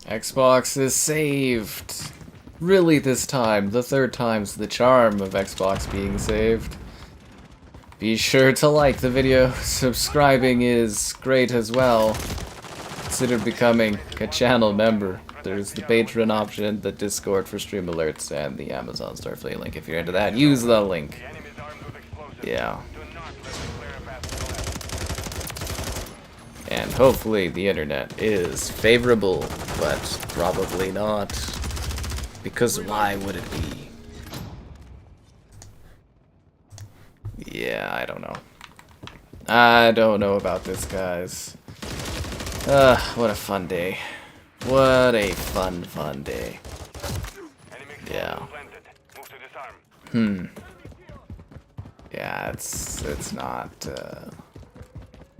Xbox is saved. Really this time. The third time's the charm of Xbox being saved. Be sure to like the video. Subscribing is great as well. Consider becoming a channel member. There's the Patreon option, the Discord for stream alerts, and the Amazon Starfleet link. If you're into that, use the link. Yeah. And hopefully the internet is favorable, but probably not. Because why would it be? Yeah, I don't know. I don't know about this, guys. What a fun day. What a fun day. Yeah. Yeah, it's not,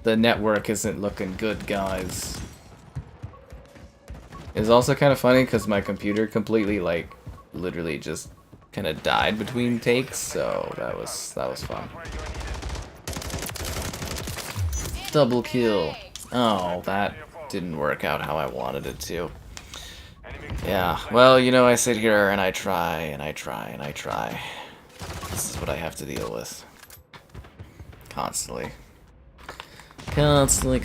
the network isn't looking good, guys. It's also kind of funny because my computer completely, like, literally just kind of died between takes, so that was fun. Double kill. Oh, that didn't work out how I wanted it to. Yeah, well, you know, I sit here and I try and I try and I try. This is what I have to deal with. Constantly. Constantly.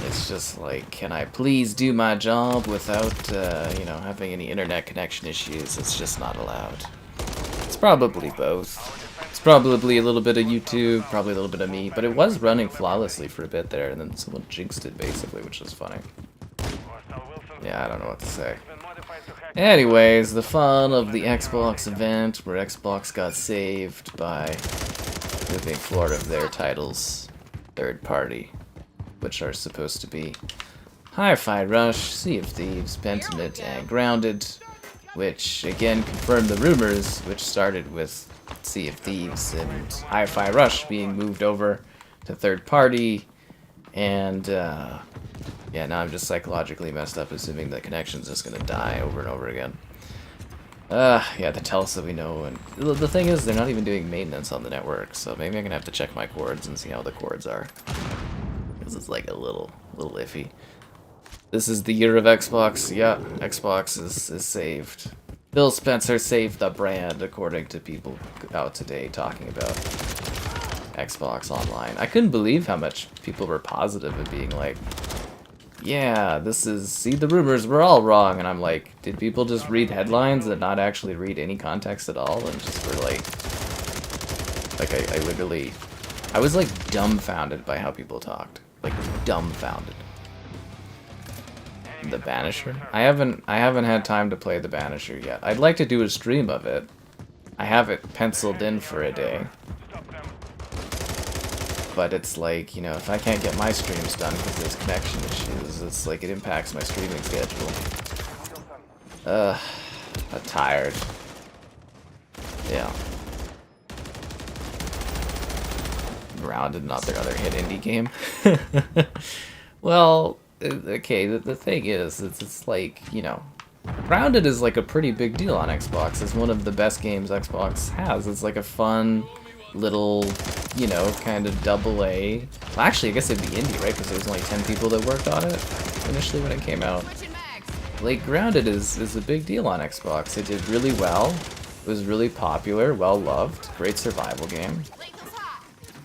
It's just like, can I please do my job without, you know, having any internet connection issues? It's just not allowed. It's probably both. It's probably a little bit of YouTube, probably a little bit of me, but it was running flawlessly for a bit there, and then someone jinxed it, basically, which was funny. Yeah, I don't know what to say. Anyways, the fun of the Xbox event, where Xbox got saved by moving 4 of their titles third party, which are supposed to be Hi-Fi Rush, Sea of Thieves, Pentiment, and Grounded, which again confirmed the rumors, which started with Sea of Thieves and Hi-Fi Rush being moved over to third party, and yeah, now I'm just psychologically messed up assuming the connection's just gonna die over and over again. Yeah, they tell us that we know, and the thing is, they're not even doing maintenance on the network, so maybe I'm gonna have to check my cords and see how the cords are. Because it's like a little iffy. This is the year of Xbox. Yeah, Xbox is saved. Phil Spencer saved the brand, according to people out today talking about Xbox Online. I couldn't believe how much people were positive and being like, yeah, this is, see, the rumors were all wrong, and I'm like, did people just read headlines and not actually read any context at all, and just were like I literally, I was like dumbfounded by how people talked, like dumbfounded. The Banisher? I haven't had time to play the Banisher yet. I'd like to do a stream of it. I have it penciled in for a day. But it's like, you know, if I can't get my streams done because there's connection issues, it's like it impacts my streaming schedule. I'm tired. Yeah. Grounded, not their other hit indie game. Well, okay, the thing is, it's like, you know, Grounded is like a pretty big deal on Xbox. It's one of the best games Xbox has. It's like a fun little, you know, kind of AA. Well, actually, I guess it'd be indie, right? Because there was only 10 people that worked on it initially when it came out. Like, Grounded is a big deal on Xbox. It did really well. It was really popular, well loved, great survival game.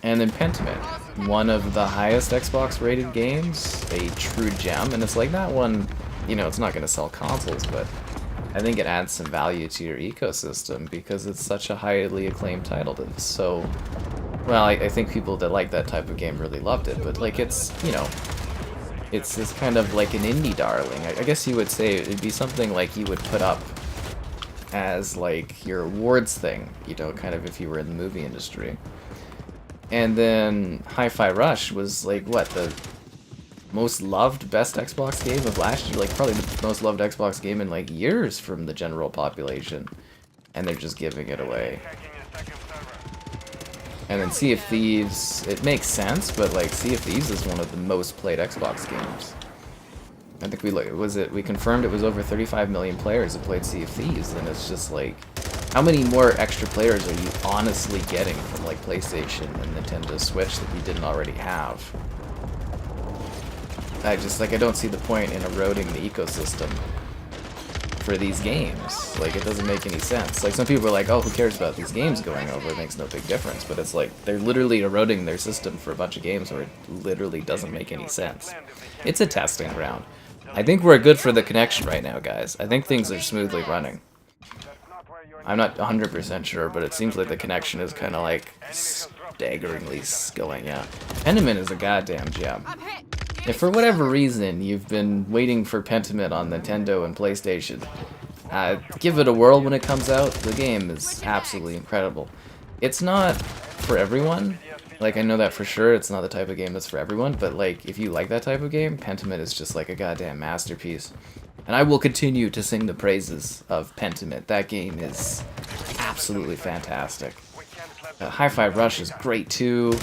And then Pentiment, one of the highest Xbox rated games, a true gem, and it's like that one, you know, it's not going to sell consoles, but I think it adds some value to your ecosystem because it's such a highly acclaimed title that's so, well, I think people that like that type of game really loved it, but like it's, you know, it's kind of like an indie darling. I guess you would say it'd be something like you would put up as like your awards thing, you know, kind of if you were in the movie industry. And then Hi-Fi Rush was like, what, the most loved best Xbox game of last year? Like, probably the most loved Xbox game in like years from the general population. And they're just giving it away. And then Sea of Thieves, it makes sense, but like Sea of Thieves is one of the most played Xbox games. I think we confirmed it was over 35 million players that played Sea of Thieves, and it's just like, How many more extra players are you honestly getting from like PlayStation and Nintendo Switch that you didn't already have? I don't see the point in eroding the ecosystem for these games. Like, it doesn't make any sense. Like, some people are like, oh, who cares about these games going over? It makes no big difference. But it's like, they're literally eroding their system for a bunch of games where it literally doesn't make any sense. It's a testing ground. I think we're good for the connection right now, guys. I think things are smoothly running. I'm not 100% sure, but it seems like the connection is kind of like staggeringly going, yeah. Pentiment is a goddamn gem. If for whatever reason you've been waiting for Pentiment on Nintendo and PlayStation, give it a whirl when it comes out. The game is absolutely incredible. It's not for everyone. Like, I know that for sure. It's not the type of game that's for everyone, but like, if you like that type of game, Pentiment is just like a goddamn masterpiece. And I will continue to sing the praises of Pentiment. That game is absolutely fantastic. Hi-Fi Rush is great too.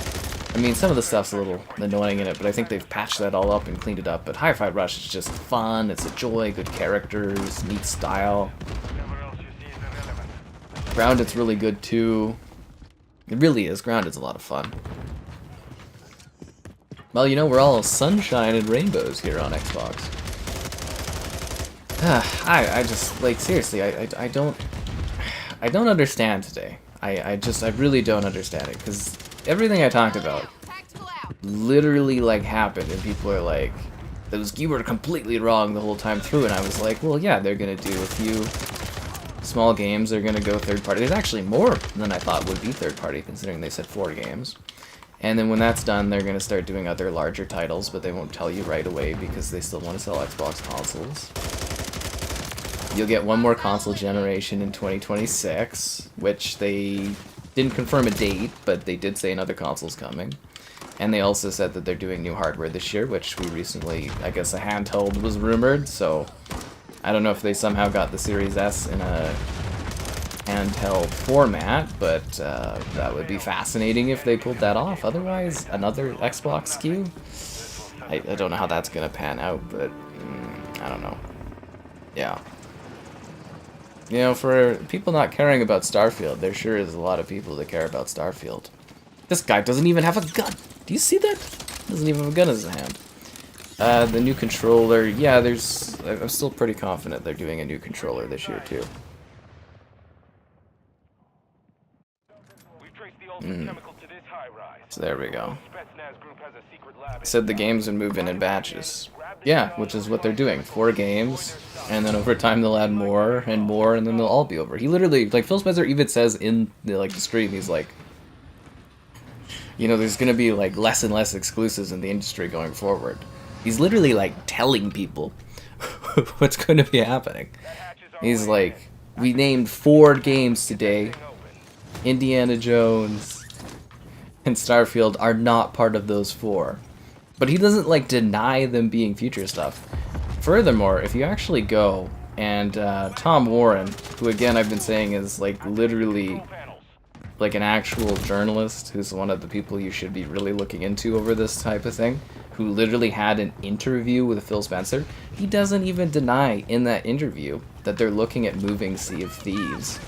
I mean, some of the stuff's a little annoying in it, but I think they've patched that all up and cleaned it up. But Hi-Fi Rush is just fun, it's a joy, good characters, neat style. Grounded's really good too. It really is. Grounded's a lot of fun. Well, you know, we're all sunshine and rainbows here on Xbox. I just, like, seriously, I don't understand today. I really don't understand it, because everything I talked about literally, like, happened, and people are like, you were completely wrong the whole time through, and I was like, well, yeah, they're gonna do a few small games, they're gonna go third-party. There's actually more than I thought would be third-party, considering they said 4 games. And then when that's done, they're gonna start doing other larger titles, but they won't tell you right away, because they still want to sell Xbox consoles. You'll get one more console generation in 2026, which they didn't confirm a date, but they did say another console's coming. And they also said that they're doing new hardware this year, which we recently, I guess a handheld was rumored, so I don't know if they somehow got the Series S in a handheld format, but that would be fascinating if they pulled that off. Otherwise, another Xbox SKU? I don't know how that's gonna pan out, but I don't know. Yeah. You know, for people not caring about Starfield, there sure is a lot of people that care about Starfield. This guy doesn't even have a gun. Do you see that? Doesn't even have a gun in his hand. The new controller, yeah, I'm still pretty confident they're doing a new controller this year, too. So there we go. Said the games would move in batches. Yeah, which is what they're doing. 4 games, and then over time they'll add more, and then they'll all be over. He literally, like, Phil Spencer even says in the stream, he's like, you know, there's gonna be like less and less exclusives in the industry going forward. He's literally like telling people what's going to be happening. He's like, we named 4 games today. Indiana Jones and Starfield are not part of those 4. But he doesn't like deny them being future stuff. Furthermore, if you actually go and Tom Warren, who again I've been saying is like literally like an actual journalist, who's one of the people you should be really looking into over this type of thing, who literally had an interview with Phil Spencer, he doesn't even deny in that interview that they're looking at moving Sea of Thieves.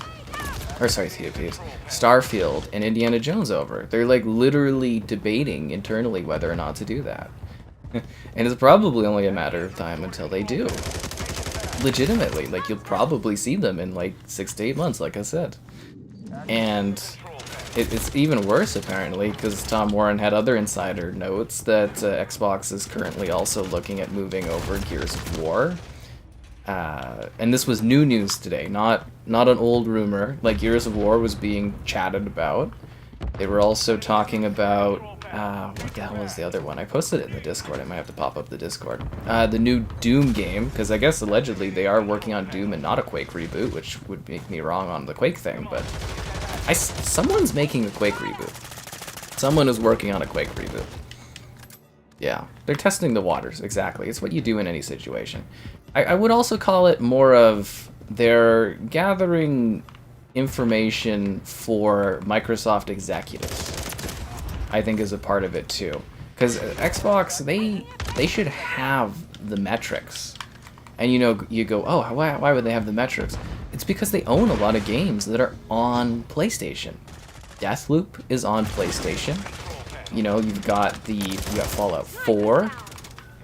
Or sorry, Sea of Thieves. Starfield and Indiana Jones over. They're like literally debating internally whether or not to do that. And it's probably only a matter of time until they do. Legitimately, like you'll probably see them in like 6 to 8 months, like I said. And it's even worse apparently, because Tom Warren had other insider notes that Xbox is currently also looking at moving over Gears of War. And this was new news today, not an old rumor. Like, Gears of War was being chatted about. They were also talking about, what the hell was the other one? I posted it in the Discord, I might have to pop up the Discord. The new Doom game, because I guess allegedly they are working on Doom and not a Quake reboot, which would make me wrong on the Quake thing, but someone's making a Quake reboot. Someone is working on a Quake reboot. Yeah, they're testing the waters, exactly. It's what you do in any situation. I would also call it more of they're gathering information for Microsoft executives, I think is a part of it too. Because Xbox, they should have the metrics. And you know, you go, oh, why would they have the metrics? It's because they own a lot of games that are on PlayStation. Deathloop is on PlayStation. You know, you got Fallout 4.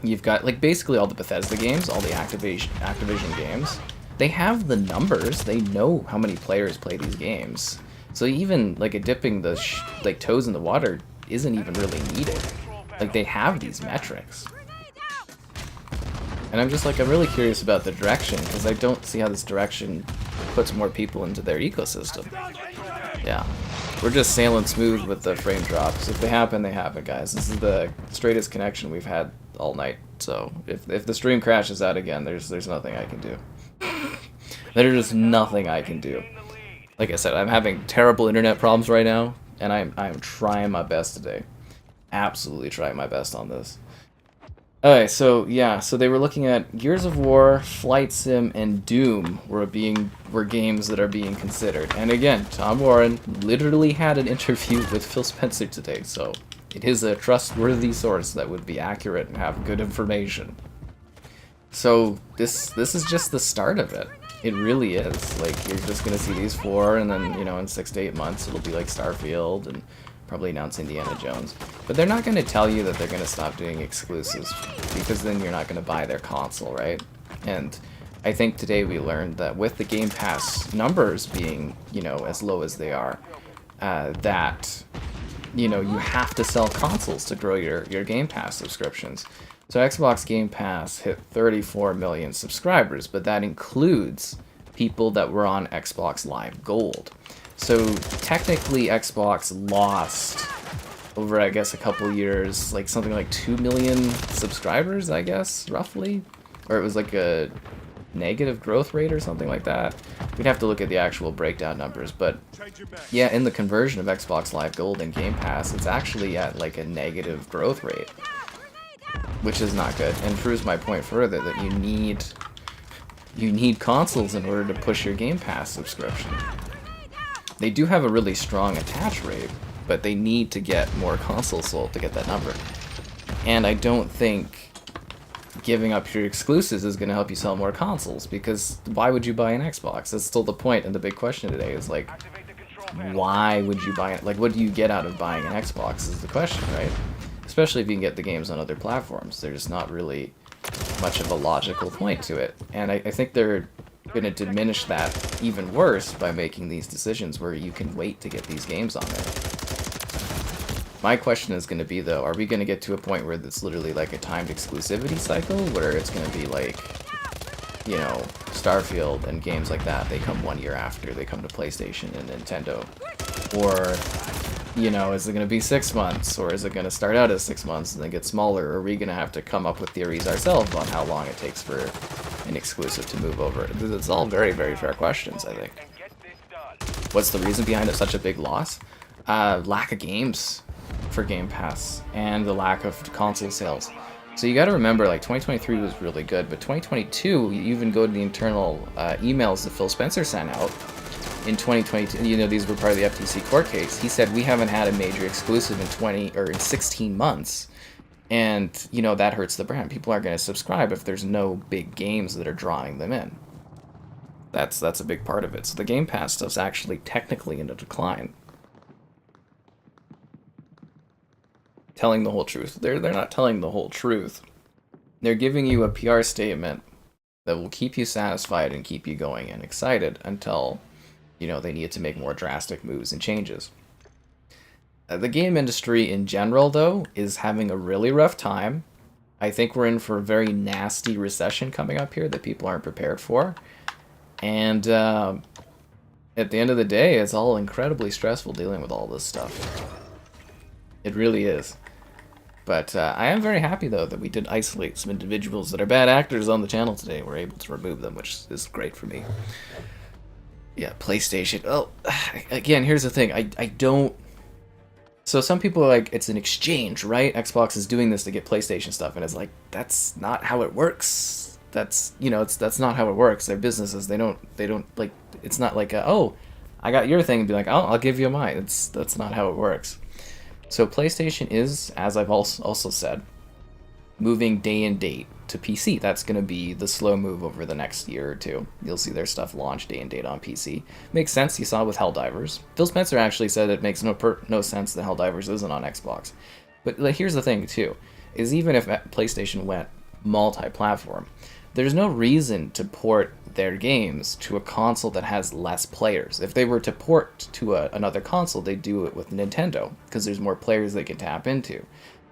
You've got like basically all the Bethesda games, all the Activision games. They have the numbers. They know how many players play these games. So even like dipping the toes in the water isn't even really needed. Like they have these metrics. And I'm really curious about the direction, because I don't see how this direction puts more people into their ecosystem. Yeah. We're just sailing smooth with the frame drops. If they happen, guys. This is the straightest connection we've had all night. So if the stream crashes out again, there's nothing I can do. There's just nothing I can do. Like I said, I'm having terrible internet problems right now, and I'm trying my best today. Absolutely trying my best on this. Okay, so yeah, so they were looking at Gears of War, Flight Sim, and Doom were games that are being considered. And again, Tom Warren literally had an interview with Phil Spencer today, so it is a trustworthy source that would be accurate and have good information. So this is just the start of it. It really is. Like, you're just gonna see these 4, and then, you know, in 6 to 8 months it'll be like Starfield and probably announce Indiana Jones. But they're not going to tell you that they're going to stop doing exclusives, because then you're not going to buy their console, right? And I think today we learned that with the Game Pass numbers being, you know, as low as they are, that, you know, you have to sell consoles to grow your Game Pass subscriptions. So Xbox Game Pass hit 34 million subscribers, but that includes people that were on Xbox Live Gold. So technically Xbox lost over, I guess, a couple years, like something like 2 million subscribers, I guess, roughly. Or it was like a negative growth rate or something like that. We'd have to look at the actual breakdown numbers, but yeah, in the conversion of Xbox Live Gold and Game Pass, it's actually at like a negative growth rate, which is not good, and proves my point further that you need consoles in order to push your Game Pass subscription. They do have a really strong attach rate, but they need to get more consoles sold to get that number. And I don't think giving up your exclusives is going to help you sell more consoles, because why would you buy an Xbox? That's still the point, and the big question today is, like, why would you buy it? Like, what do you get out of buying an Xbox is the question, right? Especially if you can get the games on other platforms. There's not really much of a logical point to it. And I think they're going to diminish that even worse by making these decisions where you can wait to get these games on there. My question is going to be, though, are we going to get to a point where it's literally like a timed exclusivity cycle, where it's going to be like, you know, Starfield and games like that, they come 1 year after they come to PlayStation and Nintendo? Or, you know, is it going to be 6 months, or is it going to start out as 6 months and then get smaller? Or are we going to have to come up with theories ourselves on how long it takes for an exclusive to move over? It's all very, very fair questions, I think. What's the reason behind it such a big loss? Lack of games for Game Pass and the lack of console sales. So you got to remember, like, 2023 was really good, but 2022, you even go to the internal emails that Phil Spencer sent out in 2022. You know, these were part of the FTC court case. He said we haven't had a major exclusive in 16 months. And, you know, that hurts the brand. People aren't going to subscribe if there's no big games that are drawing them in. That's a big part of it. So the Game Pass stuff's actually technically in a decline. Telling the whole truth. They're not telling the whole truth. They're giving you a PR statement that will keep you satisfied and keep you going and excited until, you know, they need to make more drastic moves and changes. The game industry in general, though, is having a really rough time. I think we're in for a very nasty recession coming up here that people aren't prepared for. And at the end of the day, it's all incredibly stressful dealing with all this stuff. It really is. But I am very happy, though, that we did isolate some individuals that are bad actors on the channel today. We're able to remove them, which is great for me. Yeah, PlayStation. Oh, again, here's the thing. I don't... So some people are like, it's an exchange, right? Xbox is doing this to get PlayStation stuff, and it's like, that's not how it works. That's, you know, that's not how it works. They're businesses. They don't like, it's not like, oh, I got your thing, and be like, oh, I'll give you mine. That's not how it works. So PlayStation is, as I've also said, moving day and date to PC. That's going to be the slow move over the next year or two. You'll see their stuff launch day and date on PC. Makes sense. You saw with Helldivers. Phil Spencer actually said it makes no sense that Helldivers isn't on Xbox. But like, here's the thing too, is even if PlayStation went multi-platform, there's no reason to port their games to a console that has less players. If they were to port to another console, they'd do it with Nintendo, because there's more players they can tap into.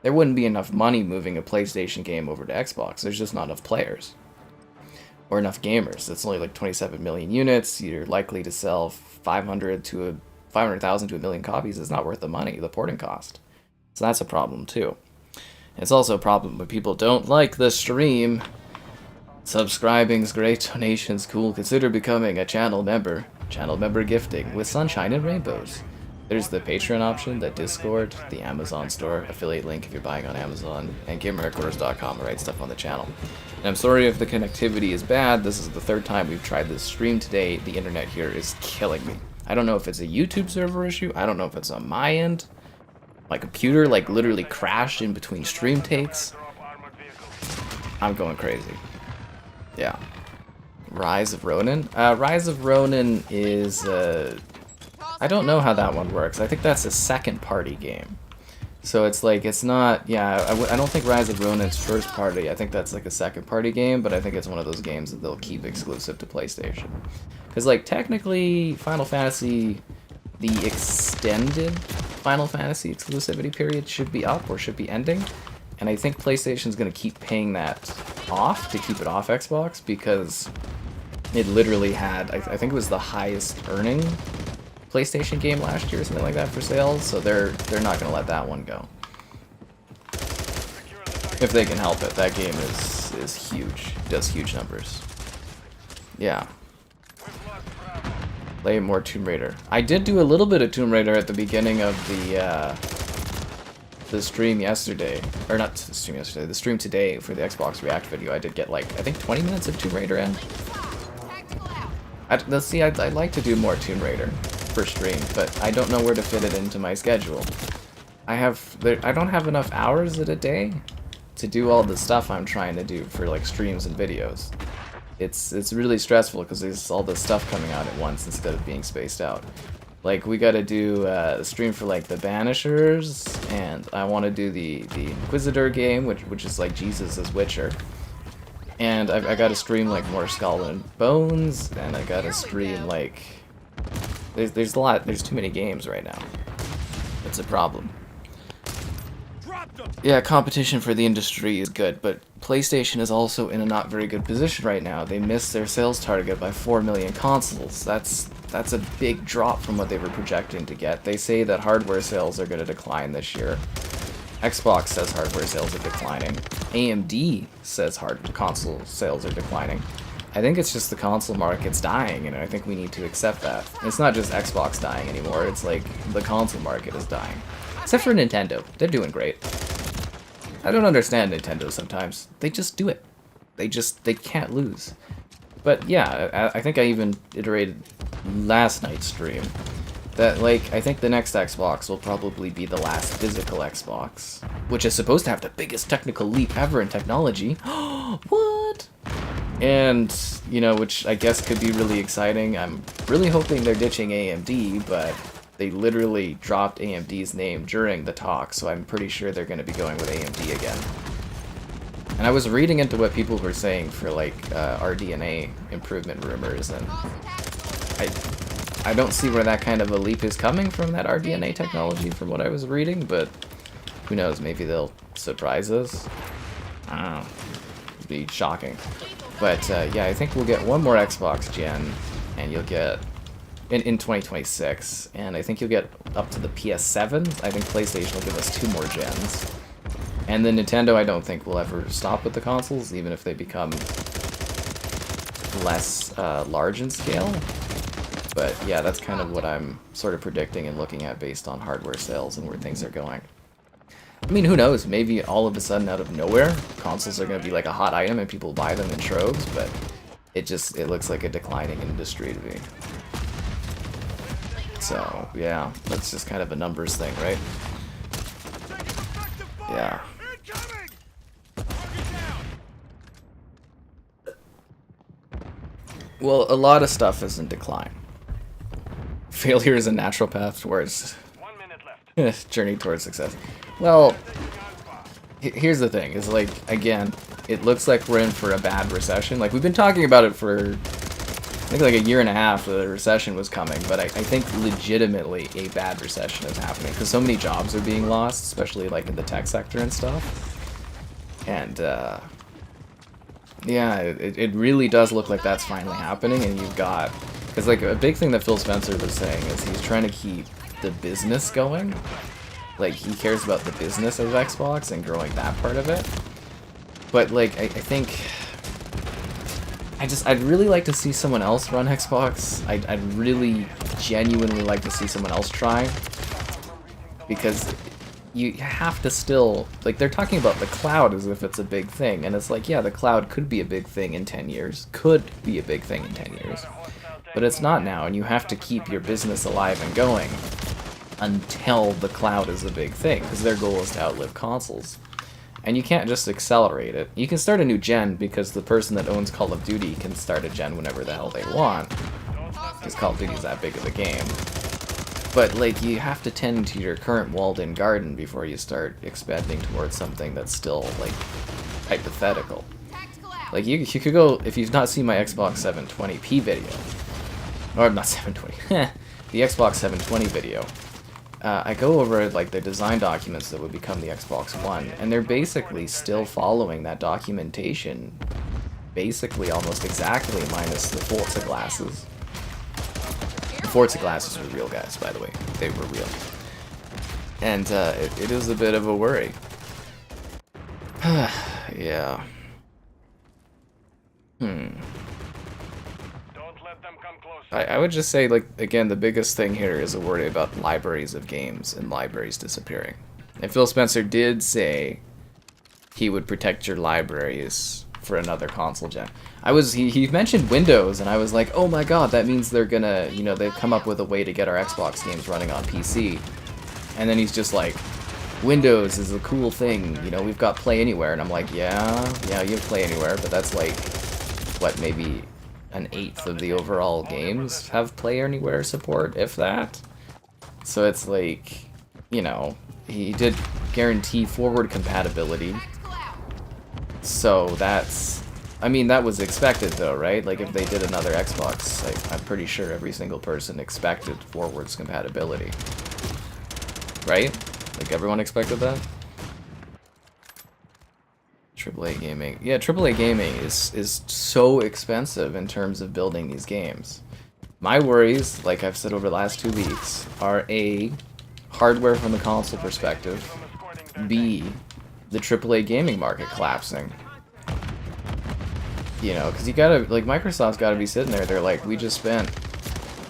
There wouldn't be enough money moving a PlayStation game over to Xbox. There's just not enough players. Or enough gamers. It's only like 27 million units. You're likely to sell 500,000 to 1 million copies. It's not worth the money, the porting cost. So that's a problem too. It's also a problem when people don't like the stream. Subscribing's great, donations cool. Consider becoming a channel member. Channel member gifting with sunshine and rainbows. There's the Patreon option, the Discord, the Amazon store, affiliate link if you're buying on Amazon, and GamerHeadquarters.com to write stuff on the channel. And I'm sorry if the connectivity is bad. This is the third time we've tried this stream today. The internet here is killing me. I don't know if it's a YouTube server issue. I don't know if it's on my end. My computer like literally crashed in between stream takes. I'm going crazy. Yeah. Rise of Ronin? Rise of Ronin is, I don't know how that one works. I think that's a second party game. So it's like, it's not, yeah, I don't think Rise of Ronin's first party. I think that's like a second party game, but I think it's one of those games that they'll keep exclusive to PlayStation. Because like technically Final Fantasy, the extended Final Fantasy exclusivity period should be up or should be ending. And I think PlayStation's going to keep paying that off to keep it off Xbox because it literally had, I think it was the highest earning PlayStation game last year or something like that for sales, so they're not going to let that one go. If they can help it. That game is huge. It does huge numbers. Yeah. Play more Tomb Raider. I did do a little bit of Tomb Raider at the beginning of the stream yesterday, or not the stream yesterday, the stream today for the Xbox React video. I did get like, I think 20 minutes of Tomb Raider in. Let's see, I'd like to do more Tomb Raider for stream, but I don't know where to fit it into my schedule. I don't have enough hours in a day to do all the stuff I'm trying to do for like streams and videos. It's really stressful because there's all this stuff coming out at once instead of being spaced out. Like, we gotta do a stream for like the Banishers, and I want to do the Inquisitor game, which is like Jesus' Witcher. And I gotta stream like more Skull and Bones, and I gotta stream like there's too many games right now. It's a problem. Yeah, competition for the industry is good, but PlayStation is also in a not very good position right now. They missed their sales target by 4 million consoles. That's a big drop from what they were projecting to get. They say that hardware sales are going to decline this year. Xbox says hardware sales are declining. AMD says console sales are declining. I think it's just the console market's dying, and I think we need to accept that. It's not just Xbox dying anymore, it's like the console market is dying. Except for Nintendo. They're doing great. I don't understand Nintendo sometimes. They just do it. They can't lose. But yeah, I think I even iterated last night's stream that, like, I think the next Xbox will probably be the last physical Xbox, which is supposed to have the biggest technical leap ever in technology. What? And, you know, which I guess could be really exciting. I'm really hoping they're ditching AMD, but they literally dropped AMD's name during the talk, so I'm pretty sure they're going to be going with AMD again. And I was reading into what people were saying for, like, RDNA improvement rumors, and I don't see where that kind of a leap is coming from, that RDNA technology, from what I was reading, but who knows, maybe they'll surprise us. I don't know. It'd be shocking. But, yeah, I think we'll get one more Xbox gen, and you'll get in 2026, and I think you'll get up to the PS7. I think PlayStation will give us 2 more gens. And then Nintendo, I don't think will ever stop with the consoles, even if they become less large in scale. But yeah, that's kind of what I'm sort of predicting and looking at based on hardware sales and where things are going. I mean, who knows? Maybe all of a sudden, out of nowhere, consoles are going to be like a hot item and people buy them in troves, but it looks like a declining industry to me. So, yeah, that's just kind of a numbers thing, right? Yeah. Well, a lot of stuff is in decline. Failure is a natural path towards journey towards success. Well, here's the thing: is like again, it looks like we're in for a bad recession. Like we've been talking about it for I think like a year and a half. The recession was coming, but I think legitimately a bad recession is happening because so many jobs are being lost, especially like in the tech sector and stuff. And yeah, it really does look like that's finally happening, and you've got because like a big thing that Phil Spencer was saying is he's trying to keep the business going. Like he cares about the business of Xbox and growing that part of it. But like I think I'd really like to see someone else run Xbox. I'd really genuinely like to see someone else try, because you have to still, like, they're talking about the cloud as if it's a big thing, and it's like, yeah, the cloud could be a big thing in 10 years, could be a big thing in 10 years, but it's not now, and you have to keep your business alive and going until the cloud is a big thing, because their goal is to outlive consoles. And you can't just accelerate it. You can start a new gen, because the person that owns Call of Duty can start a gen whenever the hell they want, because Call of Duty is that big of a game. But, like, you have to tend to your current walled-in garden before you start expanding towards something that's still, like, hypothetical. Like, you could go, if you've not seen my Xbox 720p video, or not 720, the Xbox 720 video, I go over, like, the design documents that would become the Xbox One, and they're basically still following that documentation, basically almost exactly, minus the Forza glasses. The Forza glasses were real, guys, by the way. They were real. And it is a bit of a worry. Yeah. I would just say, like, again, the biggest thing here is a worry about libraries of games and libraries disappearing. And Phil Spencer did say he would protect your libraries for another console gen. He mentioned Windows, and I was like, oh my god, that means they're gonna, you know, they've come up with a way to get our Xbox games running on PC. And then he's just like, Windows is a cool thing, you know, we've got Play Anywhere. And I'm like, yeah, you have Play Anywhere, but that's like, what, maybe an eighth of the overall games have Play Anywhere support, if that. So it's like, you know, he did guarantee forward compatibility. So that's, I mean, that was expected though, right? Like if they did another Xbox, I'm pretty sure every single person expected forwards compatibility. Right? Like everyone expected that? AAA gaming. Yeah, AAA gaming is so expensive in terms of building these games. My worries, like I've said over the last 2 weeks, are A, hardware from the console perspective, B, the AAA gaming market collapsing. You know, because you gotta, like, Microsoft's gotta be sitting there, they're like, we just spent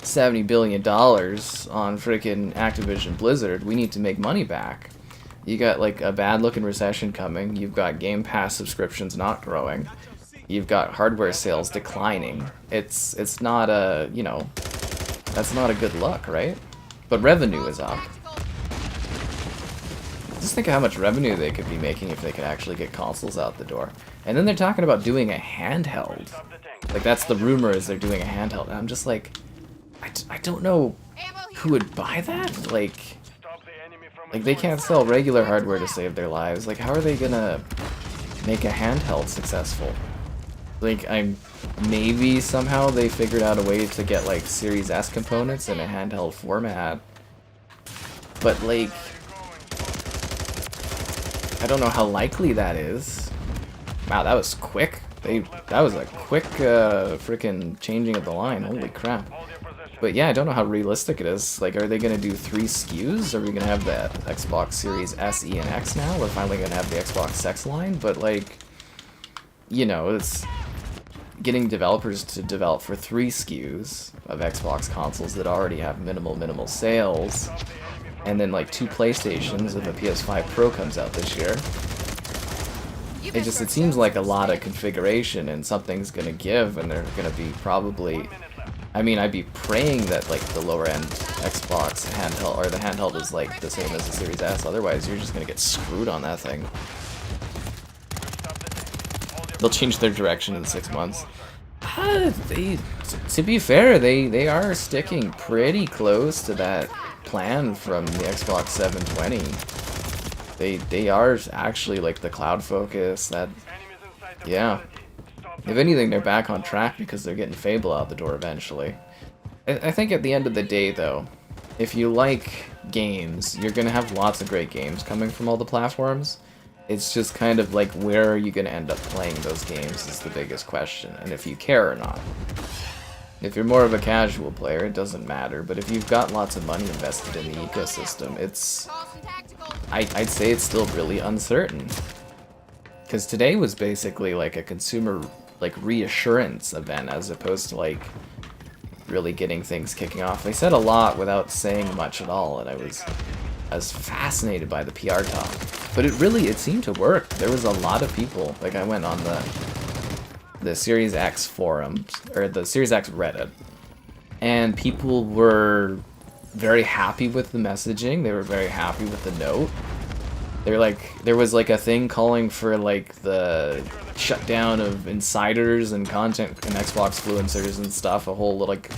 $70 billion on freaking Activision Blizzard, we need to make money back. You got, like, a bad-looking recession coming, you've got Game Pass subscriptions not growing, you've got hardware sales declining. It's not a, you know, that's not a good look, right? But revenue is up. Just think of how much revenue they could be making if they could actually get consoles out the door. And then they're talking about doing a handheld. Like, that's the rumor, is they're doing a handheld. And I'm just like, I don't know who would buy that? Like, they can't sell regular hardware to save their lives. Like, how are they gonna make a handheld successful? Like, maybe somehow they figured out a way to get, like, Series S components in a handheld format. But, like, I don't know how likely that is. Wow, that was quick. That was a quick freaking changing of the line. Holy crap. But yeah, I don't know how realistic it is. Like, are they going to do 3 SKUs? Are we going to have the Xbox Series S, E, and X now? We're finally going to have the Xbox X line? But, like, you know, it's getting developers to develop for 3 SKUs of Xbox consoles that already have minimal sales. And then, like, 2 PlayStations if a PS5 Pro comes out this year. It seems like a lot of configuration, and something's going to give, and they're going to be probably... I mean, I'd be praying that, like, the lower-end Xbox handheld, or the handheld is, like, the same as the Series S. Otherwise, you're just gonna get screwed on that thing. They'll change their direction in 6 months. To be fair, they are sticking pretty close to that plan from the Xbox 720. They are actually like the cloud focus. That, yeah. If anything, they're back on track because they're getting Fable out the door eventually. I think at the end of the day, though, if you like games, you're gonna have lots of great games coming from all the platforms. It's just kind of like, where are you gonna end up playing those games is the biggest question, and if you care or not. If you're more of a casual player, it doesn't matter, but if you've got lots of money invested in the ecosystem, it's... I'd say it's still really uncertain. Because today was basically like a consumer like reassurance event as opposed to like really getting things kicking off. They said a lot without saying much at all, and I was fascinated by the PR talk. But it seemed to work. There was a lot of people. Like, I went on the Series X forums, or the Series X Reddit, and people were very happy with the messaging. They were very happy with the note. They're like, there was like a thing calling for like the shutdown of insiders and content and Xbox influencers and stuff, a whole like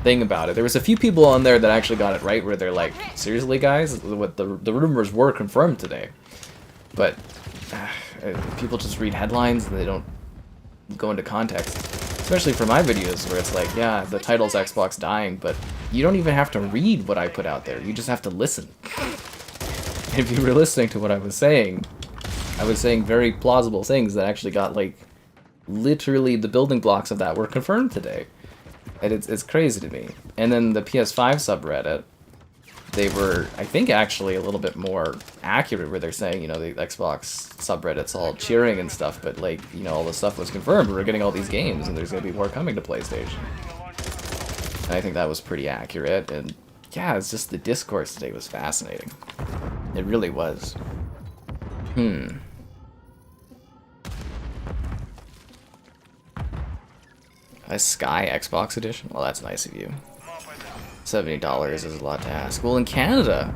thing about it. There was a few people on there that actually got it right, where they're like, seriously guys, what the rumors were confirmed today. But people just read headlines and they don't go into context. Especially for my videos, where it's like, yeah, the title's Xbox dying, but you don't even have to read what I put out there, you just have to listen. If you were listening to what I was saying very plausible things that actually got, like, literally the building blocks of that were confirmed today. And it's crazy to me. And then the PS5 subreddit, they were, I think, actually a little bit more accurate, where they're saying, you know, the Xbox subreddit's all cheering and stuff, but, like, you know, all the stuff was confirmed. We're getting all these games, and there's going to be more coming to PlayStation. And I think that was pretty accurate, and yeah, it's just the discourse today was fascinating. It really was. A Sky Xbox edition? Well, that's nice of you. $70 is a lot to ask. Well, in Canada,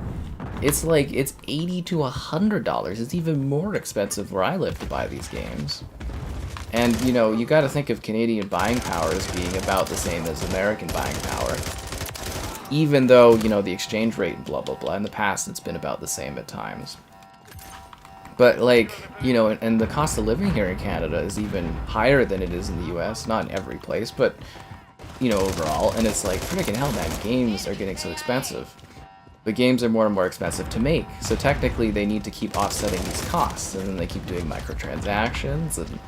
it's like, it's $80 to $100. It's even more expensive where I live to buy these games. And, you know, you gotta think of Canadian buying power as being about the same as American buying power. Even though, you know, the exchange rate and blah, blah, blah. In the past, it's been about the same at times. But, like, you know, and the cost of living here in Canada is even higher than it is in the US. Not in every place, but, you know, overall. And it's like, freaking hell, man, games are getting so expensive. But games are more and more expensive to make. So technically, they need to keep offsetting these costs. And then they keep doing microtransactions. And,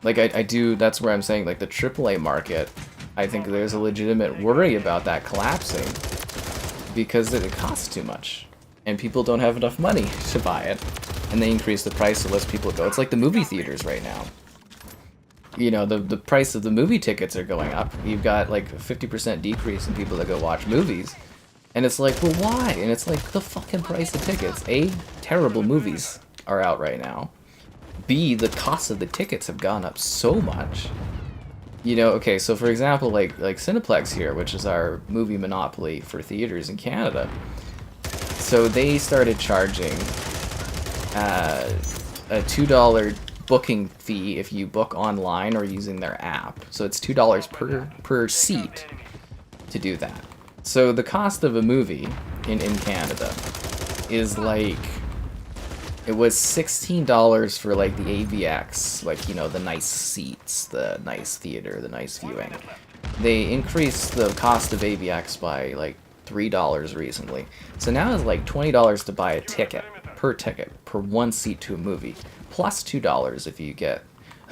like, I do, that's where I'm saying, like, the AAA market, I think there's a legitimate worry about that collapsing because it costs too much and people don't have enough money to buy it, and they increase the price so less people go. It's like the movie theaters right now. You know, the price of the movie tickets are going up. You've got like a 50% decrease in people that go watch movies, and it's like, well, why? And it's like, the fucking price of tickets. A, terrible movies are out right now. B, the cost of the tickets have gone up so much. You know, okay, so for example, like Cineplex here, which is our movie monopoly for theaters in Canada, so they started charging a $2 booking fee if you book online or using their app. So it's $2 per seat to do that. So the cost of a movie in Canada is like, it was $16 for like the AVX, like, you know, the nice seats, the nice theater, the nice viewing. They increased the cost of AVX by like $3 recently. So now it's like $20 to buy a ticket, per one seat to a movie, plus $2 if you get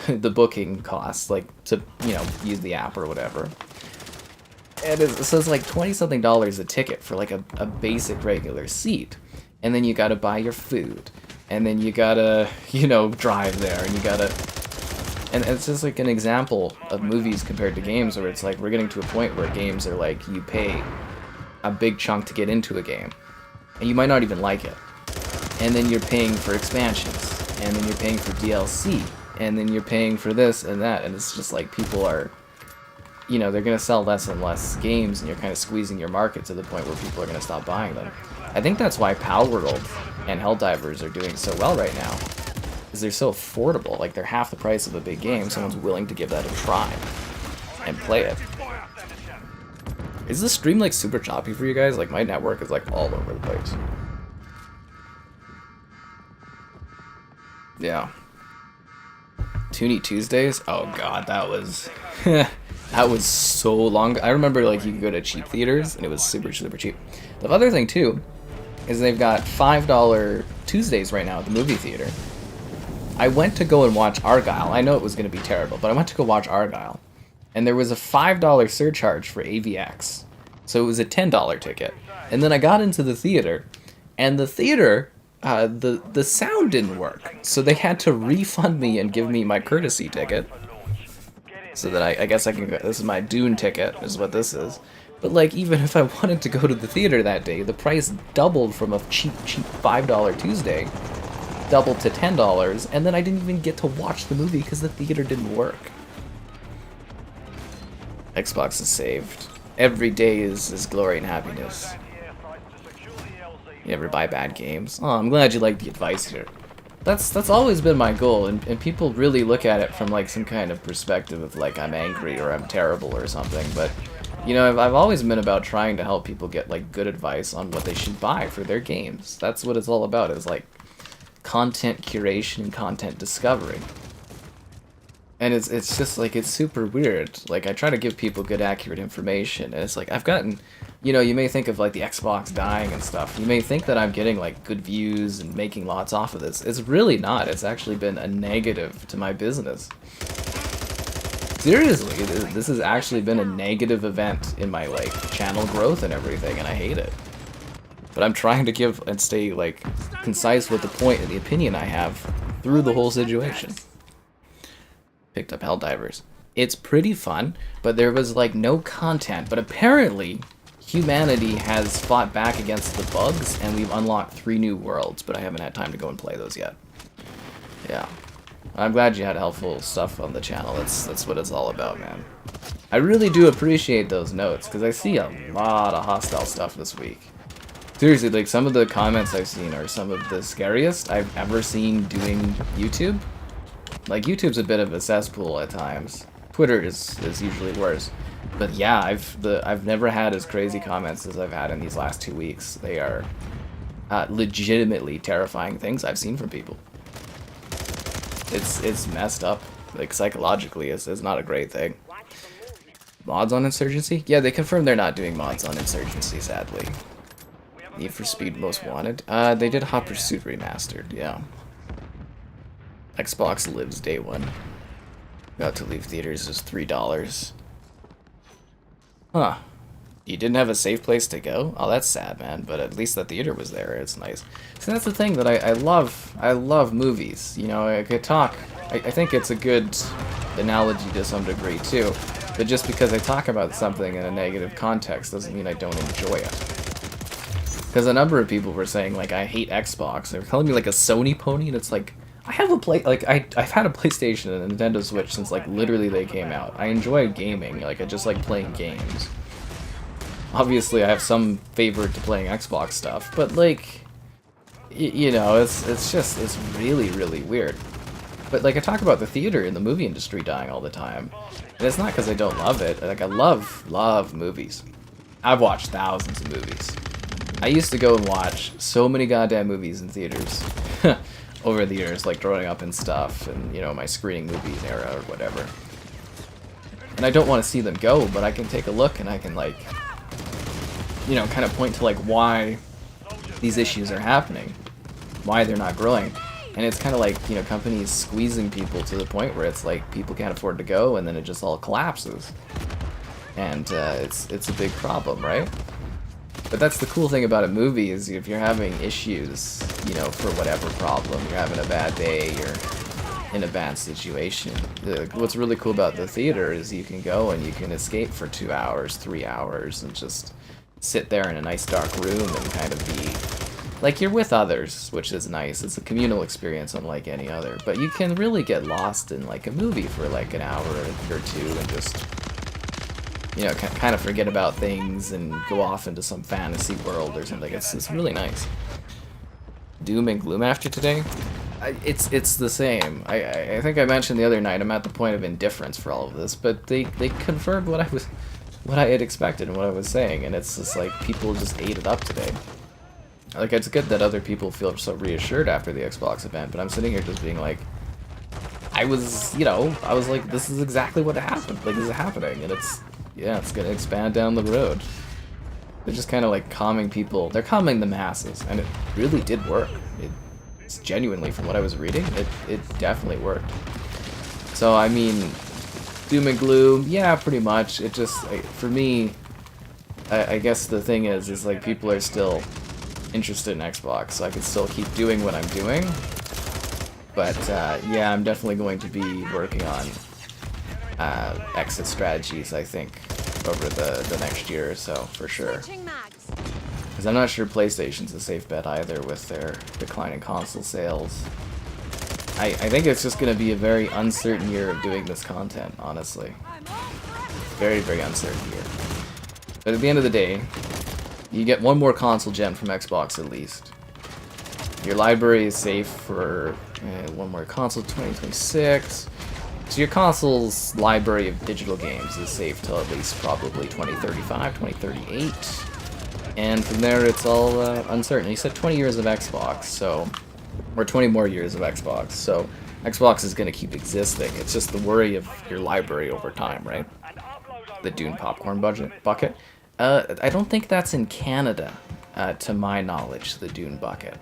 the booking costs, like to, you know, use the app or whatever. And so it's like $20-something a ticket for like a basic regular seat. And then you gotta buy your food. And then you gotta, you know, drive there, and you gotta... And it's just like an example of movies compared to games, where it's like, we're getting to a point where games are like, you pay a big chunk to get into a game, and you might not even like it. And then you're paying for expansions, and then you're paying for DLC, and then you're paying for this and that, and it's just like, people are... You know, they're gonna sell less and less games, and you're kind of squeezing your market to the point where people are gonna stop buying them. I think that's why Palworld and Helldivers are doing so well right now. Because they're so affordable. Like, they're half the price of a big game. Someone's willing to give that a try and play it. Is this stream, like, super choppy for you guys? Like, my network is, like, all over the place. Yeah. Toonie Tuesdays? Oh, God, that was... that was so long. I remember, like, you could go to cheap theaters, and it was super, super cheap. The other thing, too, is they've got $5 Tuesdays right now at the movie theater. I went to go and watch Argyle. I know it was going to be terrible, but I went to go watch Argyle. And there was a $5 surcharge for AVX. So it was a $10 ticket. And then I got into the theater, and the theater, the sound didn't work. So they had to refund me and give me my courtesy ticket. So that I guess I can go, this is my Dune ticket, is what this is. But like, even if I wanted to go to the theater that day, the price doubled from a cheap $5 Tuesday. Doubled to $10, and then I didn't even get to watch the movie because the theater didn't work. Xbox is saved. Every day is glory and happiness. You never buy bad games. Oh, I'm glad you like the advice here. That's always been my goal, and people really look at it from like some kind of perspective of like I'm angry or I'm terrible or something, but you know, I've always been about trying to help people get like good advice on what they should buy for their games. That's what it's all about, is like content curation and content discovery. And it's just like, it's super weird. Like, I try to give people good, accurate information, and it's like, I've gotten, you know, you may think of like the Xbox dying and stuff. You may think that I'm getting like good views and making lots off of this. It's really not. It's actually been a negative to my business. Seriously, this has actually been a negative event in my like channel growth and everything, and I hate it. But I'm trying to give and stay like concise with the point and the opinion I have through the whole situation. Picked up Helldivers. It's pretty fun, but there was like no content. But apparently, humanity has fought back against the bugs, and we've unlocked 3 new worlds, but I haven't had time to go and play those yet. Yeah. I'm glad you had helpful stuff on the channel. That's what it's all about, man. I really do appreciate those notes, because I see a lot of hostile stuff this week. Seriously, like, some of the comments I've seen are some of the scariest I've ever seen doing YouTube. Like, YouTube's a bit of a cesspool at times. Twitter is usually worse. But yeah, I've never had as crazy comments as I've had in these last 2 weeks. They are legitimately terrifying things I've seen from people. It's messed up. Like, psychologically, it's not a great thing. Mods on Insurgency? Yeah, they confirmed they're not doing mods on Insurgency, sadly. Need for Speed Most Wanted? They did Hot Pursuit Remastered, yeah. Xbox lives day one. About to leave theaters is $3. Huh. You didn't have a safe place to go? Oh, that's sad, man. But at least the theater was there. It's nice. So that's the thing that I love. I love movies. You know, I could talk. I think it's a good analogy to some degree, too. But just because I talk about something in a negative context doesn't mean I don't enjoy it. Because a number of people were saying, like, I hate Xbox. They were calling me, like, a Sony pony, and it's like, I have a I've had a PlayStation and a Nintendo Switch since, like, literally they came out. I enjoy gaming. Like, I just like playing games. Obviously, I have some favor to playing Xbox stuff, but, like, you know, it's really, really weird. But, like, I talk about the theater and the movie industry dying all the time. And it's not because I don't love it. Like, I love movies. I've watched thousands of movies. I used to go and watch so many goddamn movies in theaters over the years, like growing up and stuff, and, you know, my screening movies era or whatever. And I don't want to see them go, but I can take a look and I can, like, you know, kind of point to, like, why these issues are happening, why they're not growing. And it's kind of like, you know, companies squeezing people to the point where it's like people can't afford to go, and then it just all collapses. And it's a big problem, right? But that's the cool thing about a movie, is if you're having issues, you know, for whatever problem, you're having a bad day, you're in a bad situation. What's really cool about the theater is you can go and you can escape for 2 hours, 3 hours, and just sit there in a nice dark room and kind of be like you're with others, which is nice. It's a communal experience unlike any other. But you can really get lost in like a movie for like an hour or 2 and just, you know, kind of forget about things and go off into some fantasy world or something. It's really nice. Doom and gloom after today? It's the same. I think I mentioned the other night I'm at the point of indifference for all of this, but they confirmed what I had expected and what I was saying, and it's just like people just ate it up today. Like, it's good that other people feel so reassured after the Xbox event, but I'm sitting here just being like, I was like, this is exactly what happened. Like, this is happening, and it's gonna expand down the road. They're just kind of like calming people. They're calming the masses, and it really did work. It's genuinely, from what I was reading, it definitely worked. So, I mean, doom and gloom, yeah, pretty much. It just, for me, I guess the thing is like people are still interested in Xbox, so I can still keep doing what I'm doing. But yeah, I'm definitely going to be working on exit strategies, I think, over the next year or so, for sure. Because I'm not sure PlayStation's a safe bet either with their declining console sales. I think it's just going to be a very uncertain year of doing this content, honestly. Very, very uncertain year. But at the end of the day, you get one more console gen from Xbox at least. Your library is safe for one more console 2026. So your console's library of digital games is safe till at least probably 2035, 2038. And from there it's all uncertain. You said 20 years of Xbox, so... or 20 more years of Xbox, so Xbox is going to keep existing. It's just the worry of your library over time, right? The Dune popcorn bucket. I don't think that's in Canada, to my knowledge, the Dune bucket.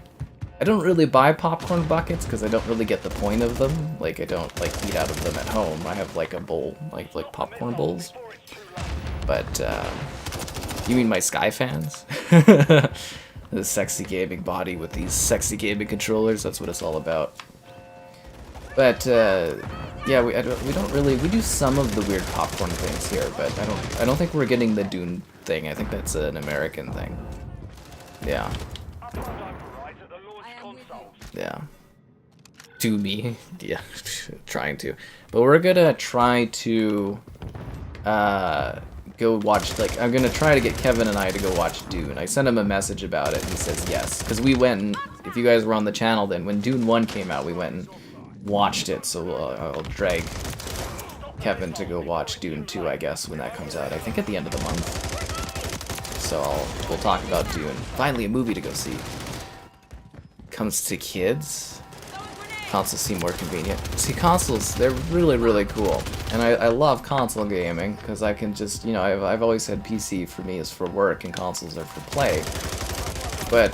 I don't really buy popcorn buckets because I don't really get the point of them. Like, I don't like eat out of them at home. I have like a bowl, like popcorn bowls. But you mean my Sky fans? The sexy gaming body with these sexy gaming controllers. That's what it's all about. But yeah, we don't really, we do some of the weird popcorn things here, but I don't think we're getting the Dune thing. I think that's an American thing. Yeah. Yeah. To me, yeah, trying to. But we're gonna try to go watch, like, I'm gonna try to get Kevin and I to go watch Dune. I sent him a message about it and he says yes. Because we went and, if you guys were on the channel then, when Dune 1 came out, we went and watched it. So I'll drag Kevin to go watch Dune 2, I guess, when that comes out. I think at the end of the month. So we'll talk about Dune. Finally a movie to go see. Comes to kids, consoles seem more convenient. See, consoles, they're really, really cool. And I love console gaming, because I can just, you know, I've always said PC for me is for work and consoles are for play. But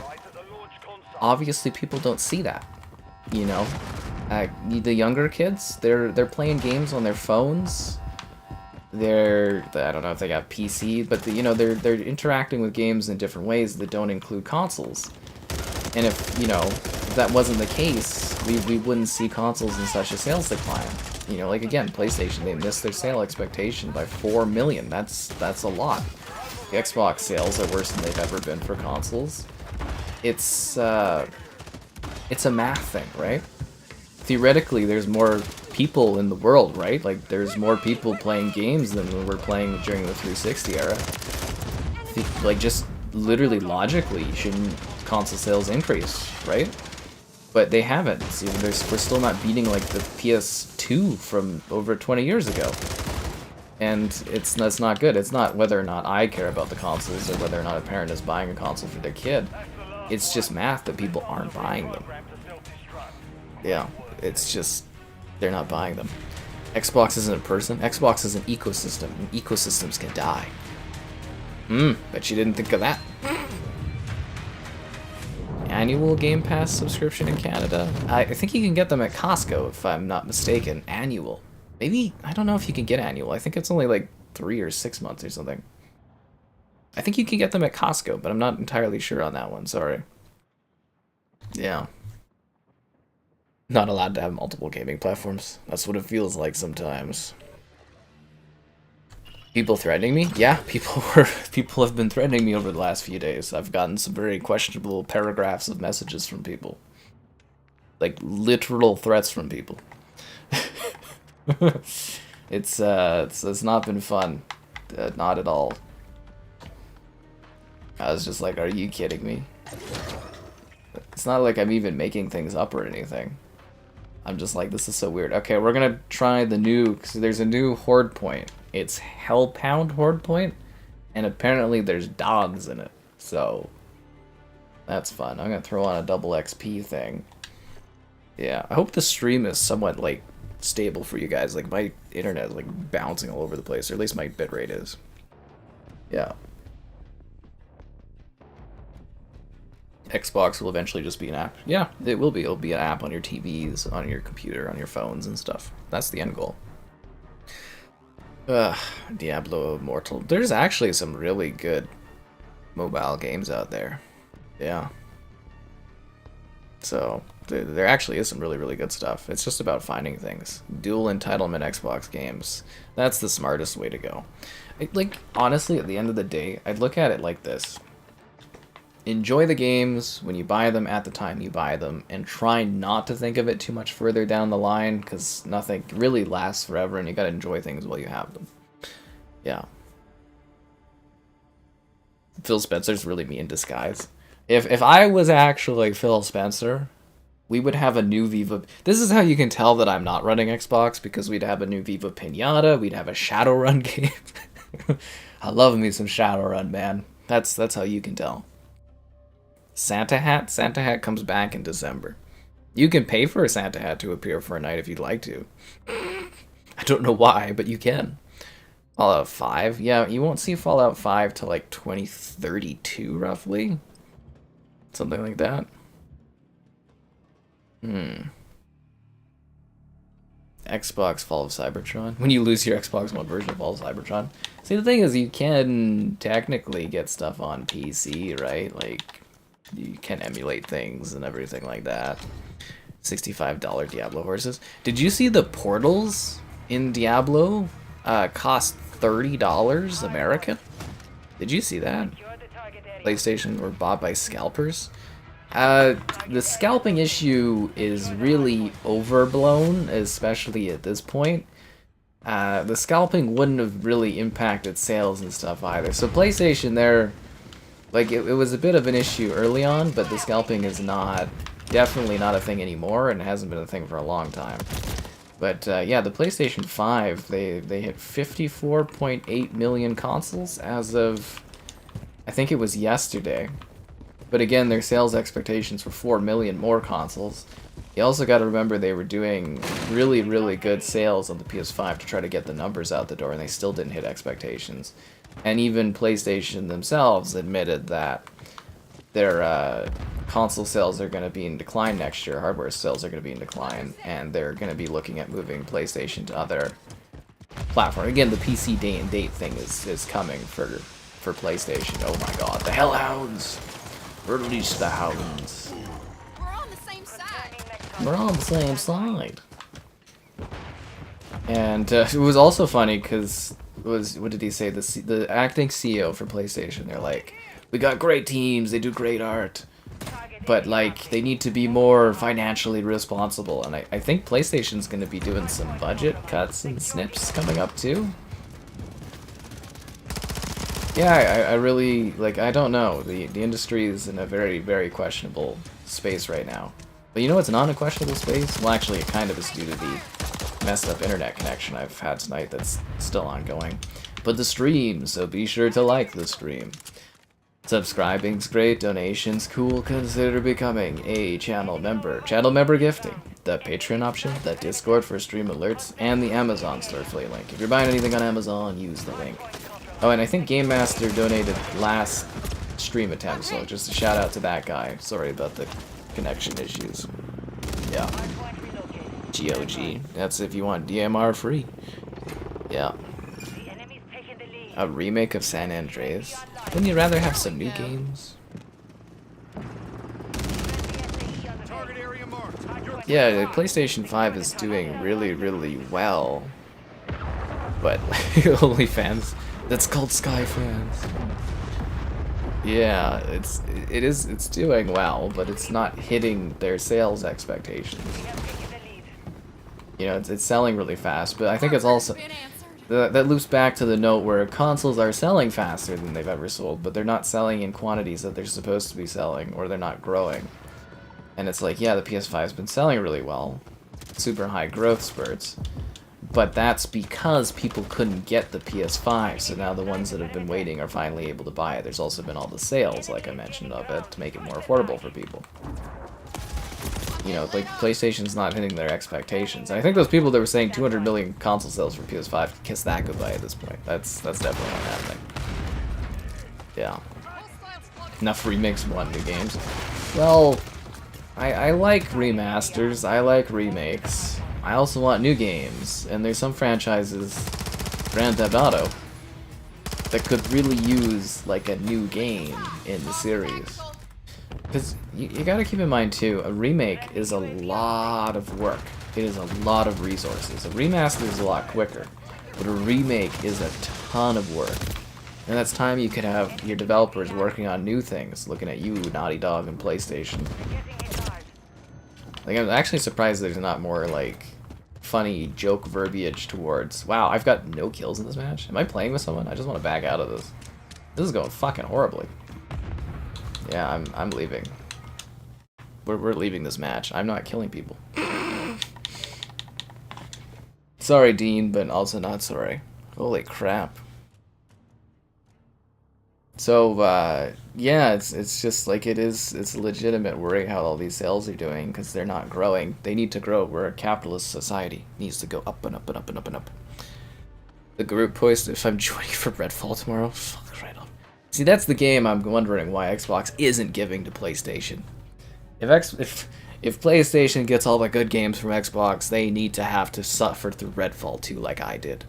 obviously people don't see that, you know? The younger kids, they're playing games on their phones. I don't know if they got PC, but you know, they're interacting with games in different ways that don't include consoles. And if, you know, if that wasn't the case, we wouldn't see consoles in such a sales decline. You know, like, again, PlayStation, they missed their sale expectation by 4 million. That's a lot. The Xbox sales are worse than they've ever been for consoles. It's a math thing, right? Theoretically, there's more people in the world, right? Like, there's more people playing games than were playing during the 360 era. Like, just literally logically, shouldn't console sales increase, right? But they haven't. See, we're still not beating like the PS2 from over 20 years ago, and that's not good. It's not whether or not I care about the consoles or whether or not a parent is buying a console for their kid. It's just math that people aren't buying them. Yeah, it's just they're not buying them. Xbox isn't a person. Xbox is an ecosystem, and ecosystems can die. Bet you didn't think of that. Annual Game Pass subscription in Canada? I think you can get them at Costco, if I'm not mistaken. Annual. Maybe, I don't know if you can get annual. I think it's only like 3 or 6 months or something. I think you can get them at Costco, but I'm not entirely sure on that one, sorry. Yeah. Not allowed to have multiple gaming platforms. That's what it feels like sometimes. People threatening me? Yeah, people have been threatening me over the last few days. I've gotten some very questionable paragraphs of messages from people. Like, literal threats from people. It's not been fun. Not at all. I was just like, are you kidding me? It's not like I'm even making things up or anything. I'm just like, this is so weird. Okay, we're gonna try the new, because there's a new horde point. It's Hellpound horde point, and apparently there's dogs in it. So, that's fun. I'm gonna throw on a double XP thing. Yeah, I hope the stream is somewhat, like, stable for you guys. Like, my internet is, like, bouncing all over the place, or at least my bitrate is. Yeah. Xbox will eventually just be an app. Yeah, it will be. It'll be an app on your TVs, on your computer, on your phones and stuff. That's the end goal. Diablo Immortal. There's actually some really good mobile games out there. Yeah. So, there actually is some really, really good stuff. It's just about finding things. Dual entitlement Xbox games. That's the smartest way to go. Like, honestly, at the end of the day, I'd look at it like this. Enjoy the games when you buy them at the time you buy them, and try not to think of it too much further down the line, because nothing really lasts forever, and you gotta enjoy things while you have them. Yeah. Phil Spencer's really me in disguise. If I was actually Phil Spencer, we would have a new Viva... This is how you can tell that I'm not running Xbox, because we'd have a new Viva Pinata, we'd have a Shadowrun game. I love me some Shadowrun, man. That's how you can tell. Santa Hat? Santa Hat comes back in December. You can pay for a Santa Hat to appear for a night if you'd like to. I don't know why, but you can. Fallout 5? Yeah, you won't see Fallout 5 till like 2032, roughly. Something like that. Xbox Fall of Cybertron. When you lose your Xbox One version of Fall of Cybertron. See, the thing is, you can technically get stuff on PC, right? Like, you can emulate things and everything like that. $65 Diablo horses. Did you see the portals in Diablo cost $30 American? Did you see that? PlayStation were bought by scalpers. The scalping issue is really overblown, especially at this point. The scalping wouldn't have really impacted sales and stuff either. So PlayStation, they're... Like, it was a bit of an issue early on, but the scalping is definitely not a thing anymore, and it hasn't been a thing for a long time. But, yeah, the PlayStation 5, they hit 54.8 million consoles as of, I think it was yesterday. But again, their sales expectations were 4 million more consoles. You also got to remember they were doing really, really good sales on the PS5 to try to get the numbers out the door, and they still didn't hit expectations. And even PlayStation themselves admitted that their console sales are going to be in decline next year. Hardware sales are going to be in decline, and they're going to be looking at moving PlayStation to other platforms. Again, the PC day and date thing is coming for PlayStation. Oh my god, the Hellhounds! Release the Hounds. We're on the same side. We're on the same side. And it was also funny because what did he say? The acting CEO for PlayStation. They're like, we got great teams. They do great art, but like they need to be more financially responsible. And I think PlayStation's going to be doing some budget cuts and snips coming up too. Yeah, I really, like, I don't know. The industry is in a very, very questionable space right now. But you know what's not a questionable space? Well, actually, it kind of is due to the messed up internet connection I've had tonight that's still ongoing. But the stream, so be sure to like the stream. Subscribing's great, donations cool, consider becoming a channel member. Channel member gifting, the Patreon option, the Discord for stream alerts, and the Amazon store affiliate link. If you're buying anything on Amazon, use the link. Oh, and I think Game Master donated last stream attempt, so just a shout out to that guy. Sorry about the connection issues. Yeah. GOG. That's if you want DMR free. Yeah. A remake of San Andreas. Wouldn't you rather have some new games? Yeah, the PlayStation 5 is doing really, really well. But OnlyFans, that's called Skyfans. Yeah, it's doing well, but it's not hitting their sales expectations. You know, it's selling really fast, but I think it's also that loops back to the note where consoles are selling faster than they've ever sold, but they're not selling in quantities that they're supposed to be selling, or they're not growing. And it's like, yeah, the PS5's been selling really well, super high growth spurts. But that's because people couldn't get the PS5, so now the ones that have been waiting are finally able to buy it. There's also been all the sales, like I mentioned, of it to make it more affordable for people. You know, like, PlayStation's not hitting their expectations. And I think those people that were saying 200 million console sales for PS5 can kiss that goodbye at this point. That's definitely not happening. Yeah. Enough remakes, want new games. Well, I like remasters, I like remakes. I also want new games, and there's some franchises, Grand Theft Auto, that could really use, like, a new game in the series. Because you gotta keep in mind, too, a remake is a lot of work. It is a lot of resources. A remaster is a lot quicker, but a remake is a ton of work. And that's time you could have your developers working on new things, looking at you, Naughty Dog, and PlayStation. Like, I'm actually surprised there's not more, like, funny joke verbiage towards, wow, I've got no kills in this match? Am I playing with someone? I just want to back out of this. This is going fucking horribly. Yeah, I'm leaving. We're leaving this match. I'm not killing people. Sorry, Dean, but also not sorry. Holy crap. So, yeah, it's just like it's a legitimate worry how all these sales are doing, because they're not growing. They need to grow. We're a capitalist society. It needs to go up and up and up and up and up. The group post, if I'm joining for Redfall tomorrow, fuck right up. See, that's the game I'm wondering why Xbox isn't giving to PlayStation. If PlayStation gets all the good games from Xbox, they need to have to suffer through Redfall 2 like I did.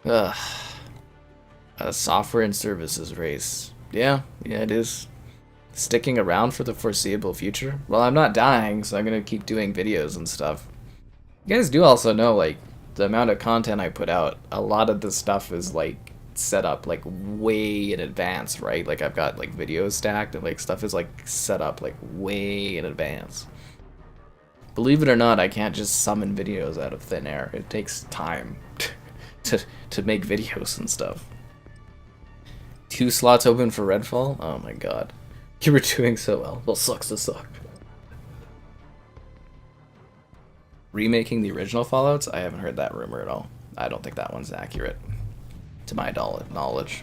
Ugh. A software and services race. Yeah, it is. Sticking around for the foreseeable future? Well, I'm not dying, so I'm gonna keep doing videos and stuff. You guys do also know, like, the amount of content I put out, a lot of the stuff is, like, set up, like, way in advance, right? Like, I've got, like, videos stacked, and, like, stuff is, like, set up, like, way in advance. Believe it or not, I can't just summon videos out of thin air. It takes time to make videos and stuff. 2 slots open for Redfall? Oh my god. You were doing so well. Well, sucks to suck. Remaking the original Fallouts? I haven't heard that rumor at all. I don't think that one's accurate, to my knowledge.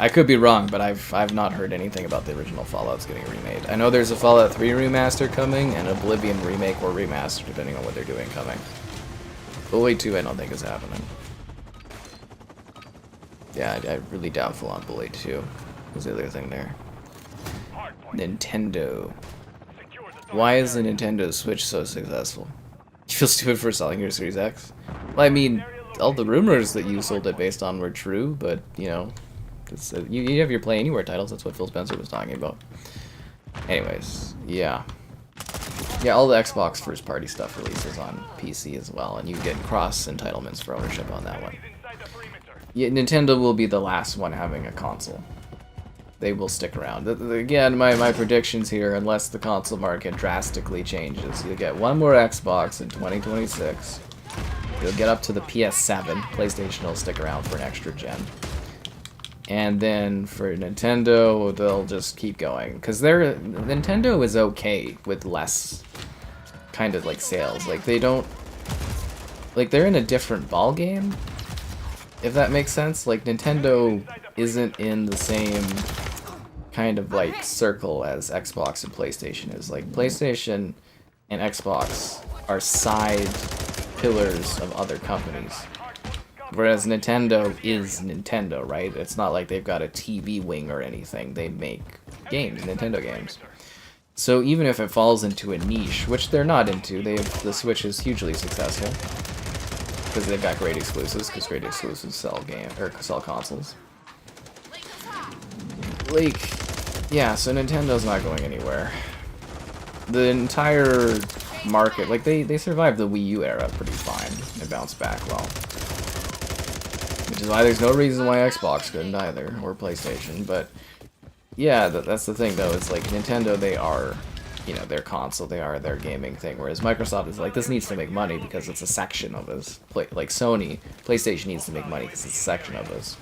I could be wrong, but I've not heard anything about the original Fallouts getting remade. I know there's a Fallout 3 remaster coming, and Oblivion remake or remaster, depending on what they're doing coming. Bully 2 I don't think is happening. Yeah, I'm really doubtful on Bully 2. What's the other thing there? Nintendo. Why is the Nintendo Switch so successful? You feel stupid for selling your Series X? Well, I mean, all the rumors that you sold it based on were true, but, you know, it's, you have your Play Anywhere titles, that's what Phil Spencer was talking about. Anyways, yeah. Yeah, all the Xbox first-party stuff releases on PC as well, and you get cross-entitlements for ownership on that one. Yeah, Nintendo will be the last one having a console. They will stick around. Again, my predictions here, unless the console market drastically changes. You'll get one more Xbox in 2026. You'll get up to the PS7. PlayStation will stick around for an extra gen. And then for Nintendo, they'll just keep going. Because Nintendo is okay with less kind of like sales. Like, they don't... Like, they're in a different ballgame, if that makes sense. Like, Nintendo isn't in the same kind of like circle as Xbox and PlayStation is. Like, PlayStation and Xbox are side pillars of other companies, whereas Nintendo is Nintendo, right? It's not like they've got a TV wing or anything. They make games, Nintendo games. So even if it falls into a niche, which they're not into, the Switch is hugely successful because they've got great exclusives, because great exclusives sell sell consoles. Like, yeah, so Nintendo's not going anywhere. The entire market, like, they survived the Wii U era pretty fine. They bounced back well. Which is why there's no reason why Xbox couldn't either, or PlayStation, but yeah, that's the thing though, it's like Nintendo, they are, you know, their console, they are their gaming thing, whereas Microsoft is like, this needs to make money because it's a section of us. Like Sony, PlayStation needs to make money because it's a section of us.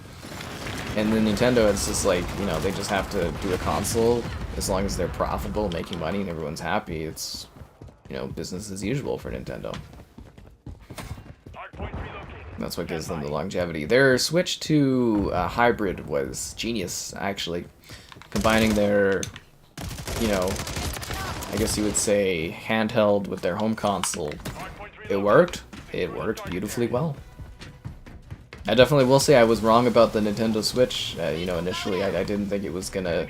And then Nintendo, it's just like, you know, they just have to do a console as long as they're profitable, making money, and everyone's happy. It's, you know, business as usual for Nintendo. That's what gives them the longevity. Their switch to hybrid was genius, actually. Combining their, you know, I guess you would say handheld with their home console. It worked. It worked beautifully well. I definitely will say I was wrong about the Nintendo Switch. You know, initially I didn't think it was gonna,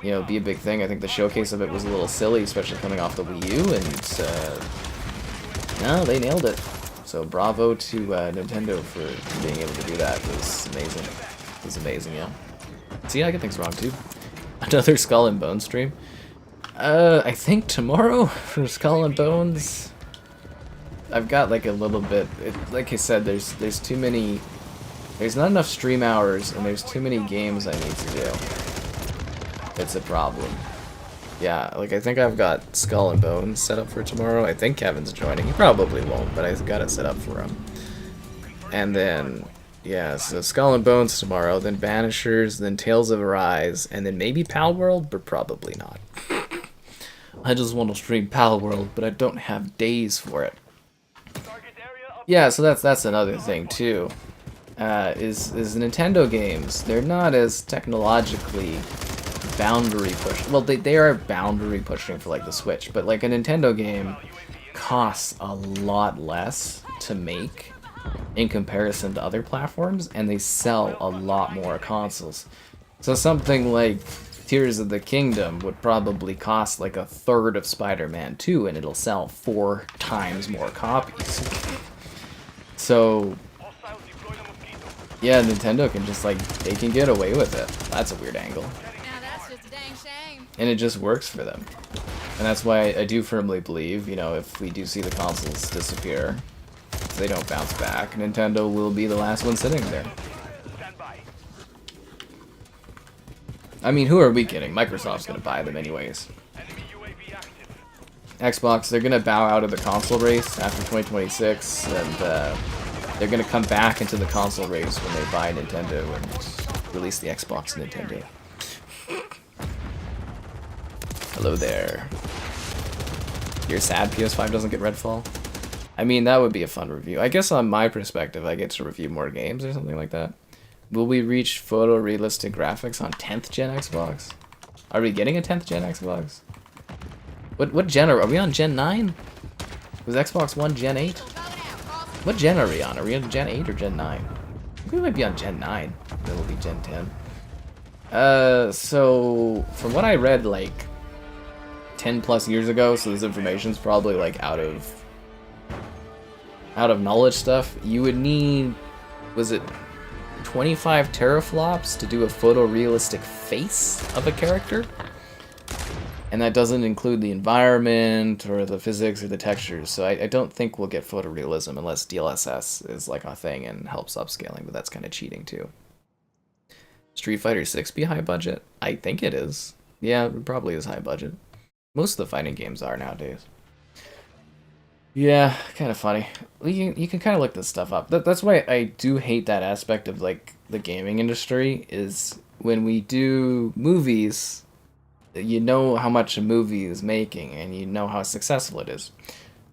you know, be a big thing. I think the showcase of it was a little silly, especially coming off the Wii U, and no, they nailed it. So bravo to Nintendo for being able to do that. It was amazing. It was amazing, yeah. See, I get things wrong too. Another Skull and Bones stream. I think tomorrow for Skull and Bones. I've got like a little bit. Like I said, there's too many. There's not enough stream hours, and there's too many games I need to do. It's a problem. Yeah, like I think I've got Skull and Bones set up for tomorrow. I think Kevin's joining. He probably won't, but I've got it set up for him. And then, yeah, so Skull and Bones tomorrow, then Banishers, then Tales of Arise, and then maybe Pal World, but probably not. I just want to stream Pal World, but I don't have days for it. Yeah, so that's another thing too. Is Nintendo games? They're not as technologically boundary push. Well, they are boundary pushing for like the Switch, but like a Nintendo game costs a lot less to make in comparison to other platforms, and they sell a lot more consoles. So something like Tears of the Kingdom would probably cost like a third of Spider-Man 2, and it'll sell 4 times more copies. So yeah, Nintendo can just like, they can get away with it. That's a weird angle. And it just works for them. And that's why I do firmly believe, you know, if we do see the consoles disappear, if they don't bounce back, Nintendo will be the last one sitting there. I mean, who are we kidding? Microsoft's gonna buy them anyways. Xbox, they're gonna bow out of the console race after 2026, and they're gonna come back into the console race when they buy Nintendo and release the Xbox Nintendo. Hello there. You're sad PS5 doesn't get Redfall? I mean, that would be a fun review. I guess on my perspective, I get to review more games or something like that. Will we reach photorealistic graphics on 10th gen Xbox? Are we getting a 10th gen Xbox? What gen are we on? Gen 9? Was Xbox One Gen 8? What gen are we on? Are we on Gen 8 or Gen 9? I think we might be on Gen 9. Then we'll be Gen 10. So from what I read, like 10 plus years ago, so this information's probably like out of knowledge stuff, you would need, was it 25 teraflops to do a photorealistic face of a character? And that doesn't include the environment or the physics or the textures, so I don't think we'll get photorealism unless DLSS is like a thing and helps upscaling, but that's kind of cheating too. Street Fighter 6 be high budget? I think it is. Yeah, it probably is high budget. Most of the fighting games are nowadays. Yeah, kind of funny. You can kind of look this stuff up. That's why I do hate that aspect of like the gaming industry, is when we do movies, you know how much a movie is making and you know how successful it is.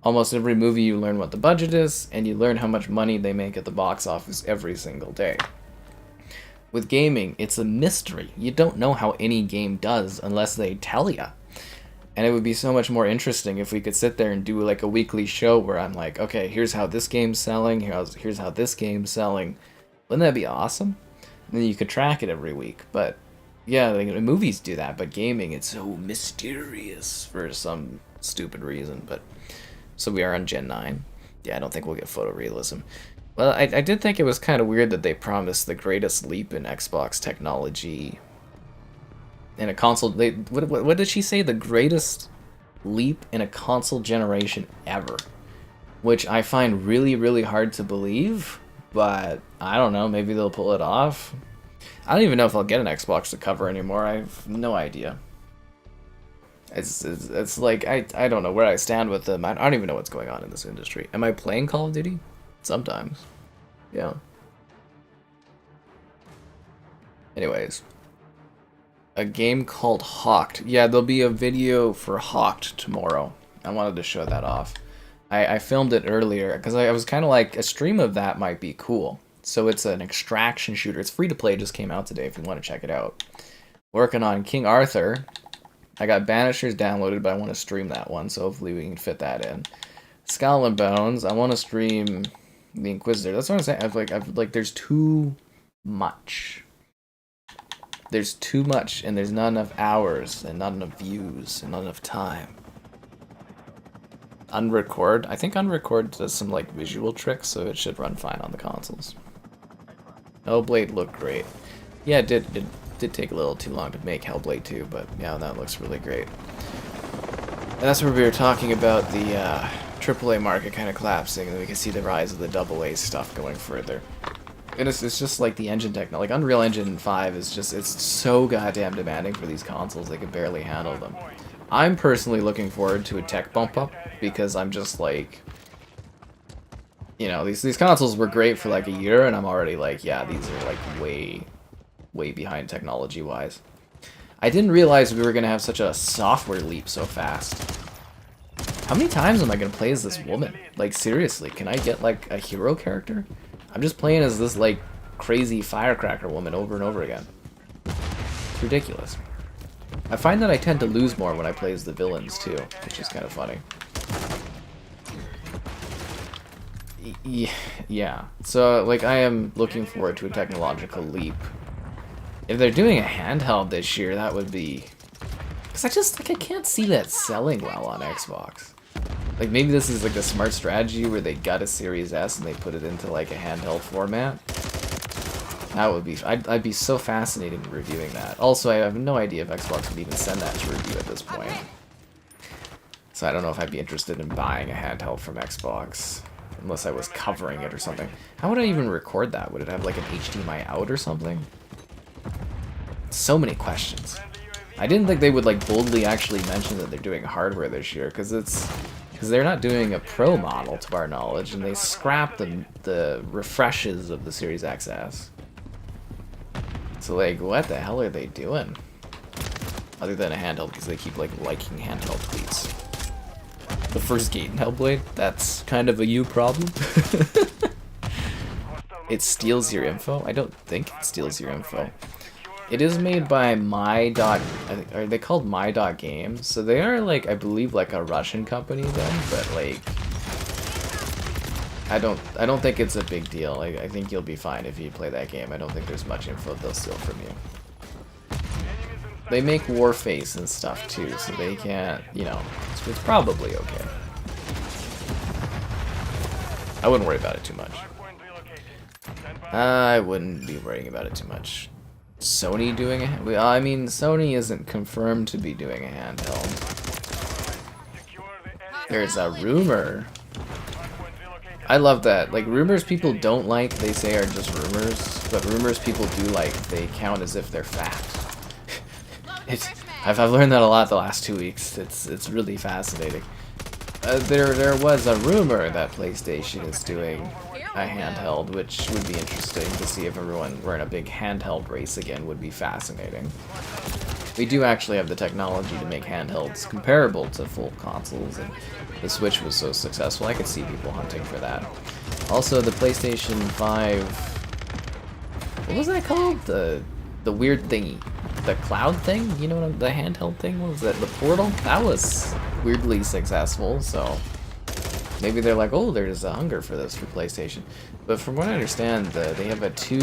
Almost every movie you learn what the budget is, and you learn how much money they make at the box office every single day. With gaming, it's a mystery. You don't know how any game does unless they tell you. And it would be so much more interesting if we could sit there and do like a weekly show where I'm like, okay, here's how this game's selling, here's how this game's selling. Wouldn't that be awesome? And then you could track it every week. But yeah, like, movies do that, but gaming, it's so mysterious for some stupid reason. But so we are on Gen 9. Yeah, I don't think we'll get photorealism. Well, I did think it was kind of weird that they promised the greatest leap in Xbox technology in a console. What did she say? The greatest leap in a console generation ever, which I find really, really hard to believe. But I don't know. Maybe they'll pull it off. I don't even know if I'll get an Xbox to cover anymore. I have no idea. It's like I don't know where I stand with them. I don't even know what's going on in this industry. Am I playing Call of Duty? Sometimes. Yeah. Anyways, a game called Hawked. Yeah, there'll be a video for Hawked tomorrow. I wanted to show that off. I filmed it earlier because I was kind of like, a stream of that might be cool. So it's an extraction shooter. It's free to play. It just came out today if you want to check it out. Working on King Arthur. I got Banishers downloaded, but I want to stream that one, so hopefully we can fit that in. Skull and Bones. I want to stream the Inquisitor. That's what I'm saying. I've like, there's too much. There's too much, and there's not enough hours, and not enough views, and not enough time. Unrecord. I think Unrecord does some like visual tricks, so it should run fine on the consoles. Hellblade looked great. Yeah, it did take a little too long to make Hellblade 2, but yeah, that looks really great. And that's where we were talking about the AAA market kind of collapsing, and we can see the rise of the AA stuff going further. And it's just like the engine technology. Like Unreal Engine 5 is just, it's so goddamn demanding for these consoles, they can barely handle them. I'm personally looking forward to a tech bump up, because I'm just like, you know, these consoles were great for like a year, and I'm already like, yeah, these are like way behind technology wise. I didn't realize we were gonna have such a software leap so fast. How many times am I gonna play as this woman? Like seriously, can I get like a hero character? I'm just playing as this like crazy firecracker woman over and over again. It's ridiculous. I find that I tend to lose more when I play as the villains too, which is kind of funny. Yeah, so like I am looking forward to a technological leap. If they're doing a handheld this year, that would be... Because I just, like, I can't see that selling well on Xbox. Like, maybe this is like a smart strategy where they got a Series S and they put it into like a handheld format. That would be... I'd be so fascinated in reviewing that. Also, I have no idea if Xbox would even send that to review at this point. So I don't know if I'd be interested in buying a handheld from Xbox. Unless I was covering it or something. How would I even record that? Would it have like an HDMI out or something? So many questions. I didn't think they would like boldly actually mention that they're doing hardware this year, because they're not doing a Pro model to our knowledge, and they scrapped the refreshes of the Series XS. So like, what the hell are they doing? Other than a handheld, because they keep like liking handheld tweets. The first game Hellblade, that's kind of a you problem. It steals your info? I don't think it steals your info. It is made by are they called My.Games? So they are like, I believe like a Russian company then, but like I don't think it's a big deal. I think you'll be fine if you play that game. I don't think there's much info they'll steal from you. They make Warface and stuff too, so they can't, you know, it's probably okay. I wouldn't worry about it too much. I wouldn't be worrying about it too much. Sony doing it? I mean, Sony isn't confirmed to be doing a handheld. There's a rumor. I love that. Like, rumors people don't like, they say are just rumors, but rumors people do like, they count as if they're fact. I've learned that a lot the last 2 weeks. It's really fascinating. There was a rumor that PlayStation is doing a handheld, which would be interesting to see if everyone were in a big handheld race again. Would be fascinating. We do actually have the technology to make handhelds comparable to full consoles, and the Switch was so successful, I could see people hunting for that. Also, the PlayStation 5... What was that called? The weird thingy. The cloud thing? You know what the handheld thing was? That the Portal? That was weirdly successful, so... Maybe they're like, oh, there's a hunger for this for PlayStation. But from what I understand, they have a two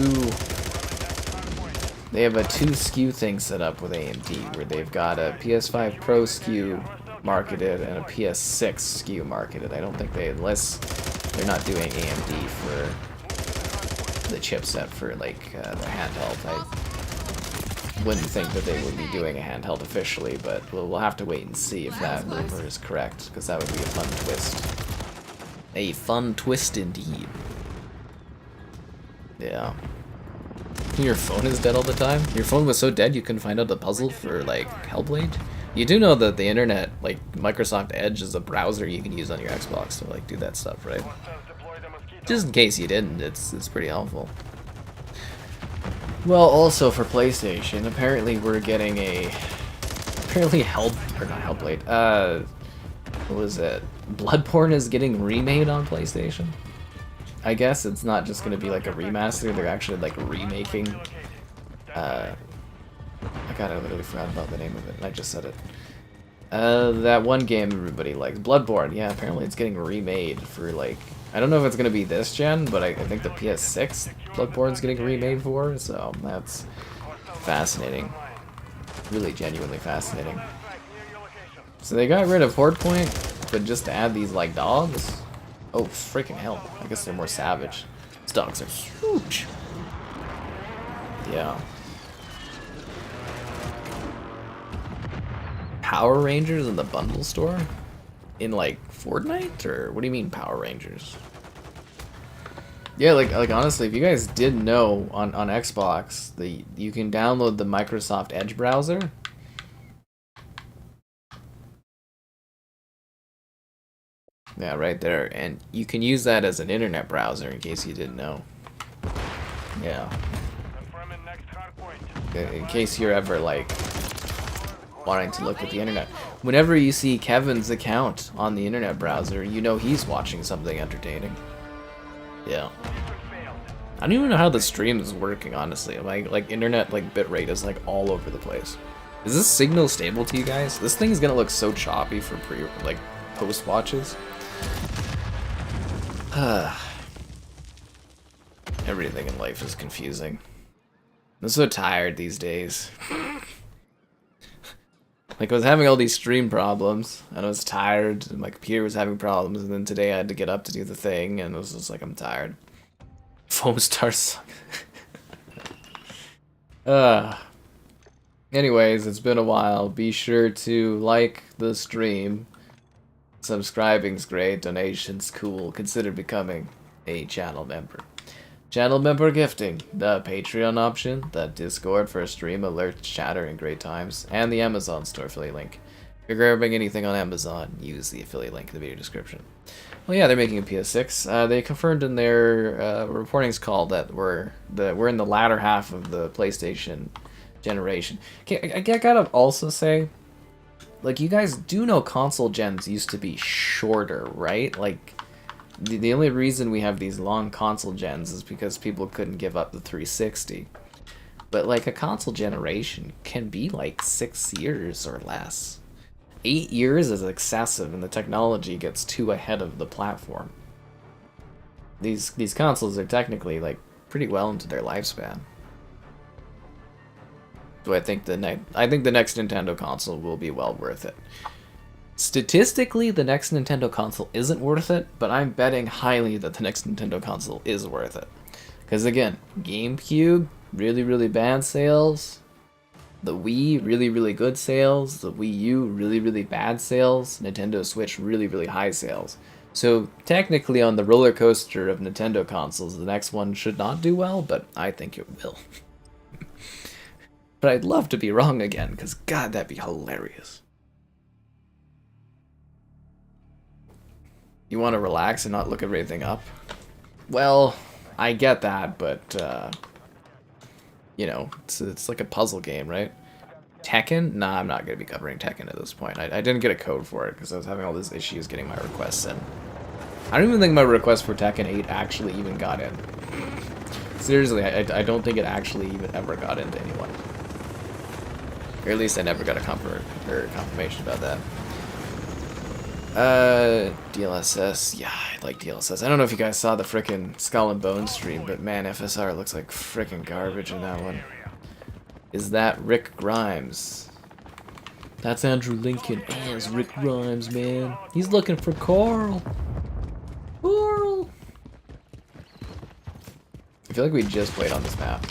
SKU thing set up with AMD, where they've got a PS5 Pro SKU marketed and a PS6 SKU marketed. I don't think unless they're not doing AMD for the chipset for like the handheld. I wouldn't think that they would be doing a handheld officially, but we'll have to wait and see if that rumor is correct, because that would be a fun twist. A fun twist indeed. Yeah. Your phone is dead all the time? Your phone was so dead you couldn't find out the puzzle for, like, Hellblade? You do know that the internet, like, Microsoft Edge is a browser you can use on your Xbox to, like, do that stuff, right? Just in case you didn't, it's pretty helpful. Well, also for PlayStation, apparently we're getting a... Apparently not Hellblade, what was it? Bloodborne is getting remade on PlayStation? I guess it's not just gonna be like a remaster, they're actually like remaking... I literally forgot about the name of it, and I just said it. That one game everybody likes, Bloodborne, yeah, apparently it's getting remade for like... I don't know if it's gonna be this gen, but I think the PS6 Bloodborne's getting remade for, so that's fascinating. Really genuinely fascinating. So they got rid of Horde Point, but just to add these like dogs? Oh freaking hell, I guess they're more savage. These dogs are huge. Yeah. Power Rangers in the bundle store? In like Fortnite? Or what do you mean Power Rangers? Yeah, like honestly, if you guys didn't know, on Xbox, you can download the Microsoft Edge browser. Yeah, right there, and you can use that as an internet browser in case you didn't know. Yeah. In case you're ever like wanting to look at the internet. Whenever you see Kevin's account on the internet browser, you know he's watching something entertaining. Yeah. I don't even know how the stream is working, honestly. Like internet like bitrate is like all over the place. Is this signal stable to you guys? This thing is gonna look so choppy for post watches. Everything in life is confusing. I'm so tired these days. Like, I was having all these stream problems, and I was tired, and my computer was having problems, and then today I had to get up to do the thing, and it was just like, I'm tired. Foam stars. Anyways, it's been a while. Be sure to like the stream. Subscribing's great, donations cool. Consider becoming a channel member. Channel member gifting, the Patreon option, the Discord for stream alerts, chatter, and great times, and the Amazon store affiliate link. If you're grabbing anything on Amazon, use the affiliate link in the video description. Well, yeah, they're making a PS6. They confirmed in their reportings call that we're in the latter half of the PlayStation generation. Okay, I gotta also say, like, you guys do know console gens used to be shorter, right? Like, the only reason we have these long console gens is because people couldn't give up the 360. But, like, a console generation can be, like, 6 years or less. 8 years is excessive, and the technology gets too ahead of the platform. These consoles are technically, like, pretty well into their lifespan. So I think the next Nintendo console will be well worth it. Statistically, the next Nintendo console isn't worth it, but I'm betting highly that the next Nintendo console is worth it. Because again, GameCube, really, really bad sales. The Wii, really, really good sales. The Wii U, really, really bad sales. Nintendo Switch, really, really high sales. So technically on the roller coaster of Nintendo consoles, the next one should not do well, but I think it will. But I'd love to be wrong again, because god, that'd be hilarious. You want to relax and not look everything up? Well, I get that, but, you know, it's like a puzzle game, right? Tekken? Nah, I'm not going to be covering Tekken at this point. I didn't get a code for it, because I was having all these issues getting my requests in. I don't even think my request for Tekken 8 actually even got in. Seriously, I don't think it actually even ever got into anyone. Or at least I never got a confirmation about that. DLSS. Yeah, I like DLSS. I don't know if you guys saw the frickin' Skull and Bones stream, but man, FSR looks like frickin' garbage in that one. Is that Rick Grimes? That's Andrew Lincoln as Rick Grimes, man. He's looking for Carl. Carl! I feel like we just played on this map.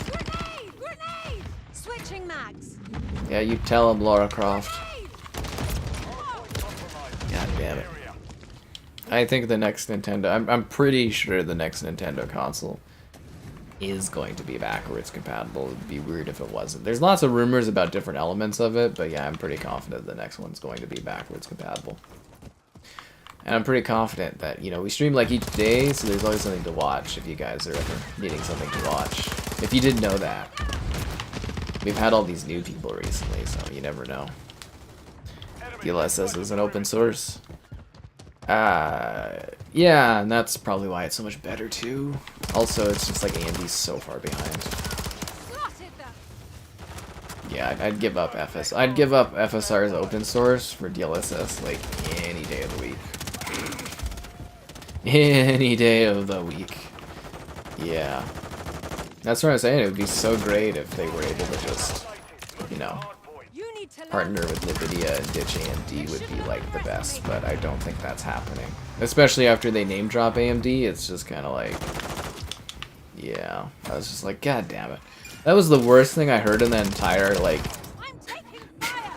Grenade! Grenade! Switching mags. Yeah, you tell him, Lara Croft. God damn it. I think the next Nintendo... I'm pretty sure the next Nintendo console is going to be backwards compatible. It would be weird if it wasn't. There's lots of rumors about different elements of it, but yeah, I'm pretty confident the next one's going to be backwards compatible. And I'm pretty confident that, you know, we stream like each day, so there's always something to watch if you guys are ever needing something to watch. If you didn't know that. We've had all these new people recently, so you never know. DLSS is an open source. Yeah, and that's probably why it's so much better too. Also, it's just like AMD's so far behind. Yeah, I'd give up I'd give up FSR's open source for DLSS like any day of the week. Any day of the week. Yeah. That's what I'm saying. It would be so great if they were able to just, you know, partner with NVIDIA and ditch AMD would be like the best, but I don't think that's happening. Especially after they name drop AMD, it's just kind of like, yeah. I was just like, God damn it. That was the worst thing I heard in the entire, like,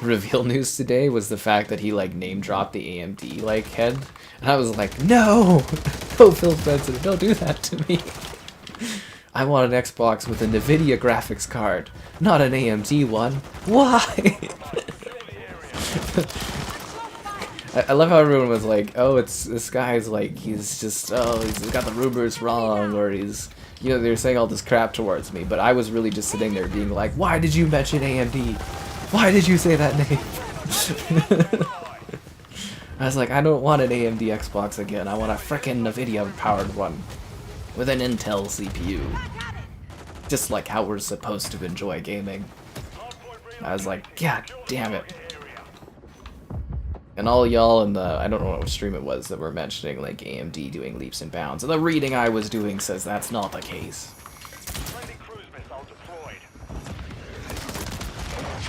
reveal news today was the fact that he, like, name dropped the AMD, like, head. And I was like, no! No, Phil Spencer, don't do that to me. I want an Xbox with a NVIDIA graphics card, not an AMD one. Why? I love how everyone was like, oh, it's this guy's like, he's just, oh, he's got the rumors wrong, or he's, you know, they're saying all this crap towards me, but I was really just sitting there being like, why did you mention AMD? Why did you say that name? I was like, I don't want an AMD Xbox again, I want a frickin' NVIDIA powered one. With an Intel CPU. Just like how we're supposed to enjoy gaming. I was like, God damn it. And all y'all in the, I don't know what stream it was that were mentioning like AMD doing leaps and bounds. And the reading I was doing says that's not the case.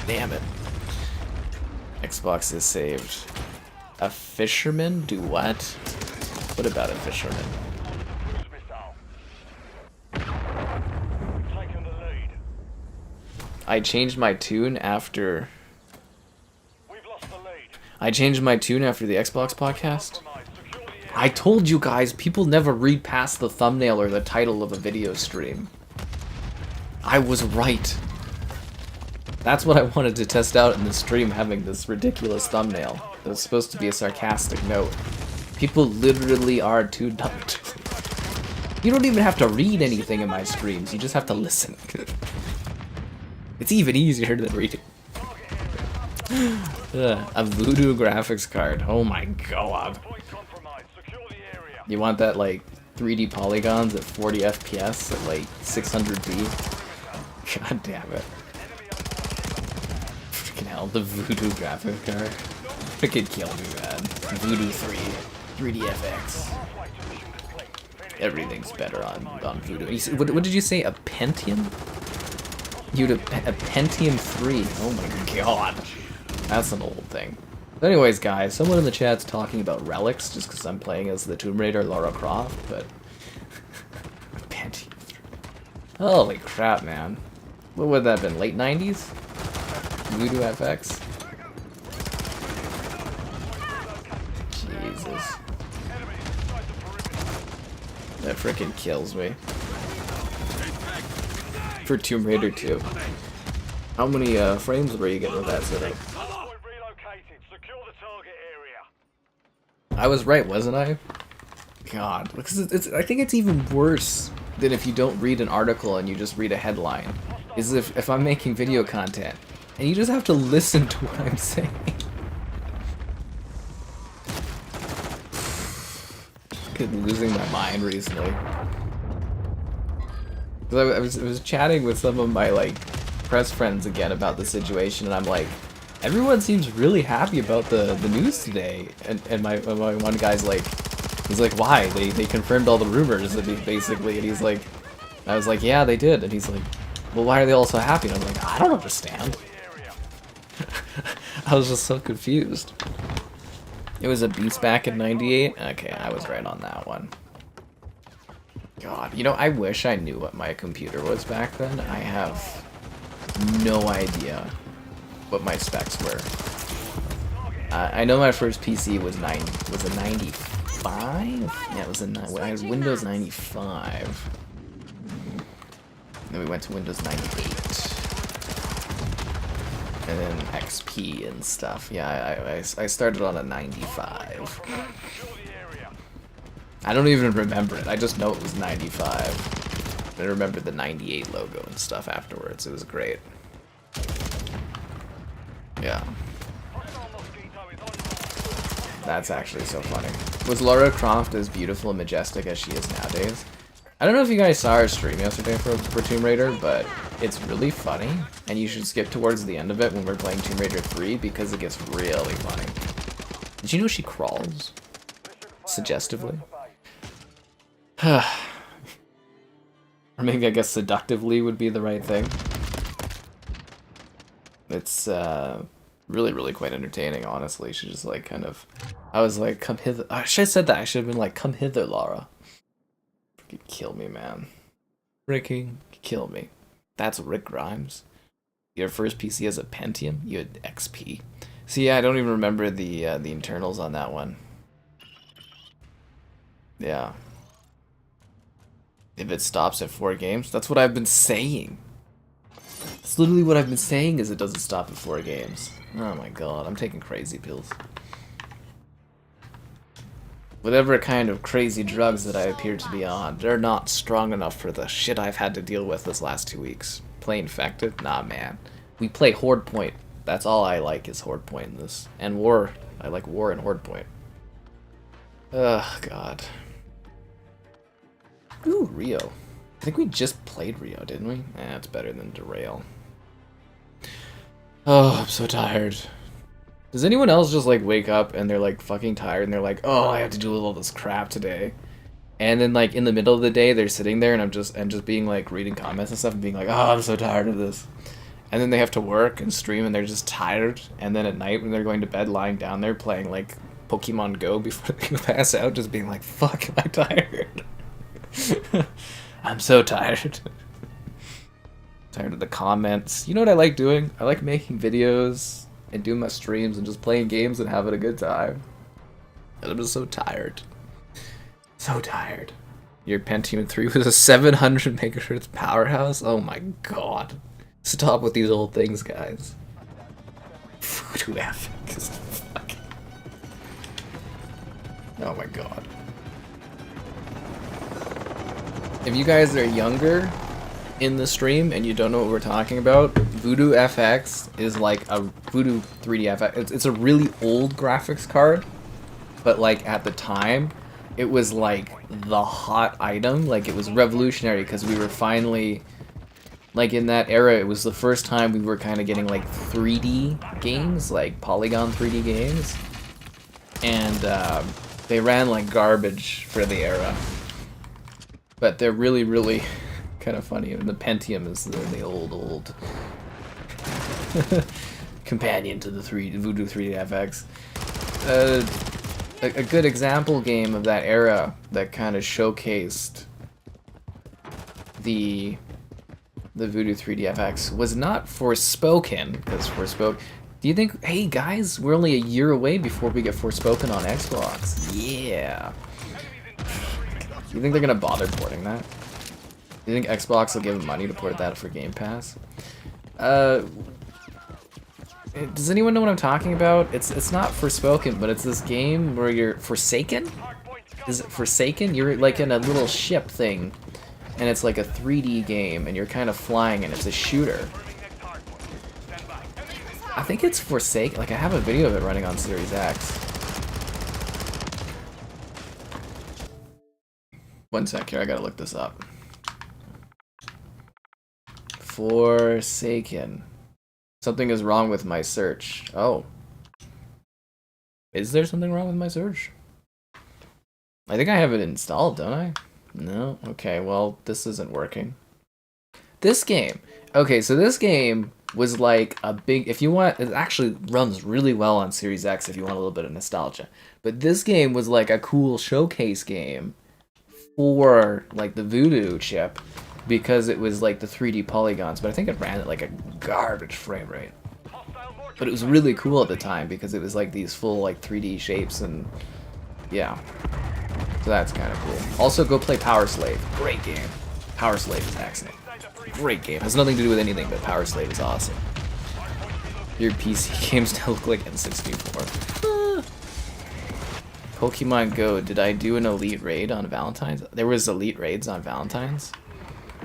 Damn it. Xbox is saved. A fisherman? Do what? What about a fisherman? I changed my tune after... I changed my tune after the Xbox podcast? I told you guys, people never read past the thumbnail or the title of a video stream. I was right. That's what I wanted to test out in the stream, having this ridiculous thumbnail. It was supposed to be a sarcastic note. People literally are too dumb to... You don't even have to read anything in my streams, you just have to listen. It's even easier than reading. A Voodoo Graphics card. Oh my god. You want that like 3D polygons at 40 FPS at like 600p? God damn it. Freaking hell, the Voodoo Graphics card. It could kill me, man. Voodoo 3. 3DFX. Everything's better on Voodoo. What did you say? A Pentium? You'd a Pentium 3. Oh my god. That's an old thing. But anyways, guys, someone in the chat's talking about relics just because I'm playing as the Tomb Raider Lara Croft, but... Pentium 3. Holy crap, man. What would that have been? Late 90s? Voodoo FX? Jesus. That frickin' kills me. For Tomb Raider 2. How many frames were you getting with that setup? I was right, wasn't I? God, because I think it's even worse than if you don't read an article and you just read a headline. Is if I'm making video content and you just have to listen to what I'm saying. I'm losing my mind recently. I was chatting with some of my like press friends again about the situation, and I'm like, everyone seems really happy about the news today, and my one guy's like, he's like, why? They confirmed all the rumors, and he's like, I was like, yeah, they did, and he's like, well, why are they all so happy? And I'm like, I don't understand. I was just so confused. It was a beast back in '98. Okay, I was right on that one. God, you know, I wish I knew what my computer was back then. I have no idea what my specs were. I know my first PC was a 95? Yeah, it was I had Windows 95. Then we went to Windows 98. And then XP and stuff. Yeah, I started on a 95. I don't even remember it. I just know it was 95. I remember the 98 logo and stuff afterwards. It was great. Yeah. That's actually so funny. Was Lara Croft as beautiful and majestic as she is nowadays? I don't know if you guys saw her stream yesterday for Tomb Raider, but it's really funny, and you should skip towards the end of it when we're playing Tomb Raider 3 because it gets really funny. Did you know she crawls? Suggestively? Or maybe I guess seductively would be the right thing. It's really quite entertaining, honestly. She just like kind of... I was like, come hither. I should have said that. I should have been like, come hither, Lara. Freaking kill me, man. Freaking kill me. That's Rick Grimes. Your first PC has a Pentium? You had XP. So yeah, I don't even remember the internals on that one. Yeah. If it stops at 4 games, that's what I've been saying. That's literally what I've been saying, is it doesn't stop at 4 games. Oh my god, I'm taking crazy pills. Whatever kind of crazy drugs that I appear to be on, they're not strong enough for the shit I've had to deal with this last 2 weeks. Play Infected? Nah, man. We play Horde Point. That's all I like is Horde Point in this. And War. I like War and Horde Point. Ugh, god. Ooh, Rio. I think we just played Rio, didn't we? Eh, it's better than Derail. Oh, I'm so tired. Does anyone else just like wake up and they're like fucking tired and they're like, oh, I have to do all this crap today? And then like in the middle of the day they're sitting there and I'm just being like reading comments and stuff and being like, oh, I'm so tired of this. And then they have to work and stream and they're just tired. And then at night when they're going to bed, lying down there playing like Pokemon Go before they pass out, just being like, fuck, am I tired? I'm so tired. Tired of the comments. You know what I like doing? I like making videos and doing my streams and just playing games and having a good time. And I'm just so tired. So tired. Your Pentium 3 was a 700 megahertz powerhouse? Oh my god. Stop with these old things, guys. Voodoo Graphics. Fucking... Oh my god. If you guys are younger in the stream and you don't know what we're talking about, Voodoo FX is like a Voodoo 3D FX. It's a really old graphics card, but like at the time, it was like the hot item. Like it was revolutionary because we were finally, like in that era, it was the first time we were kind of getting like 3D games, like polygon 3D games, and they ran like garbage for the era. But they're really kind of funny. And the Pentium is the old companion to the Voodoo 3D FX. A good example game of that era that kind of showcased the Voodoo 3D FX was not Forspoken, because Forspoken... Do you think, hey guys, we're only a year away before we get Forspoken on Xbox? Yeah. Do you think they're gonna bother porting that? Do you think Xbox will give them money to port that for Game Pass? Does anyone know what I'm talking about? It's not Forspoken, but it's this game where you're Forsaken? Is it Forsaken? You're like in a little ship thing, and it's like a 3D game, and you're kind of flying, and it's a shooter. I think it's Forsaken. Like I have a video of it running on Series X. One sec here, I gotta look this up. Forsaken. Something is wrong with my search. Oh. Is there something wrong with my search? I think I have it installed, don't I? No? Okay, well, this isn't working. This game. Okay, so this game was like a big... If you want... It actually runs really well on Series X if you want a little bit of nostalgia. But this game was like a cool showcase game for like the Voodoo chip, because it was like the 3D polygons, but I think it ran at like a garbage frame rate. But it was really cool at the time because it was like these full like 3D shapes, and yeah. So that's kind of cool. Also, go play Power Slave. Great game. Power Slave is excellent. Great game. Has nothing to do with anything, but Power Slave is awesome. Your PC games now look like N64. Pokemon Go, did I do an Elite Raid on Valentine's? There was Elite Raids on Valentine's?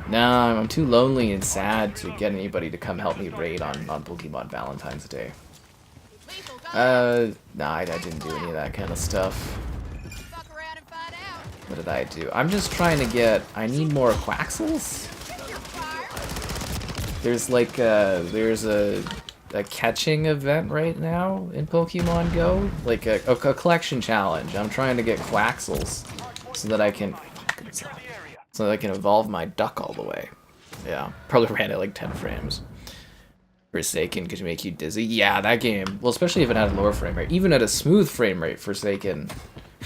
No, I'm too lonely and sad to get anybody to come help me raid on Pokemon Valentine's Day. Nah, I didn't do any of that kind of stuff. What did I do? I'm just trying to get... I need more Quaxels? There's like there's a catching event right now in Pokemon Go. Like a collection challenge. I'm trying to get Quaxels so that I can... So that I can evolve my duck all the way. Yeah, probably ran at like 10 frames. Forsaken could make you dizzy. Yeah, that game. Well, especially if it had a lower frame rate. Even at a smooth frame rate, Forsaken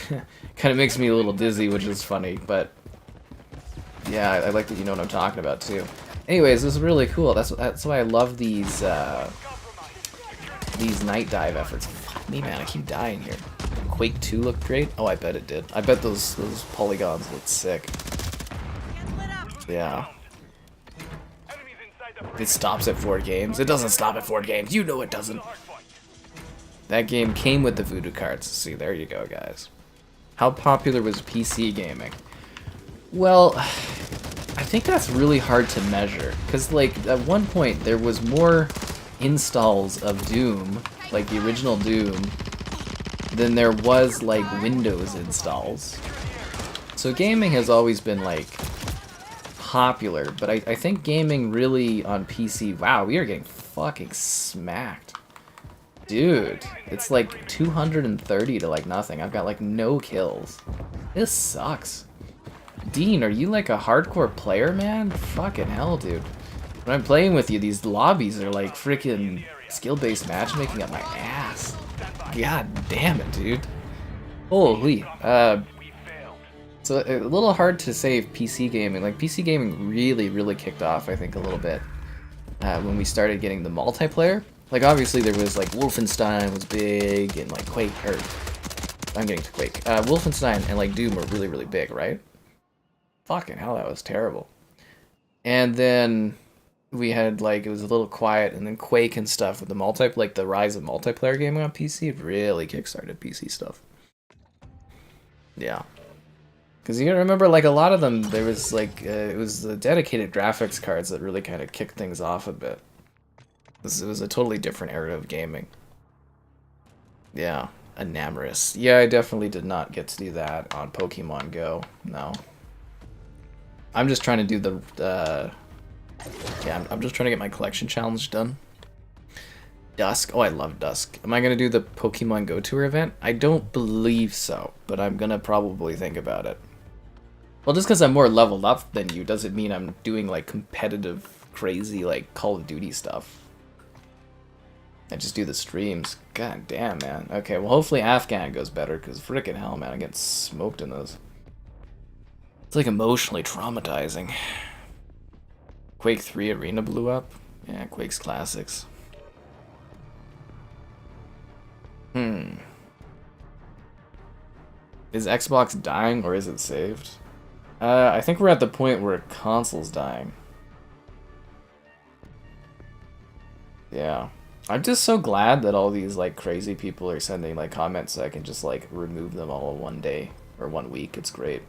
kind of makes me a little dizzy, which is funny. But yeah, I like that you know what I'm talking about too. Anyways, this is really cool. That's why I love these night dive efforts. Fuck me, man, I keep dying here. Quake 2 looked great. Oh, I bet it did. I bet those polygons looked sick. Yeah. It stops at 4 games. It doesn't stop at 4 games. You know it doesn't. That game came with the Voodoo cards. See, there you go, guys. How popular was PC gaming? Well, I think that's really hard to measure. Because, like, at one point, there was more installs of Doom, like the original Doom, than there was, like, Windows installs. So gaming has always been, like, popular, but I think gaming really on PC, wow, we are getting fucking smacked. Dude, it's like 230 to like nothing. I've got like no kills. This sucks. Dean, are you like a hardcore player, man? Fucking hell, dude. When I'm playing with you, these lobbies are like freaking skill-based matchmaking up my ass. God damn it, dude. Holy. So a little hard to say if PC gaming, like PC gaming really kicked off, I think, a little bit when we started getting the multiplayer. Like obviously there was like Wolfenstein was big and like Quake, or I'm getting to Quake. Wolfenstein and like Doom were really big, right? Fucking hell, that was terrible. And then we had like, it was a little quiet, and then Quake and stuff with the like the rise of multiplayer gaming on PC really kickstarted PC stuff. Yeah. Because you gotta remember, like, a lot of them, there was, like, it was the dedicated graphics cards that really kind of kicked things off a bit. It was a totally different era of gaming. Yeah, Enamorous. Yeah, I definitely did not get to do that on Pokemon Go, no. I'm just trying to do the, yeah, I'm just trying to get my collection challenge done. Dusk. Oh, I love Dusk. Am I going to do the Pokemon Go Tour event? I don't believe so, but I'm going to probably think about it. Well, just because I'm more leveled up than you doesn't mean I'm doing, like, competitive, crazy, like, Call of Duty stuff. I just do the streams. God damn, man. Okay, well, hopefully Afghan goes better, because frickin' hell, man, I get smoked in those. It's, like, emotionally traumatizing. Quake 3 Arena blew up? Yeah, Quake's classics. Is Xbox dying, or is it saved? I think we're at the point where console's dying. Yeah. I'm just so glad that all these, like, crazy people are sending, like, comments so I can just, like, remove them all in one day. Or 1 week. It's great.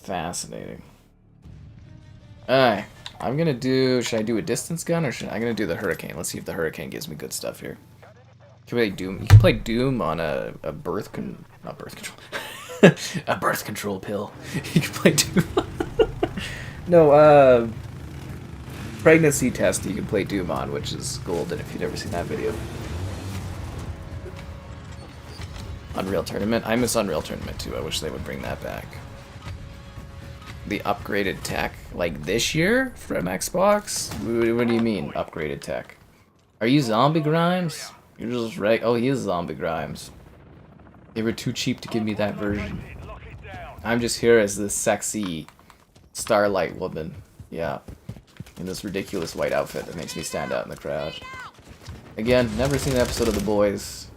Fascinating. Alright. I'm gonna do... Should I do a distance gun, or I'm gonna do the Hurricane? Let's see if the Hurricane gives me good stuff here. You can play Doom. You can play Doom on a birth not birth control. A birth control pill. You can play Doom. No, pregnancy test you can play Doom on, which is golden if you've never seen that video. Unreal Tournament. I miss Unreal Tournament too. I wish they would bring that back. The upgraded tech, like this year from Xbox? What do you mean, upgraded tech? Are you Zombie Grimes? You're just right. Oh, he is Zombie Grimes. They were too cheap to give me that version. I'm just here as this sexy Starlight woman. Yeah. In this ridiculous white outfit that makes me stand out in the crowd. Again, never seen an episode of The Boys.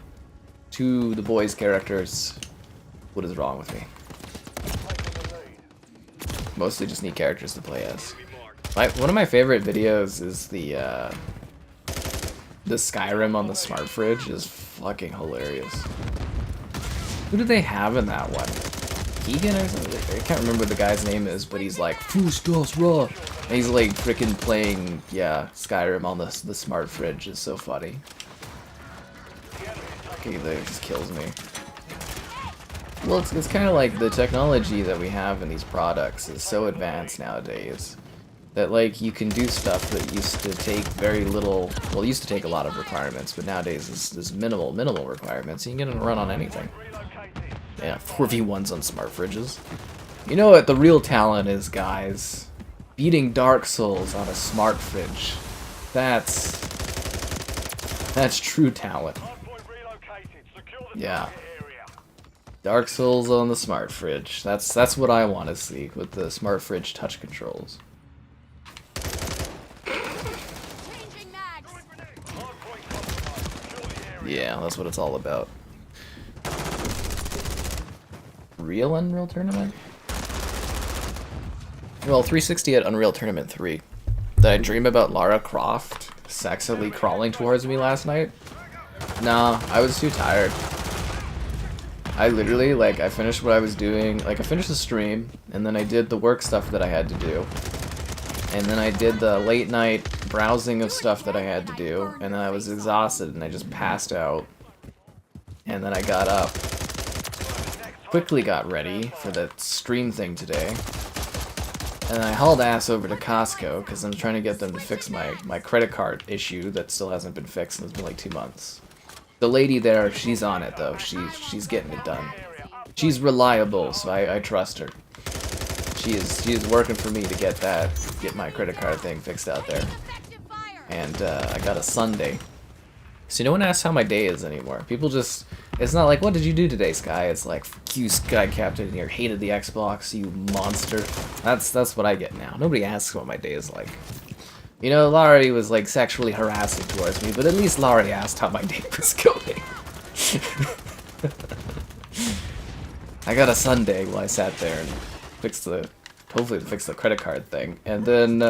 To The Boys characters. What is wrong with me? Mostly just need characters to play as. One of my favorite videos is the Skyrim on the smart fridge. Is fucking hilarious. Who do they have in that one? Keegan or something? I can't remember what the guy's name is, but he's like, Fustos raw. And he's like freaking playing, yeah, Skyrim on the smart fridge. It's so funny. Okay, that just kills me. Well, it's kind of like the technology that we have in these products is so advanced nowadays that, like, you can do stuff that used to take very little, well, it used to take a lot of requirements, but nowadays there's minimal requirements. You can get it to run on anything. Yeah, 4v1s on smart fridges. You know what the real talent is, guys? Beating Dark Souls on a smart fridge. That's true talent. Yeah. Dark Souls on the smart fridge. That's what I want to see with the smart fridge touch controls. Yeah, that's what it's all about. Real Unreal Tournament? Well, 360 at Unreal Tournament 3. Did I dream about Lara Croft sexily crawling towards me last night? Nah, I was too tired. I literally, like, I finished what I was doing, like, I finished the stream, and then I did the work stuff that I had to do. And then I did the late night browsing of stuff that I had to do, and then I was exhausted, and I just passed out. And then I got up, quickly got ready for the stream thing today, and then I hauled ass over to Costco, because I'm trying to get them to fix my credit card issue that still hasn't been fixed, and it's been like 2 months. The lady there, she's on it though. She's getting it done. She's reliable, so I trust her. She is working for me to get my credit card thing fixed out there. And I got a Sunday. So no one asks how my day is anymore. People just, it's not like, what did you do today, Sky? It's like, fuck you, Sky Captain here, hated the Xbox, you monster. That's what I get now. Nobody asks what my day is like. You know, Laurie was like sexually harassing towards me, but at least Laurie asked how my day was going. I got a Sunday while I sat there and hopefully fix the credit card thing. And then,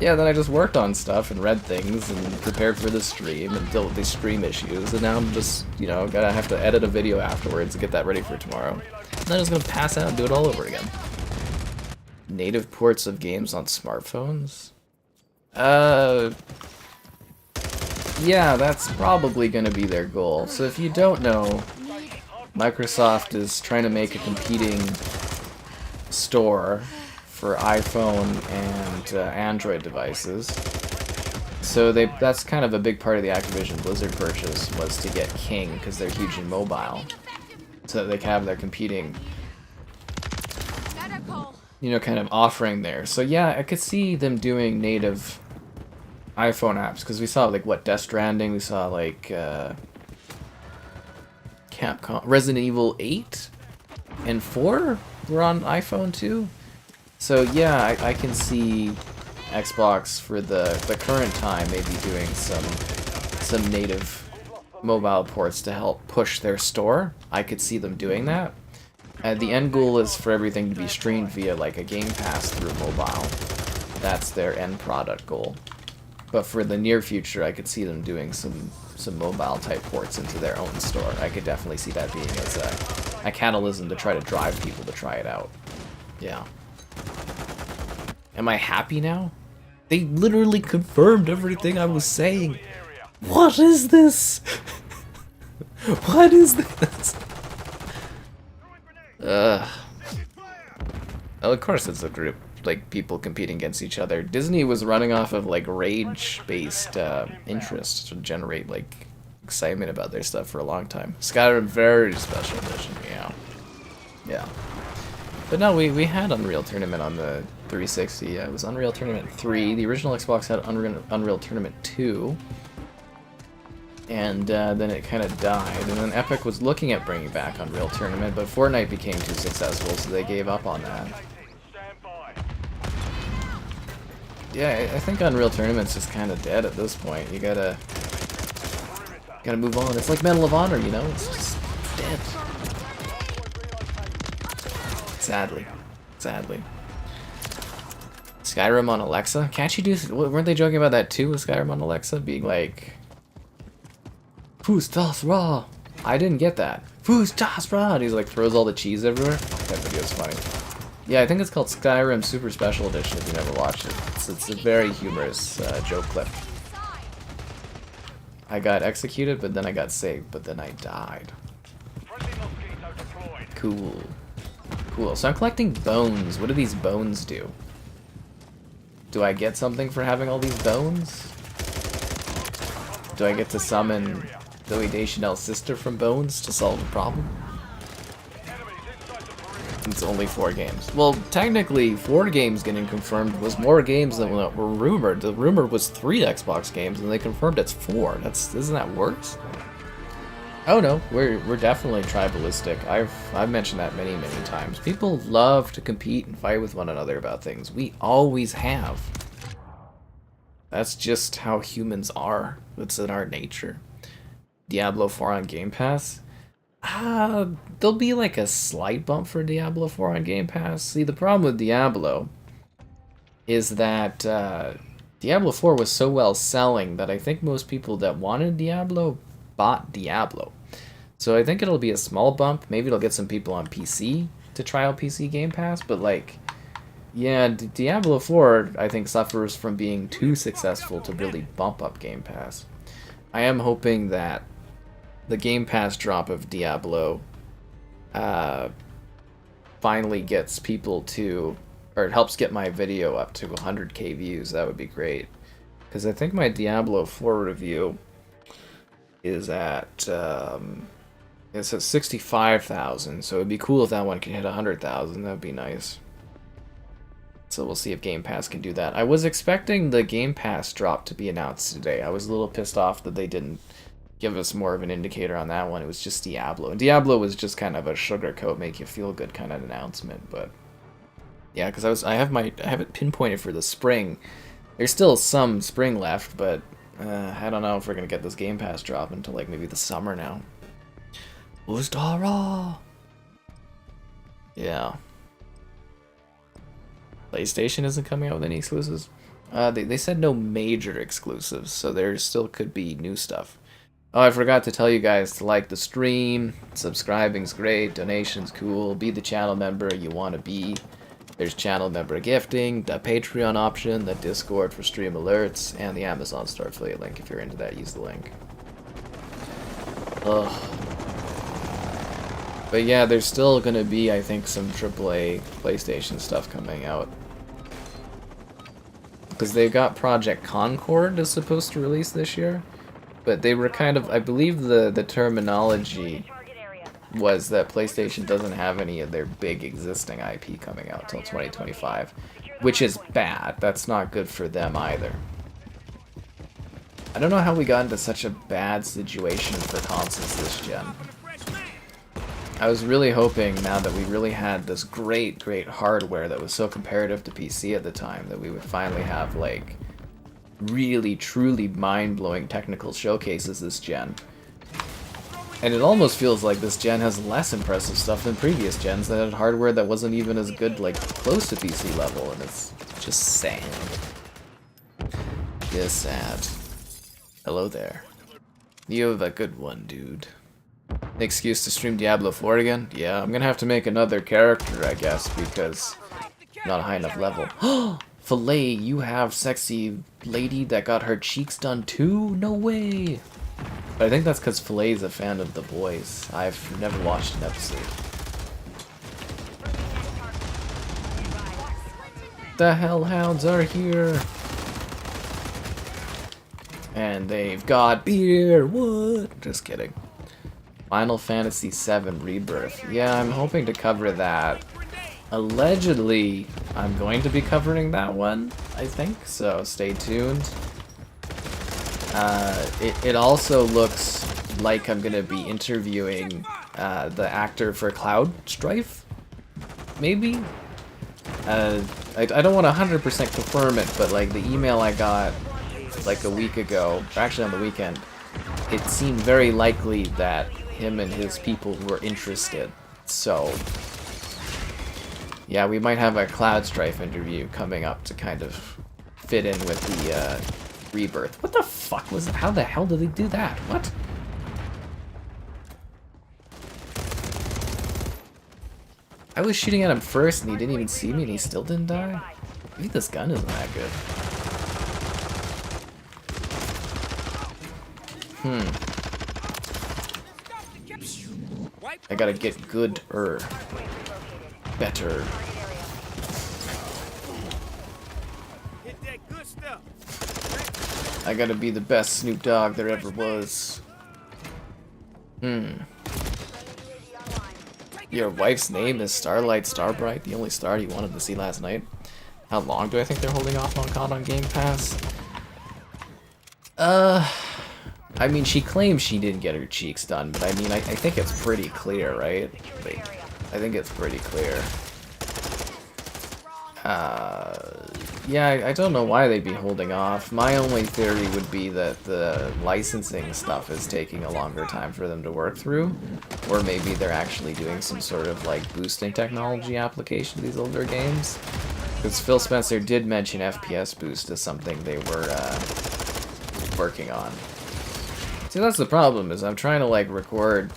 yeah, then I just worked on stuff and read things and prepared for the stream and dealt with these stream issues. And now I'm just, you know, gonna have to edit a video afterwards and get that ready for tomorrow. And then I'm just gonna pass out and do it all over again. Native ports of games on smartphones? Yeah, that's probably gonna be their goal. So if you don't know, Microsoft is trying to make a competing store for iPhone and Android devices. So that's kind of a big part of the Activision Blizzard purchase, was to get King, because they're huge in mobile. So that they can have their competing, you know, kind of offering there. So yeah, I could see them doing native iPhone apps, because we saw, like, what, Death Stranding, we saw, like, Capcom, Resident Evil 8 and 4 were on iPhone too. So yeah, I can see Xbox for the current time maybe doing some native mobile ports to help push their store. I could see them doing that. The end goal is for everything to be streamed via like a Game Pass through mobile. That's their end product goal. But for the near future, I could see them doing some mobile type ports into their own store. I could definitely see that being as a catalyst to try to drive people to try it out. Yeah. Am I happy now? They literally confirmed everything I was saying. What is this? What is this? Oh, of course it's a group, like, people competing against each other. Disney was running off of, like, rage-based interest to generate, like, excitement about their stuff for a long time. Skyrim, very special edition, yeah. Yeah. But no, we had Unreal Tournament on the 360. Yeah, it was Unreal Tournament 3. The original Xbox had Unreal Tournament 2. And then it kind of died. And then Epic was looking at bringing back Unreal Tournament, but Fortnite became too successful, so they gave up on that. Yeah, I think Unreal Tournament's just kind of dead at this point. You gotta move on. It's like Medal of Honor, you know? It's just dead. Sadly. Skyrim on Alexa? Can't you do... Weren't they joking about that too, with Skyrim on Alexa? Being like... Fus das raw. I didn't get that. Fus das raw. And he's like throws all the cheese everywhere. That video's funny. Yeah, I think it's called Skyrim Super Special Edition if you never watched it. It's a very humorous joke clip. I got executed, but then I got saved, but then I died. Cool. Cool. So I'm collecting bones. What do these bones do? Do I get something for having all these bones? Do I get to summon Zoe Deschanel's sister from bones to solve the problem? It's only 4 games. Well, technically, 4 games getting confirmed was more games than were rumored. The rumor was 3 Xbox games, and they confirmed it's 4. Isn't that worse? Oh no, we're definitely tribalistic. I've mentioned that many times. People love to compete and fight with one another about things. We always have. That's just how humans are. It's in our nature. Diablo 4 on Game Pass? There'll be like a slight bump for Diablo 4 on Game Pass. See, the problem with Diablo is that Diablo 4 was so well selling that I think most people that wanted Diablo bought Diablo. So I think it'll be a small bump. Maybe it'll get some people on PC to try out PC Game Pass, but like, yeah, Diablo 4 I think suffers from being too successful to really bump up Game Pass. I am hoping that the Game Pass drop of Diablo finally gets people to, or it helps get my video up to 100k views. That would be great. Because I think my Diablo 4 review is at, it's at 65,000, so it'd be cool if that one could hit 100,000. That'd be nice. So we'll see if Game Pass can do that. I was expecting the Game Pass drop to be announced today. I was a little pissed off that they didn't give us more of an indicator on that one. It was just Diablo. And Diablo was just kind of a sugarcoat, make you feel good kind of announcement. But yeah, because I have it pinpointed for the spring. There's still some spring left, but I don't know if we're gonna get this Game Pass drop until like maybe the summer now. Ustara. Yeah. PlayStation isn't coming out with any exclusives. They said no major exclusives, so there still could be new stuff. Oh, I forgot to tell you guys to like the stream. Subscribing's great, donation's cool, be the channel member you want to be. There's channel member gifting, the Patreon option, the Discord for stream alerts, and the Amazon store affiliate link. If you're into that, use the link. Ugh. But yeah, there's still gonna be, I think, some AAA PlayStation stuff coming out. Because they've got Project Concord is supposed to release this year. But they were kind of, I believe the terminology was that PlayStation doesn't have any of their big existing IP coming out till 2025. Which is bad. That's not good for them either. I don't know how we got into such a bad situation for consoles this gen. I was really hoping, now that we really had this great hardware that was so comparative to PC at the time, that we would finally have, like, really, truly mind-blowing technical showcases this gen. And it almost feels like this gen has less impressive stuff than previous gens that had hardware that wasn't even as good, like, close to PC level, and it's just sad. Just sad. Hello there. You have a good one, dude. An excuse to stream Diablo 4 again? Yeah, I'm gonna have to make another character, I guess, because I'm not a high enough level. Filet, you have sexy lady that got her cheeks done too? No way! But I think that's because Filet is a fan of The Boys. I've never watched an episode. The Hellhounds are here! And they've got beer! What? Just kidding. Final Fantasy VII Rebirth. Yeah, I'm hoping to cover that. Allegedly, I'm going to be covering that one, I think, so stay tuned. It also looks like I'm going to be interviewing the actor for Cloud Strife, maybe? I don't want to 100% confirm it, but like the email I got like a week ago, or actually on the weekend, it seemed very likely that him and his people were interested. So yeah, we might have a Cloud Strife interview coming up to kind of fit in with the Rebirth. What the fuck was that? How the hell did they do that? What? I was shooting at him first and he didn't even see me and he still didn't die? I think this gun isn't that good. I gotta get good-er. Better. I gotta be the best Snoop Dogg there ever was. Your wife's name is Starlight Starbright, the only star you wanted to see last night. How long do I think they're holding off on COD on Game Pass? I mean, she claims she didn't get her cheeks done, but I mean, I think it's pretty clear, right? Like, I think it's pretty clear. Yeah, I don't know why they'd be holding off. My only theory would be that the licensing stuff is taking a longer time for them to work through, or maybe they're actually doing some sort of like boosting technology application to these older games. Because Phil Spencer did mention FPS boost as something they were working on. See, that's the problem, is I'm trying to like record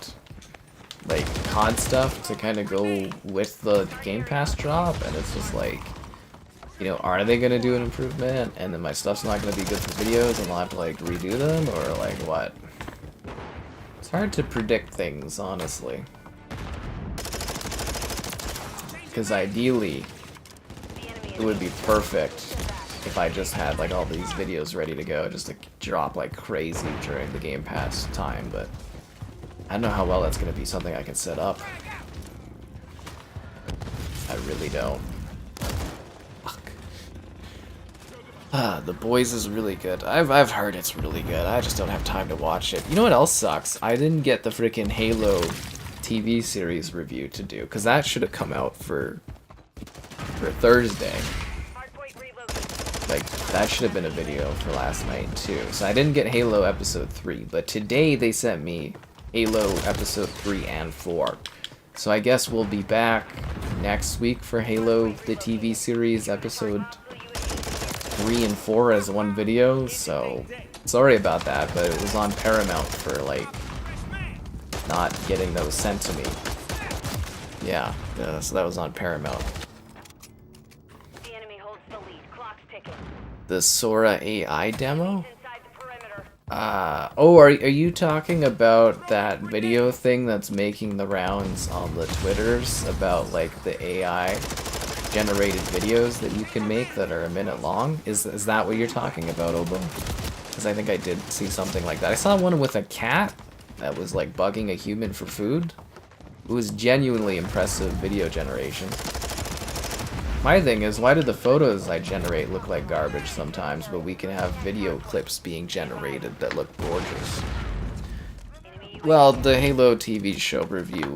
like COD stuff to kind of go with the Game Pass drop, and it's just like, you know, are they gonna do an improvement and then my stuff's not gonna be good for videos and I'll have to like redo them, or like what? It's hard to predict things, honestly. Because ideally, it would be perfect if I just had like all these videos ready to go just to drop like crazy during the Game Pass time, but I don't know how well that's gonna be something I can set up. I really don't. The Boys is really good. I've heard it's really good. I just don't have time to watch it. You know what else sucks? I didn't get the freaking Halo TV series review to do, because that should have come out for Thursday. Like, that should have been a video for last night too. So I didn't get Halo Episode 3, but today they sent me Halo Episode 3 and 4. So I guess we'll be back next week for Halo the TV series Episode 3 and 4 as one video, so sorry about that, but it was on Paramount for like not getting those sent to me. Yeah, so that was on Paramount. The enemy holds the lead. Clock's ticking. The Sora AI demo? Oh, are you talking about that video thing that's making the rounds on the Twitters about like the AI generated videos that you can make that are a minute long? Is that what you're talking about, Obo? Because I think I did see something like that. I saw one with a cat that was like bugging a human for food. It was genuinely impressive video generation. My thing is, why do the photos I generate look like garbage sometimes, but we can have video clips being generated that look gorgeous? Well, the Halo TV show review,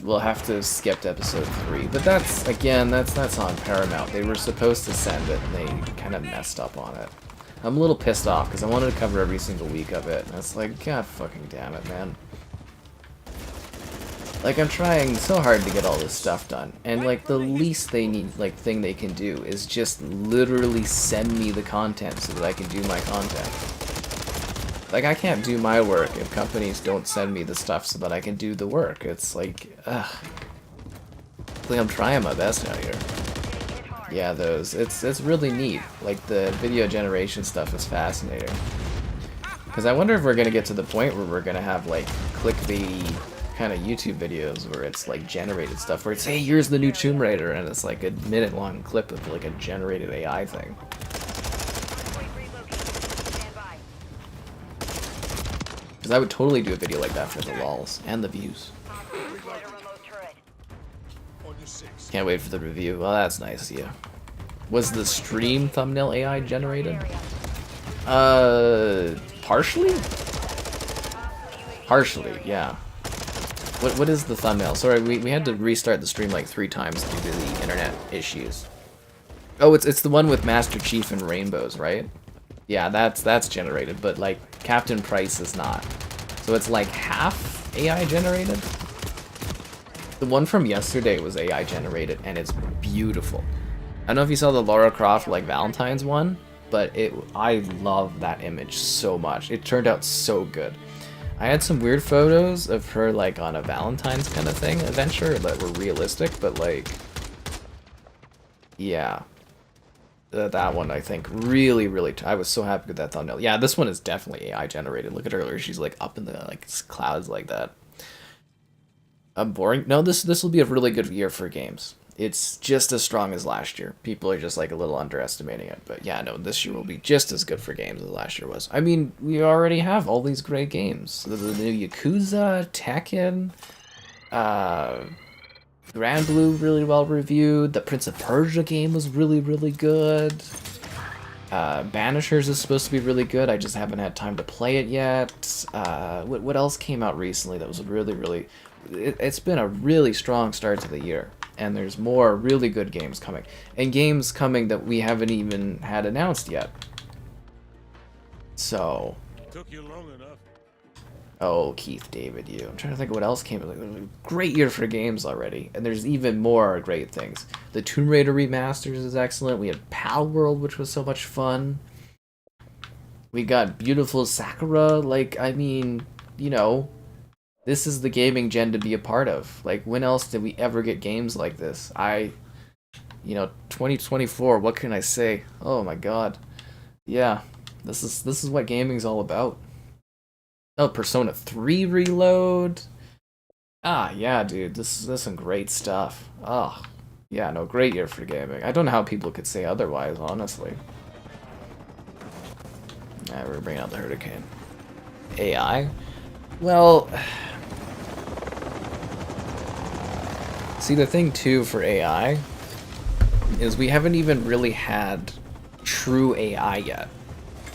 we'll have to skip to episode 3, but that's on Paramount. They were supposed to send it, and they kind of messed up on it. I'm a little pissed off, because I wanted to cover every single week of it, and it's like, god fucking damn it, man. Like, I'm trying so hard to get all this stuff done, and like, the least they need, like, thing they can do is just literally send me the content so that I can do my content. Like, I can't do my work if companies don't send me the stuff so that I can do the work. It's like, ugh. Like, I'm trying my best out here. Yeah, those. It's really neat. Like, the video generation stuff is fascinating. Because I wonder if we're going to get to the point where we're going to have, like, clickbaity kind of YouTube videos where it's, like, generated stuff. Where it's, hey, here's the new Tomb Raider, and it's, like, a minute-long clip of, like, a generated AI thing. Because I would totally do a video like that for the lols and the views. Can't wait for the review. Well, that's nice, yeah. Was the stream thumbnail AI generated? Partially? Partially, yeah. What is the thumbnail? Sorry, we had to restart the stream like 3 times due to the internet issues. Oh, it's the one with Master Chief and rainbows, right? Yeah, that's generated, but like Captain Price is not. So it's like half AI generated. The one from yesterday was AI generated, and it's beautiful. I don't know if you saw the Lara Croft like Valentine's one, but I love that image so much. It turned out so good. I had some weird photos of her like on a Valentine's kind of thing adventure that were realistic, but like, yeah, that one I think really I was so happy with that thumbnail. Yeah, this one is definitely AI generated. Look at her earlier; she's like up in the like clouds like that. Boring. No, this will be a really good year for games. It's just as strong as last year. People are just like a little underestimating it, but yeah, no, this year will be just as good for games as last year was. I mean, we already have all these great games. The new Yakuza, Tekken, Grand Blue really well reviewed. The Prince of Persia game was really good. Banishers is supposed to be really good. I just haven't had time to play it yet. What else came out recently that was really... It's been a really strong start to the year. And there's more really good games coming. And games coming that we haven't even had announced yet. So... Took you long enough. Oh, Keith David, you. I'm trying to think of what else came. Like, great year for games already. And there's even more great things. The Tomb Raider remasters is excellent. We had Pal World, which was so much fun. We got beautiful Sakura. Like, I mean, you know... This is the gaming gen to be a part of. Like, when else did we ever get games like this? You know, 2024, what can I say? Oh my god. Yeah, this is what gaming's all about. Oh, Persona 3 Reload. Ah, yeah, dude, this is some great stuff. Oh, yeah, no, great year for gaming. I don't know how people could say otherwise, honestly. Alright, we're bringing out the Hurricane. AI? Well... See, the thing, too, for AI is we haven't even really had true AI yet.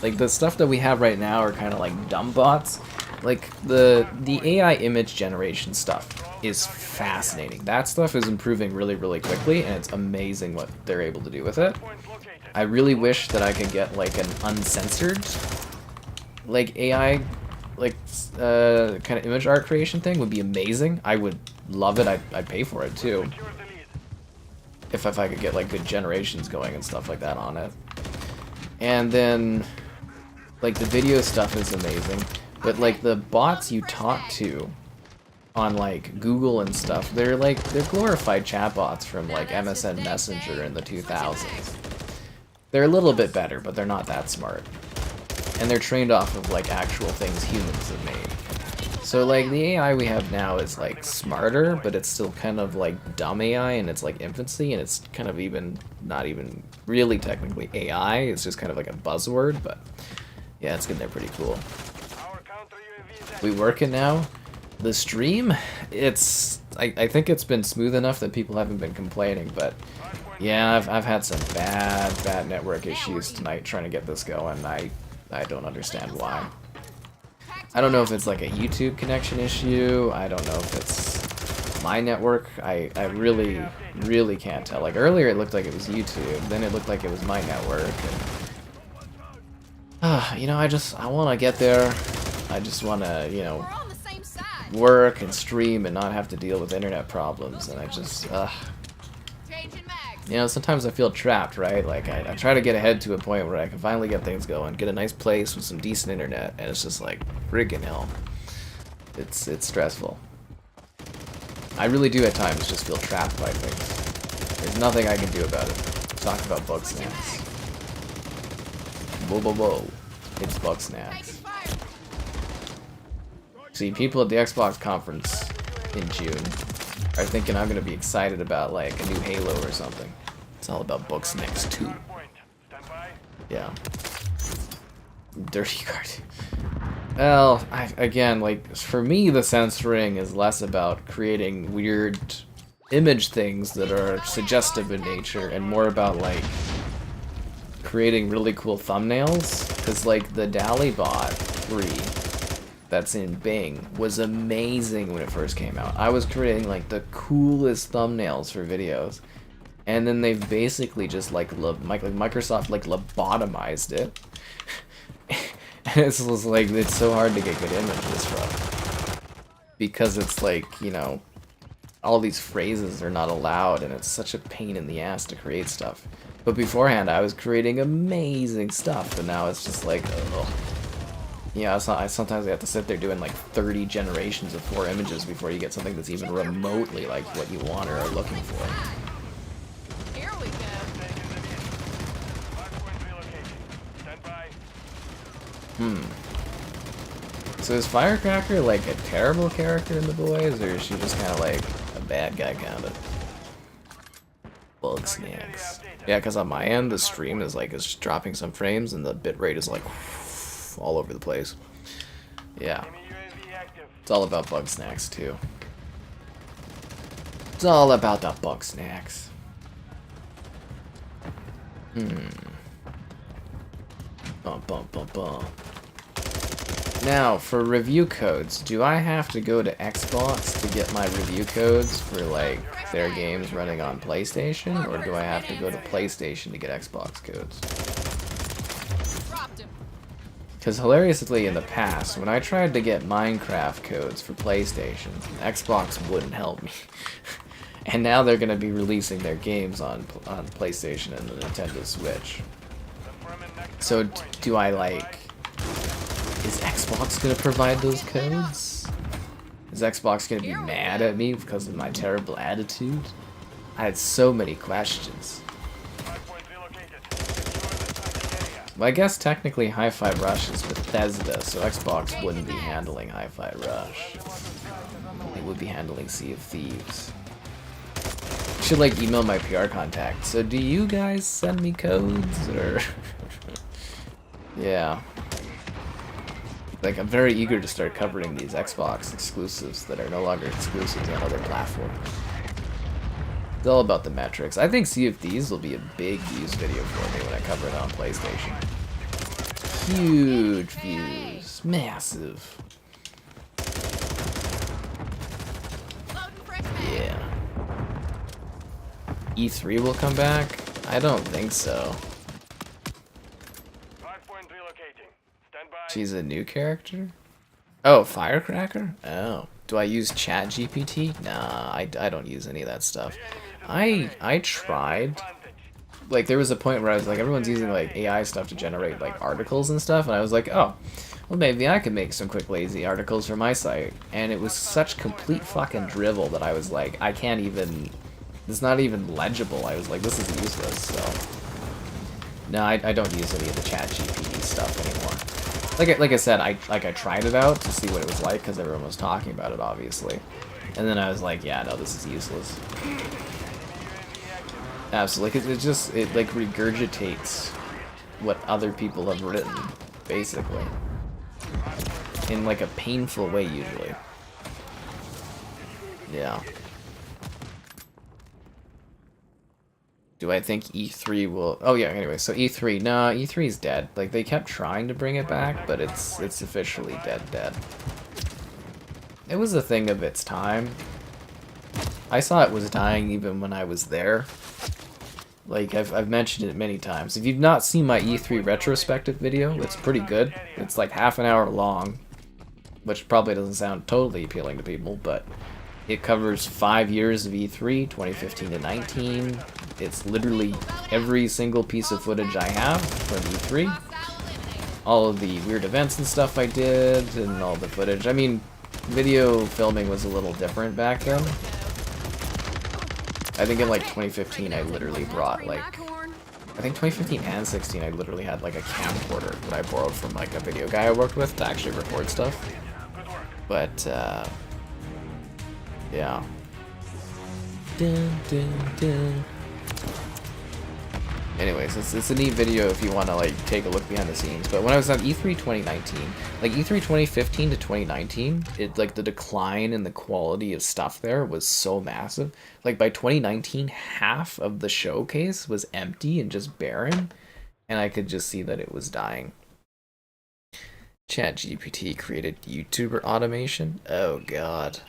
Like, the stuff that we have right now are kind of like dumb bots. Like, the AI image generation stuff is fascinating. That stuff is improving really quickly, and it's amazing what they're able to do with it. I really wish that I could get, like, an uncensored, like, AI, like, kind of image art creation thing would be amazing. I would love it. I'd pay for it too. If I could get like good generations going and stuff like that on it. And then like the video stuff is amazing, but like the bots you talk to on like Google and stuff, they're glorified chatbots from like MSN Messenger in the 2000s. They're a little bit better, but they're not that smart. And they're trained off of like actual things humans have made. So like the AI we have now is like smarter, but it's still kind of like dumb AI in its like infancy, and it's kind of even not even really technically AI. It's just kind of like a buzzword, but yeah, it's getting there pretty cool. We working now. The stream, I think it's been smooth enough that people haven't been complaining, but yeah, I've had some bad network issues tonight trying to get this going. I don't understand why. I don't know if it's like a YouTube connection issue. I don't know if it's my network. I really can't tell. Like earlier it looked like it was YouTube, then it looked like it was my network. And, you know, I want to get there. I just want to, you know, work and stream and not have to deal with internet problems. And I just, you know, sometimes I feel trapped, right? Like, I try to get ahead to a point where I can finally get things going, get a nice place with some decent internet, and it's just like, friggin' hell. It's stressful. I really do at times just feel trapped by things. There's nothing I can do about it. Talk about bug snacks. Whoa. It's bug snacks. See, people at the Xbox conference in June are thinking I'm gonna be excited about like a new Halo or something. It's all about Bugsnax 2. Yeah. Dirty card. Well, again, like for me, the censoring is less about creating weird image things that are suggestive in nature, and more about like creating really cool thumbnails. Because like the DALL-E bot 3. That's in Bing was amazing when it first came out. I was creating like the coolest thumbnails for videos, and then they've basically just like Microsoft like lobotomized it. And it's just like it's so hard to get good images from because it's like, you know, all these phrases are not allowed, and it's such a pain in the ass to create stuff. But beforehand, I was creating amazing stuff, and now it's just like, ugh. Yeah, I sometimes have to sit there doing like 30 generations of 4 images before you get something that's even remotely like what you want or are looking for. Here we go. So is Firecracker like a terrible character in the boys, or is she just kind of like a bad guy kind of? Bug snacks. Yeah, because on my end, the stream is like it's dropping some frames and the bitrate is like all over the place. Yeah. It's all about bug snacks too. It's all about the bug snacks. Bum bum bum bum. Now, for review codes, do I have to go to Xbox to get my review codes for, like, their games running on PlayStation? Or do I have to go to PlayStation to get Xbox codes? Because hilariously, in the past, when I tried to get Minecraft codes for PlayStation, Xbox wouldn't help me. And now they're going to be releasing their games on PlayStation and the Nintendo Switch. So, do I, like... Is Xbox gonna provide those codes? Is Xbox gonna be mad at me because of my terrible attitude? I had so many questions. Well, I guess technically Hi-Fi Rush is Bethesda, so Xbox wouldn't be handling Hi-Fi Rush. It would be handling Sea of Thieves. I should like email my PR contact. So do you guys send me codes or? Yeah. Like, I'm very eager to start covering these Xbox exclusives that are no longer exclusives on other platforms. It's all about the metrics. I think Sea of Thieves will be a big views video for me when I cover it on PlayStation. Huge views. Massive. Yeah. E3 will come back? I don't think so. She's a new character? Oh, Firecracker? Oh. Do I use ChatGPT? Nah, I don't use any of that stuff. I tried. Like, there was a point where I was like, everyone's using, like, AI stuff to generate, like, articles and stuff, and I was like, oh, well, maybe I could make some quick, lazy articles for my site. And it was such complete fucking drivel that I was like, I can't even... It's not even legible. I was like, this is useless, so... No, I don't use any of the ChatGPT stuff anymore. Like I said, I tried it out to see what it was like because everyone was talking about it, obviously, and then I was like, yeah, no, this is useless. Absolutely, because it like regurgitates what other people have written, basically, in like a painful way usually. Yeah. Do I think E3 will... Oh yeah, anyway, so E3... Nah, E3 is dead. Like, they kept trying to bring it back, but it's officially dead. It was a thing of its time. I saw it was dying even when I was there. Like, I've mentioned it many times. If you've not seen my E3 retrospective video, it's pretty good. It's like half an hour long, which probably doesn't sound totally appealing to people, but it covers 5 years of E3, 2015 to 19. It's literally every single piece of footage I have from E3. All of the weird events and stuff I did, and all the footage. I mean, video filming was a little different back then. I think in like 2015 I literally brought like... I think 2015 and 16 I literally had like a camcorder that I borrowed from like a video guy I worked with to actually record stuff. But, yeah. Dun, dun, dun. Anyways, it's a neat video if you want to like take a look behind the scenes. But when I was on E3 2019, like E3 2015 to 2019, it like the decline in the quality of stuff there was so massive. Like by 2019, half of the showcase was empty and just barren, and I could just see that it was dying. ChatGPT created YouTuber automation. Oh god,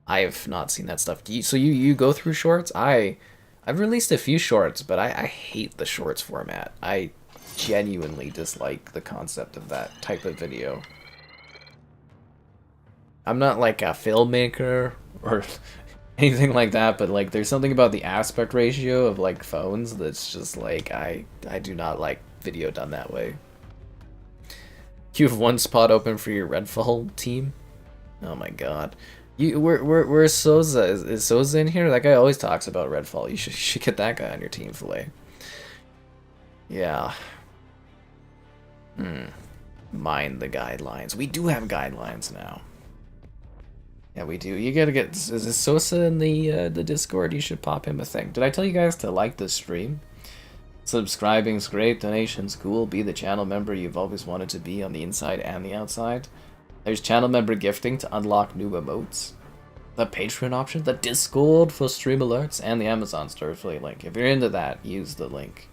I have not seen that stuff. So you go through shorts? I've released a few shorts, but I hate the shorts format. I genuinely dislike the concept of that type of video. I'm not like a filmmaker or anything like that, but like there's something about the aspect ratio of like phones that's just like I do not like video done that way. You have one spot open for your Redfall team? Oh my god. Where's Souza? Is Souza in here? That guy always talks about Redfall. You should get that guy on your team, Filet. Yeah. Mind the guidelines. We do have guidelines now. Yeah, we do. You gotta get... Is Sosa in the Discord? You should pop him a thing. Did I tell you guys to like the stream? Subscribing's great, donations cool, be the channel member you've always wanted to be on the inside and the outside. There's channel member gifting to unlock new emotes. The Patreon option, the Discord for stream alerts, and the Amazon store affiliate link. If you're into that, use the link.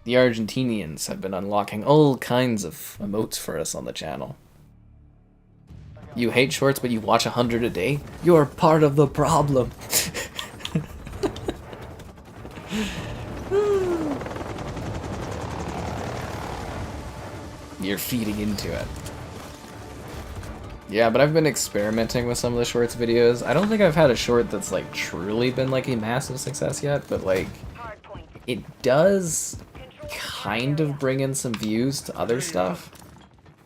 The Argentinians have been unlocking all kinds of emotes for us on the channel. You hate shorts, but you watch 100 a day? You're part of the problem. You're feeding into it. Yeah, but I've been experimenting with some of the shorts videos. I don't think I've had a short that's like truly been like a massive success yet, but like it does kind of bring in some views to other stuff.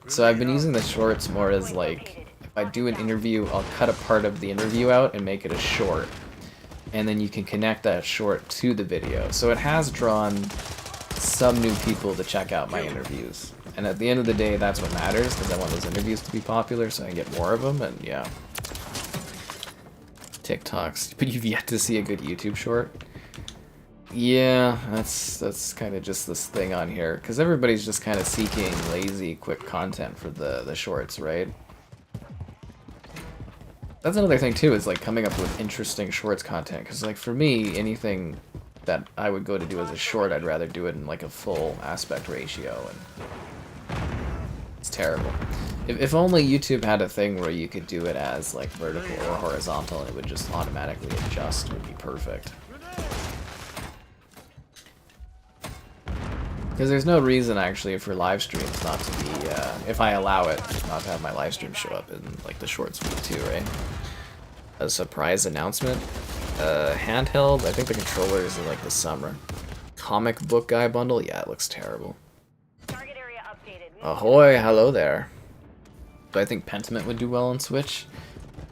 So I've been using the shorts more as like, if I do an interview, I'll cut a part of the interview out and make it a short. And then you can connect that short to the video. So it has drawn some new people to check out my interviews. And at the end of the day, that's what matters, because I want those interviews to be popular so I can get more of them, and yeah. TikToks. But you've yet to see a good YouTube short? Yeah, that's kind of just this thing on here, because everybody's just kind of seeking lazy, quick content for the shorts, right? That's another thing too, is like coming up with interesting shorts content, because like for me, anything that I would go to do as a short, I'd rather do it in like a full aspect ratio, and it's terrible. If only YouTube had a thing where you could do it as like vertical or horizontal and it would just automatically adjust, it would be perfect. Because there's no reason actually for live streams not to be, if I allow it, not to have my live stream show up in like the shorts feed too, right? A surprise announcement. Handheld, I think the controller is in like the summer. Comic book guy bundle, yeah, it looks terrible. Target area updated. Ahoy, hello there. Do I think Pentiment would do well on Switch?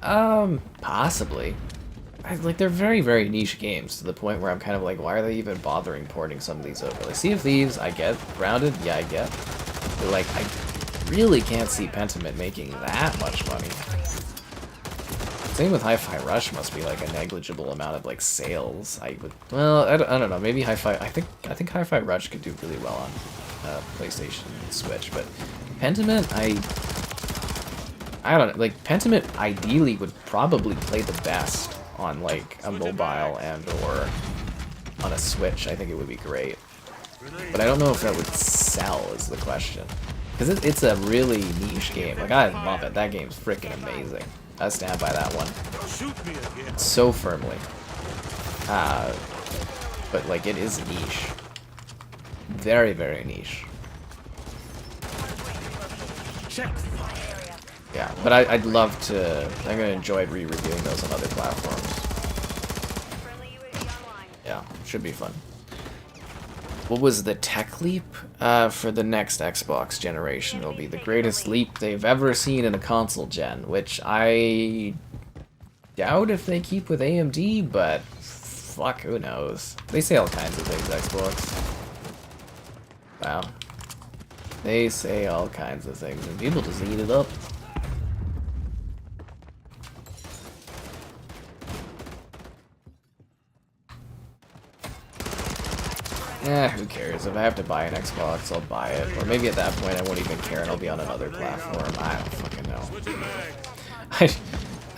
Possibly. Like, they're very, very niche games to the point where I'm kind of like, why are they even bothering porting some of these over? Like, Sea of Thieves, I get. Grounded, yeah, I get. But, like, I really can't see Pentiment making that much money. Same with Hi-Fi Rush must be, like, a negligible amount of, like, sales. Well, I don't know, maybe Hi-Fi, I think Hi-Fi Rush could do really well on PlayStation and Switch, but Pentiment, I don't know, like, Pentiment ideally would probably play the best on like a mobile and or on a Switch. I think it would be great, but I don't know if that would sell is the question, because it's a really niche game. Like, I love it. That game's freaking amazing. I stand by that one so firmly. But like, it is niche, very, very niche. Yeah, but I'd love to. I'm gonna enjoy re-reviewing those on other platforms. Yeah, should be fun. What was the tech leap for the next Xbox generation? It'll be the greatest leap they've ever seen in a console gen, which I doubt if they keep with AMD, but fuck, who knows? They say all kinds of things, Xbox. Wow. They say all kinds of things, and people just eat it up. Who cares? If I have to buy an Xbox, I'll buy it. Or maybe at that point I won't even care and I'll be on another platform. I don't fucking know.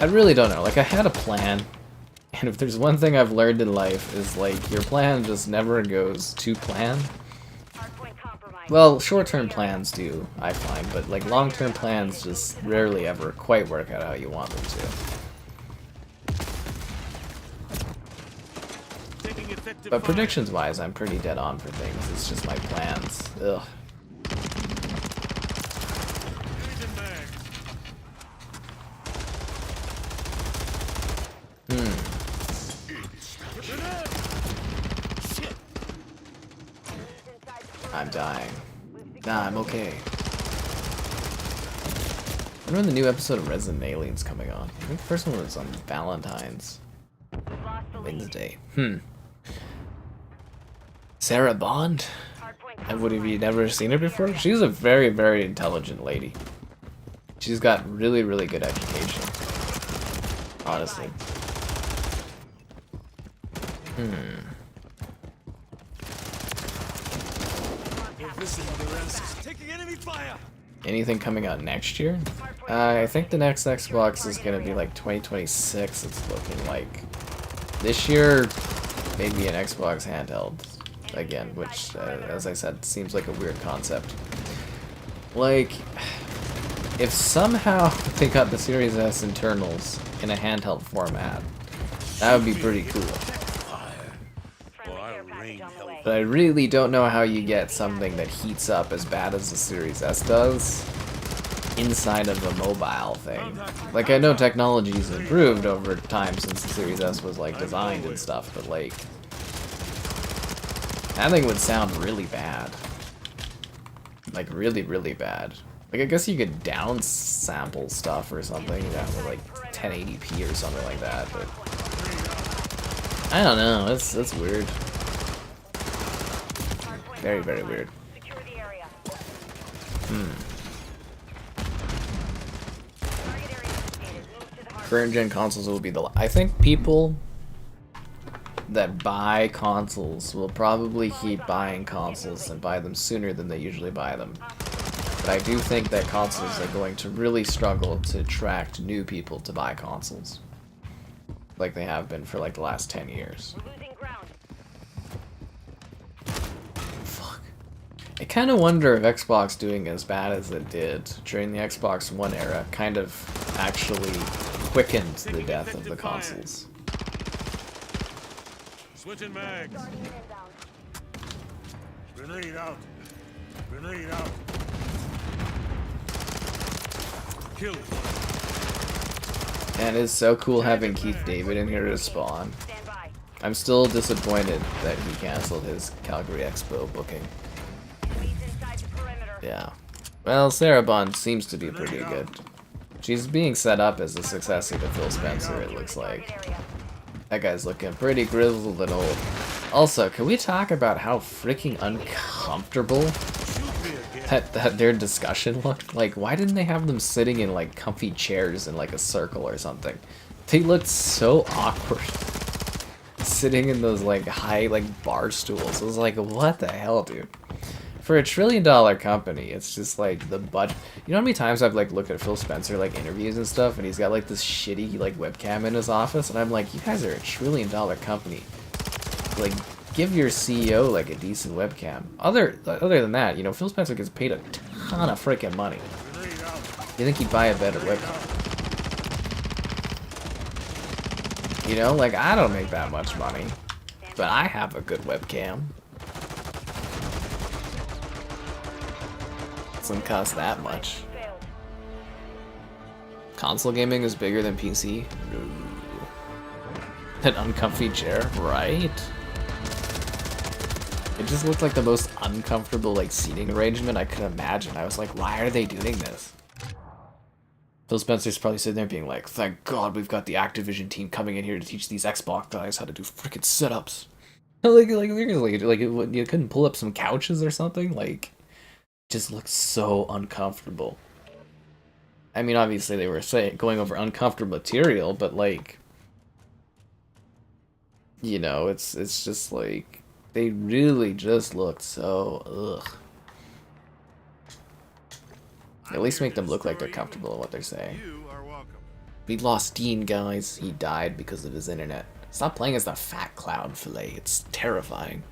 I really don't know. Like, I had a plan, and if there's one thing I've learned in life is, like, your plan just never goes to plan. Well, short-term plans do, I find, but, like, long-term plans just rarely ever quite work out how you want them to. But predictions-wise, I'm pretty dead on for things. It's just my plans. Ugh. I'm dying. Nah, I'm okay. I wonder when the new episode of Resident Alien's coming on. I think the first one was on Valentine's We've lost the lead. Wednesday. Sarah Bond? Hardpoint Would have you never seen her before? She's a very, very intelligent lady. She's got really, really good education. Honestly. Taking enemy fire. Anything coming out next year? I think the next Xbox is gonna be like 2026. It's looking like this year, maybe an Xbox handheld again, which, as I said, seems like a weird concept. Like, if somehow they got the Series S internals in a handheld format, that would be pretty cool. friendly care package on the way. But I really don't know how you get something that heats up as bad as the Series S does inside of a mobile thing. Like, I know technology's improved over time since the Series S was, like, designed and stuff, but, like, that thing would sound really bad. Like, really, really bad. Like, I guess you could downsample stuff or something, you know, with, like, 1080p or something like that, but I don't know, that's weird. Very, very weird. Secure the area. Target area indicated. Move to the hard. Current gen consoles will be the. I think people that buy consoles will probably keep buying consoles and buy them sooner than they usually buy them. But I do think that consoles are going to really struggle to attract new people to buy consoles, like they have been for like the last 10 years. We're losing ground. Fuck. I kind of wonder if Xbox doing as bad as it did during the Xbox One era kind of actually quickened the death of the consoles. Switching mags. Guardian inbound. Grenade out. Grenade out. Kill it. And it's so cool having Keith David in here to spawn. Stand by. I'm still disappointed that he canceled his Calgary Expo booking. Enemies inside the perimeter. Yeah. Well, Sarah Bond seems to be pretty good. She's being set up as a successor to Phil Spencer, it looks like. Target area. That guy's looking pretty grizzled and old. Also, can we talk about how freaking uncomfortable that their discussion looked? Like, why didn't they have them sitting in, like, comfy chairs in, like, a circle or something? They looked so awkward. Sitting in those, like, high, like, bar stools. It was like, what the hell, dude? For a $1 trillion company, it's just, like, the budget. You know how many times I've, like, looked at Phil Spencer, like, interviews and stuff, and he's got, like, this shitty, like, webcam in his office, and I'm like, you guys are a $1 trillion company. Like, give your CEO, like, a decent webcam. Other than that, you know, Phil Spencer gets paid a ton of freaking money. You think he'd buy a better webcam? You know, like, I don't make that much money, but I have a good webcam. Doesn't cost that much. Failed. Console gaming is bigger than PC? No. An uncomfy chair, right? It just looked like the most uncomfortable, like, seating arrangement I could imagine. I was like, why are they doing this? Phil Spencer's probably sitting there being like, thank God we've got the Activision team coming in here to teach these Xbox guys how to do freaking sit-ups. like, you couldn't pull up some couches or something? Like, just looked so uncomfortable. I mean, obviously they were going over uncomfortable material, but, like, you know, it's just like, they really just looked so, ugh. At least make them look like they're comfortable in what they're saying. You are welcome. We lost Dean, guys. He died because of his internet. Stop playing as the fat cloud fillet. It's terrifying.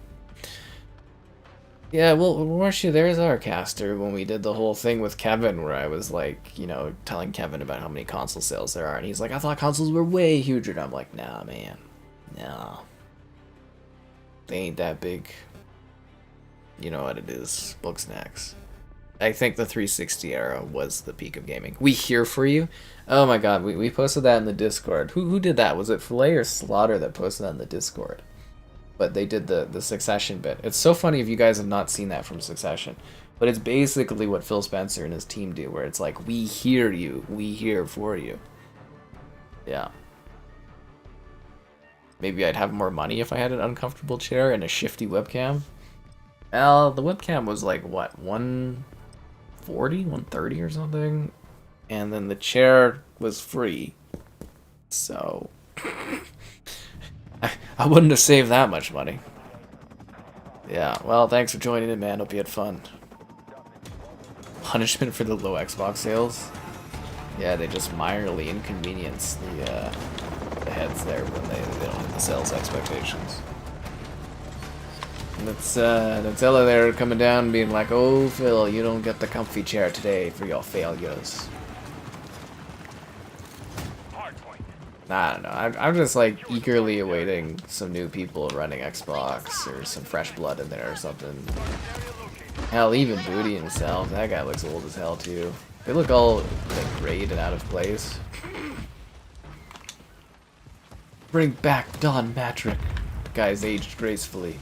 Yeah, well, weren't you there as our caster when we did the whole thing with Kevin where I was like, you know, telling Kevin about how many console sales there are, and he's like, I thought consoles were way huger, and I'm like, nah, man. No. They ain't that big. You know what it is. Book snacks. I think the 360 era was the peak of gaming. We here for you? Oh my god, we posted that in the Discord. Who did that? Was it Filet or Slaughter that posted that in the Discord? But they did the Succession bit. It's so funny if you guys have not seen that from Succession. But it's basically what Phil Spencer and his team do, where it's like, we hear you, we hear for you. Yeah. Maybe I'd have more money if I had an uncomfortable chair and a shifty webcam. Well, the webcam was like, what, 140, 130 or something? And then the chair was free. So, I wouldn't have saved that much money. Yeah, well, thanks for joining in, man. Hope you had fun. Punishment for the low Xbox sales? Yeah, they just minorly inconvenience the heads there when they don't hit the sales expectations. And that's Nutella there coming down being like, oh, Phil, you don't get the comfy chair today for your failures. I don't know. I'm just like eagerly awaiting some new people running Xbox or some fresh blood in there or something. Hell, even Booty himself. That guy looks old as hell too. They look all like grayed and out of place. Bring back Don Matrick. The guy's aged gracefully.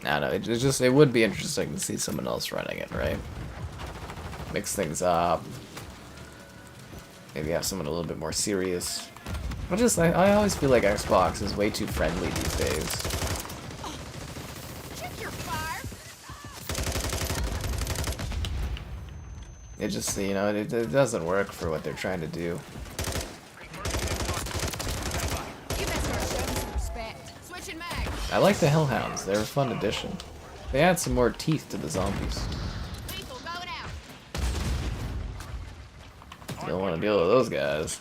I don't know, it would be interesting to see someone else running it, right? Mix things up. Maybe have someone a little bit more serious. I always feel like Xbox is way too friendly these days. Check your fire. It just, you know, it doesn't work for what they're trying to do. You better start showing some respect. Switching mags. I like the Hellhounds, they're a fun addition. They add some more teeth to the zombies. Lethal going out. Don't want to deal with those guys.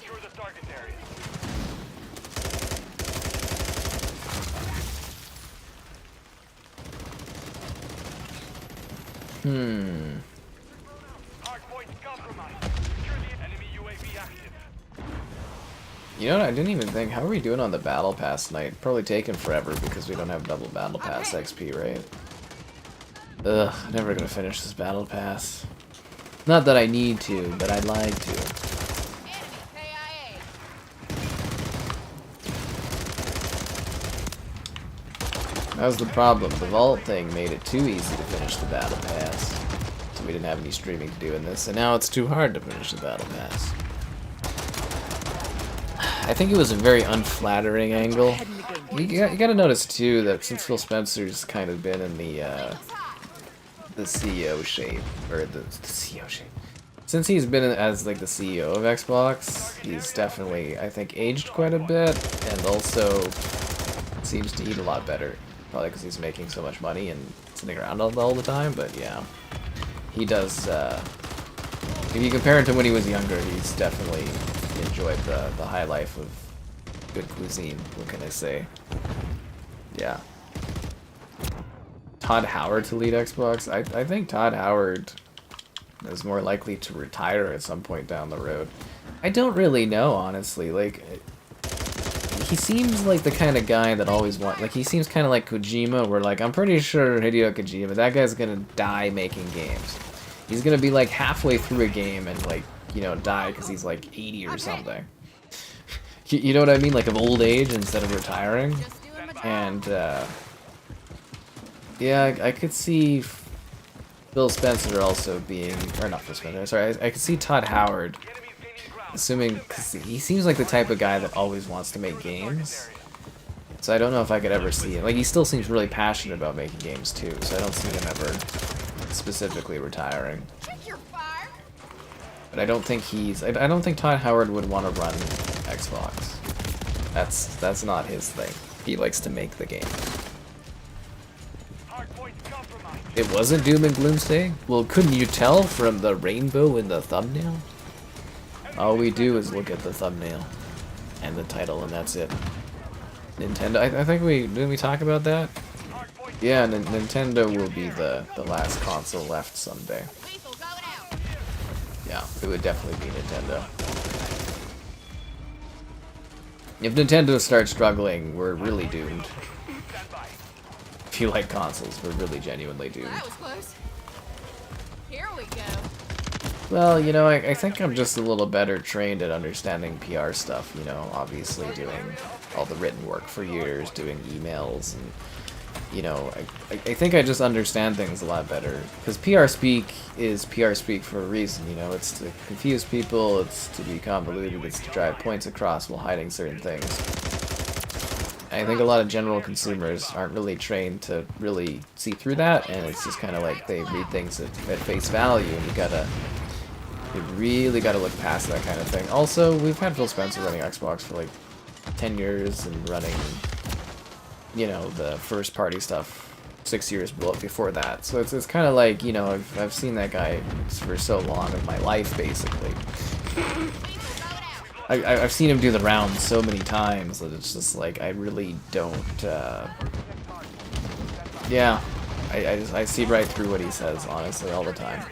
You know what, I didn't even think, how are we doing on the Battle Pass tonight? Probably taking forever because we don't have double Battle Pass XP, right? Ugh, never gonna finish this Battle Pass. Not that I need to, but I'd like to. Enemy KIA. That was the problem. The Vault thing made it too easy to finish the Battle Pass. So we didn't have any streaming to do in this, and now it's too hard to finish the Battle Pass. I think it was a very unflattering angle. You gotta notice too that since Phil Spencer's kind of been in the CEO shape, or the CEO shape. Since he's been as like the CEO of Xbox, he's definitely, I think, aged quite a bit, and also seems to eat a lot better. Probably because he's making so much money and sitting around all the time, but yeah. He does, if you compare him to when he was younger, he's definitely enjoyed the high life of good cuisine, what can I say? Yeah. Todd Howard to lead Xbox? I think Todd Howard is more likely to retire at some point down the road. I don't really know, honestly. Like, he seems like the kind of guy that always like, he seems kind of like Kojima, where like, I'm pretty sure Hideo Kojima, that guy's gonna die making games. He's gonna be like halfway through a game and like, you know, die because he's like 80 or something. You know what I mean? Like of old age instead of retiring. And, yeah, I could see Phil Spencer also being, or not Phil Spencer, sorry, I could see Todd Howard, assuming, because he seems like the type of guy that always wants to make games. So I don't know if I could ever see him. Like, he still seems really passionate about making games too, so I don't see him ever specifically retiring. But I don't think I don't think Todd Howard would want to run Xbox. That's not his thing. He likes to make the game. It wasn't Doom and Gloomsday? Well, couldn't you tell from the rainbow in the thumbnail? All we do is look at the thumbnail and the title, and that's it. Nintendo, I think didn't we talk about that? Yeah, Nintendo will be the last console left someday. Yeah, it would definitely be Nintendo. If Nintendo starts struggling, we're really doomed. If you like consoles, we're really genuinely doomed. That was close. Here we go. Well, you know, I think I'm just a little better trained at understanding PR stuff, you know, obviously doing all the written work for years, doing emails, and, you know, I think I just understand things a lot better. Because PR speak is PR speak for a reason, you know, it's to confuse people, it's to be convoluted, it's to drive points across while hiding certain things. I think a lot of general consumers aren't really trained to really see through that, and it's just kind of like they read things at face value, and you really gotta look past that kind of thing. Also, we've had Phil Spencer running Xbox for like 10 years and running, you know, the first party stuff 6 years before that. So it's kind of like, you know, I've seen that guy for so long of my life, basically. I've seen him do the rounds so many times that it's just like I really don't. Yeah, I see right through what he says, honestly, all the time.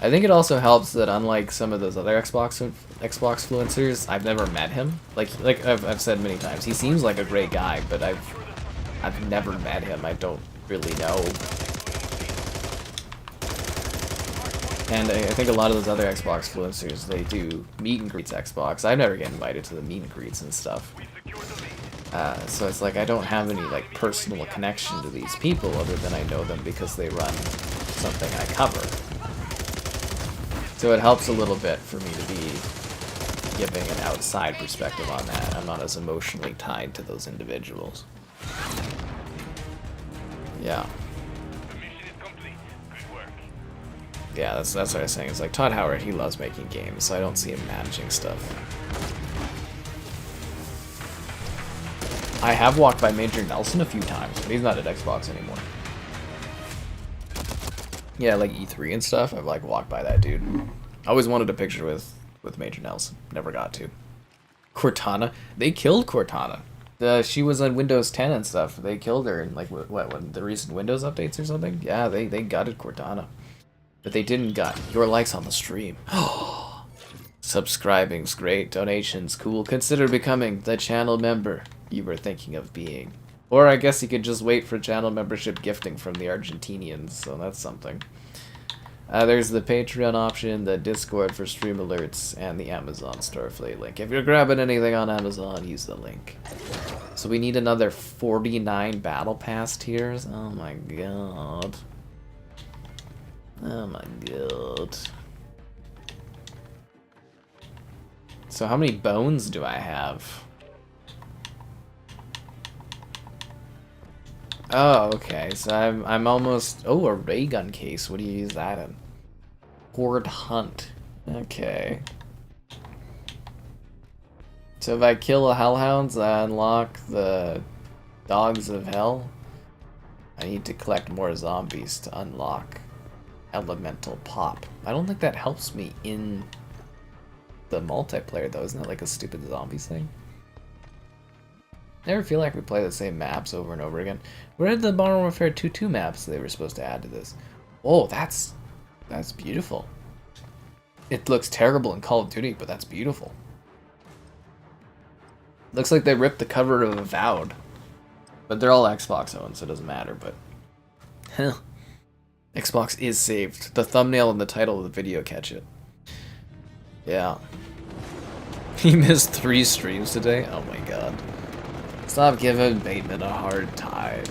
I think it also helps that unlike some of those other Xbox influencers, I've never met him. Like I've said many times, he seems like a great guy, but I've never met him. I don't really know. And I think a lot of those other Xbox influencers, they do meet and greets Xbox. I never get invited to the meet and greets and stuff. So it's like I don't have any like personal connection to these people other than I know them because they run something I cover. So it helps a little bit for me to be giving an outside perspective on that. I'm not as emotionally tied to those individuals. Yeah. Yeah, that's what I was saying. It's like Todd Howard, he loves making games, so I don't see him managing stuff. I have walked by Major Nelson a few times, but he's not at Xbox anymore. Yeah, like E3 and stuff, I've like walked by that dude. I always wanted a picture with Major Nelson. Never got to. Cortana? They killed Cortana. She was on Windows 10 and stuff. They killed her in like what the recent Windows updates or something? Yeah, they gutted Cortana. But they didn't gut your likes on the stream. Subscribing's great, donations cool. Consider becoming the channel member you were thinking of being. Or I guess you could just wait for channel membership gifting from the Argentinians, so that's something. There's the Patreon option, the Discord for stream alerts, and the Amazon Starfleet link. If you're grabbing anything on Amazon, use the link. So we need another 49 Battle Pass tiers? Oh my god. Oh my god. So how many bones do I have? Oh, okay. So I'm almost. Oh, a ray gun case. What do you use that in? Horde hunt. Okay. So if I kill a hellhounds, I unlock the dogs of hell. I need to collect more zombies to unlock elemental pop. I don't think that helps me in the multiplayer though. Isn't it like a stupid zombies thing? I never feel like we play the same maps over and over again. Where did the Modern Warfare 2 maps they were supposed to add to this? Oh, that's beautiful. It looks terrible in Call of Duty, but that's beautiful. Looks like they ripped the cover of Avowed. But they're all Xbox owned, so it doesn't matter, but... Huh. Xbox is saved. The thumbnail and the title of the video catch it. Yeah. He missed 3 streams today? Oh my god. Stop giving Bateman a hard time.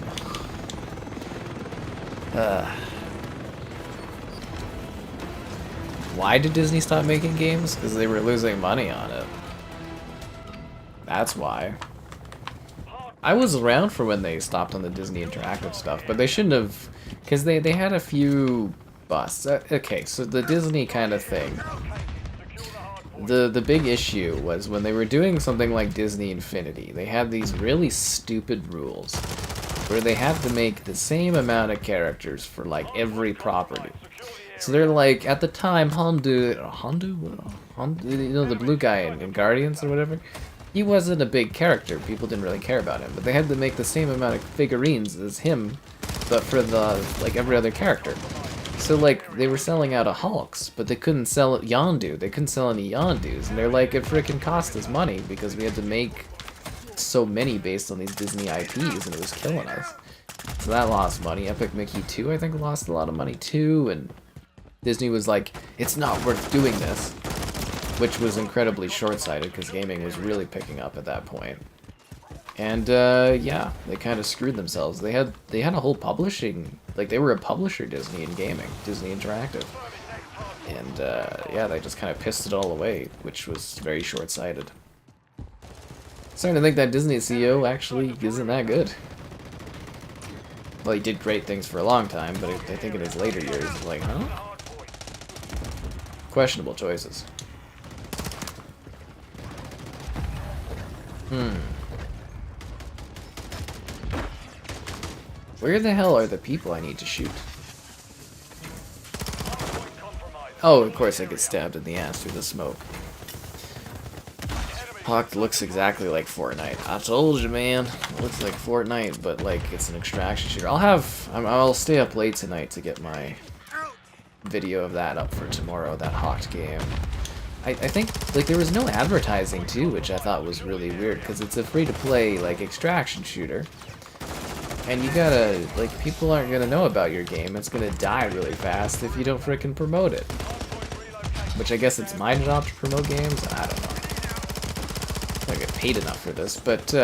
Why did Disney stop making games? Because they were losing money on it. That's why. I was around for when they stopped on the Disney Interactive stuff, but they shouldn't have, because they had a few busts. Okay, so the Disney kind of thing. The big issue was when they were doing something like Disney Infinity, they had these really stupid rules where they had to make the same amount of characters for like every property. So they're like, at the time, Hondu, you know, the blue guy in Guardians or whatever, he wasn't a big character. People didn't really care about him, but they had to make the same amount of figurines as him, but for the like every other character. So like they were selling out of Hulks, but they couldn't sell Yondu. They couldn't sell any Yondus, and they're like, it freaking cost us money because we had to make so many based on these Disney IPs, and it was killing us. So that lost money. Epic Mickey 2, I think, lost a lot of money too, and Disney was like, it's not worth doing this, which was incredibly short-sighted because gaming was really picking up at that point. And yeah, they kind of screwed themselves. They had a whole publishing, like they were a publisher, Disney, in gaming, Disney Interactive. And yeah, they just kind of pissed it all away, which was very short-sighted. Starting to think that Disney CEO actually isn't that good. Well, he did great things for a long time, but I think in his later years, it's like, huh? Questionable choices. Where the hell are the people I need to shoot? Oh, of course I get stabbed in the ass through the smoke. Hawk looks exactly like Fortnite. I told you, man. It looks like Fortnite, but like it's an extraction shooter. I'll stay up late tonight to get my video of that up for tomorrow, that Hawk game. I think, like, there was no advertising, too, which I thought was really weird, because it's a free-to-play, like, extraction shooter. And you gotta, like, people aren't gonna know about your game. It's gonna die really fast if you don't frickin' promote it. Which I guess it's my job to promote games? I don't know. I get paid enough for this, but,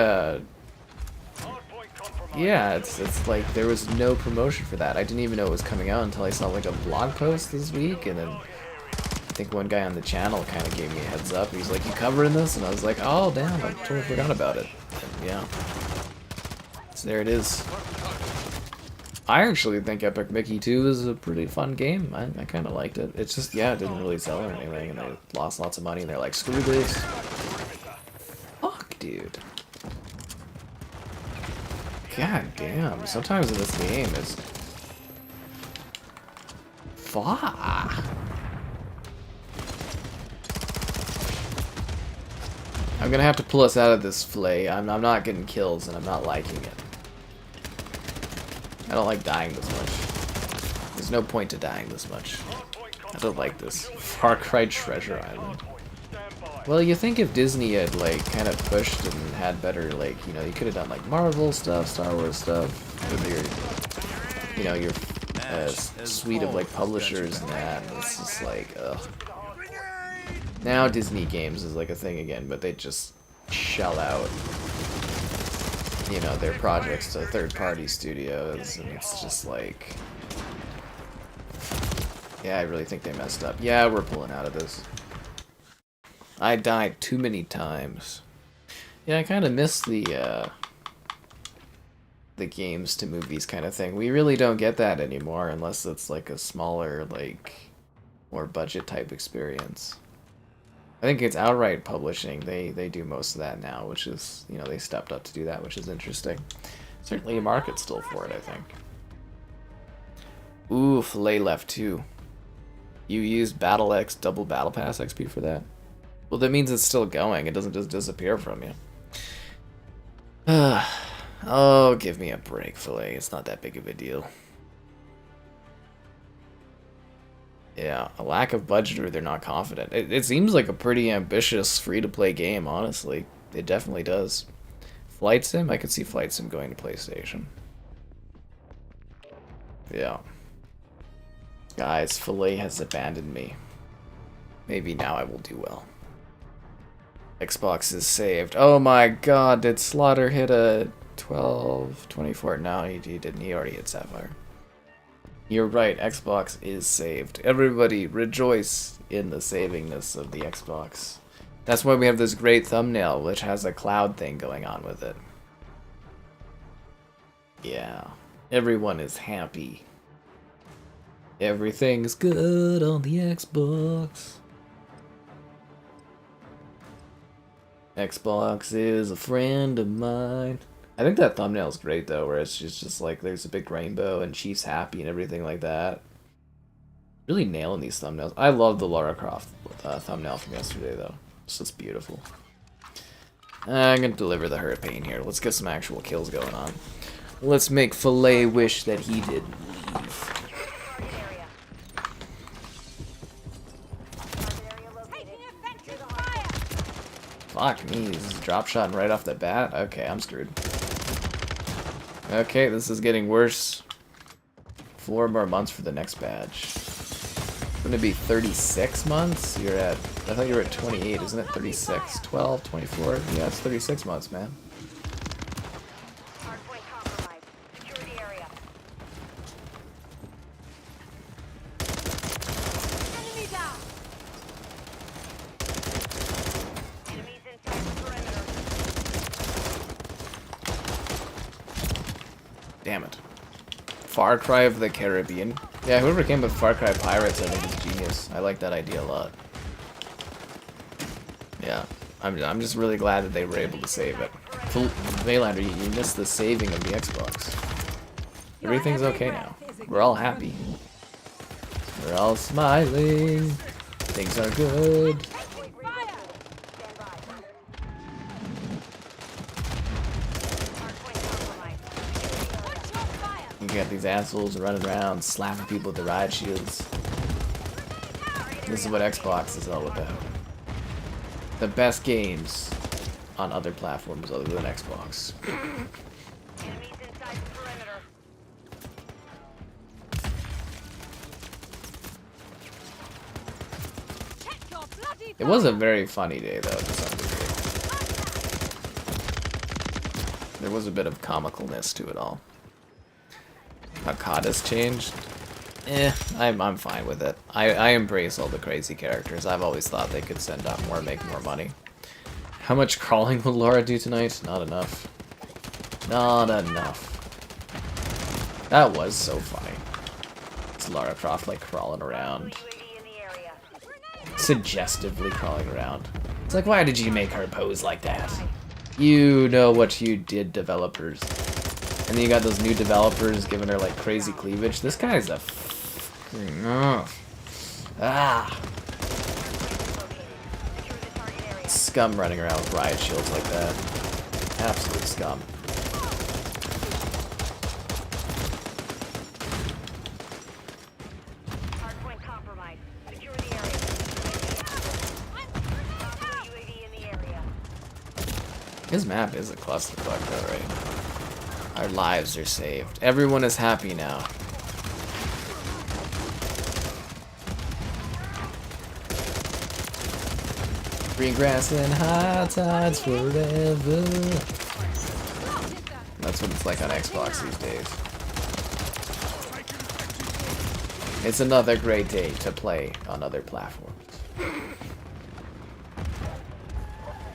yeah, it's like, there was no promotion for that. I didn't even know it was coming out until I saw, like, a blog post this week, and then I think one guy on the channel kind of gave me a heads up. He's like, you covering this? And I was like, oh, damn, I totally forgot about it. And, yeah. So there it is. I actually think Epic Mickey 2 is a pretty fun game. I kind of liked it. It's just, yeah, it didn't really sell or anything, and they lost lots of money, and they're like, screw this. Fuck, dude. God damn, sometimes in this game is... Fuck. I'm gonna have to pull us out of this flay. I'm not getting kills, and I'm not liking it. I don't like dying this much. There's no point to dying this much. I don't like this. Far Cry Treasure Island. Well, you think if Disney had, like, kind of pushed and had better, like, you know, you could have done, like, Marvel stuff, Star Wars stuff, with your, you know, your suite of, like, publishers and that, and it's just like, ugh. Now Disney games is, like, a thing again, but they just shell out, you know, their projects to third-party studios, and it's just like... Yeah, I really think they messed up. Yeah, we're pulling out of this. I died too many times. Yeah, I kind of miss the games to movies kind of thing. We really don't get that anymore unless it's like a smaller, like, more budget type experience. I think it's outright publishing. They do most of that now, which is, you know, they stepped up to do that, which is interesting. Certainly a market still for it, I think. Ooh, Filet left too. You used Battle X double Battle Pass XP for that? Well, that means it's still going. It doesn't just disappear from you. Oh, give me a break, Filet. It's not that big of a deal. Yeah, a lack of budget or they're not confident. It seems like a pretty ambitious free-to-play game, honestly. It definitely does. Flight Sim? I could see Flight Sim going to PlayStation. Yeah. Guys, Filet has abandoned me. Maybe now I will do well. Xbox is saved. Oh my god, did Slaughter hit a 12, 24? No, he didn't. He already hit Sapphire. You're right, Xbox is saved. Everybody rejoice in the savingness of the Xbox. That's why we have this great thumbnail, which has a cloud thing going on with it. Yeah, everyone is happy. Everything's good on the Xbox. Xbox is a friend of mine. I think that thumbnail's great though, where it's just like there's a big rainbow and Chief's happy and everything like that. Really nailing these thumbnails. I love the Lara Croft thumbnail from yesterday though. It's just beautiful. I'm gonna deliver the hurricane here. Let's get some actual kills going on. Let's make Filet wish that he didn't leave. Fuck me, this is drop shot right off the bat? Okay, I'm screwed. Okay, this is getting worse. 4 more months for the next badge. Wouldn't it be 36 months? You're at, I thought you were at 28, isn't it? 36, 12, 24? Yeah, it's 36 months, man. Hardpoint compromised. Secure the area. Enemy down. Enemies inside the perimeter. Damn it. Far Cry of the Caribbean. Yeah, whoever came with Far Cry Pirates, I think is genius. I like that idea a lot. Yeah, I'm just really glad that they were able to save it. Maylander, you missed the saving of the Xbox. Everything's okay now. We're all happy. We're all smiling. Things are good. Stand by. Hardpoint compromised. Watch your fire. You got these assholes running around, slapping people with the riot shields. This is what Xbox is all about. The best games on other platforms other than Xbox. Enemies inside the perimeter. Check your bloody It was a very funny day, though, to some degree. There was a bit of comicalness to it all. Hakata's changed. I'm fine with it. I embrace all the crazy characters. I've always thought they could send out more, make more money. How much crawling will Laura do tonight? Not enough. Not enough. That was so funny. It's Lara Croft like crawling around. UAV in the area. Suggestively crawling around. It's like, why did you make her pose like that? You know what you did, developers. And then you got those new developers giving her like crazy cleavage. This guy's a scum running around with riot shields like that. Absolute scum. Hardpoint compromised. Secure the area. UAV in the area. His map is a clusterfuck though, right? Our lives are saved. Everyone is happy now. Green grass and high tides forever. That's what it's like on Xbox these days. It's another great day to play on other platforms.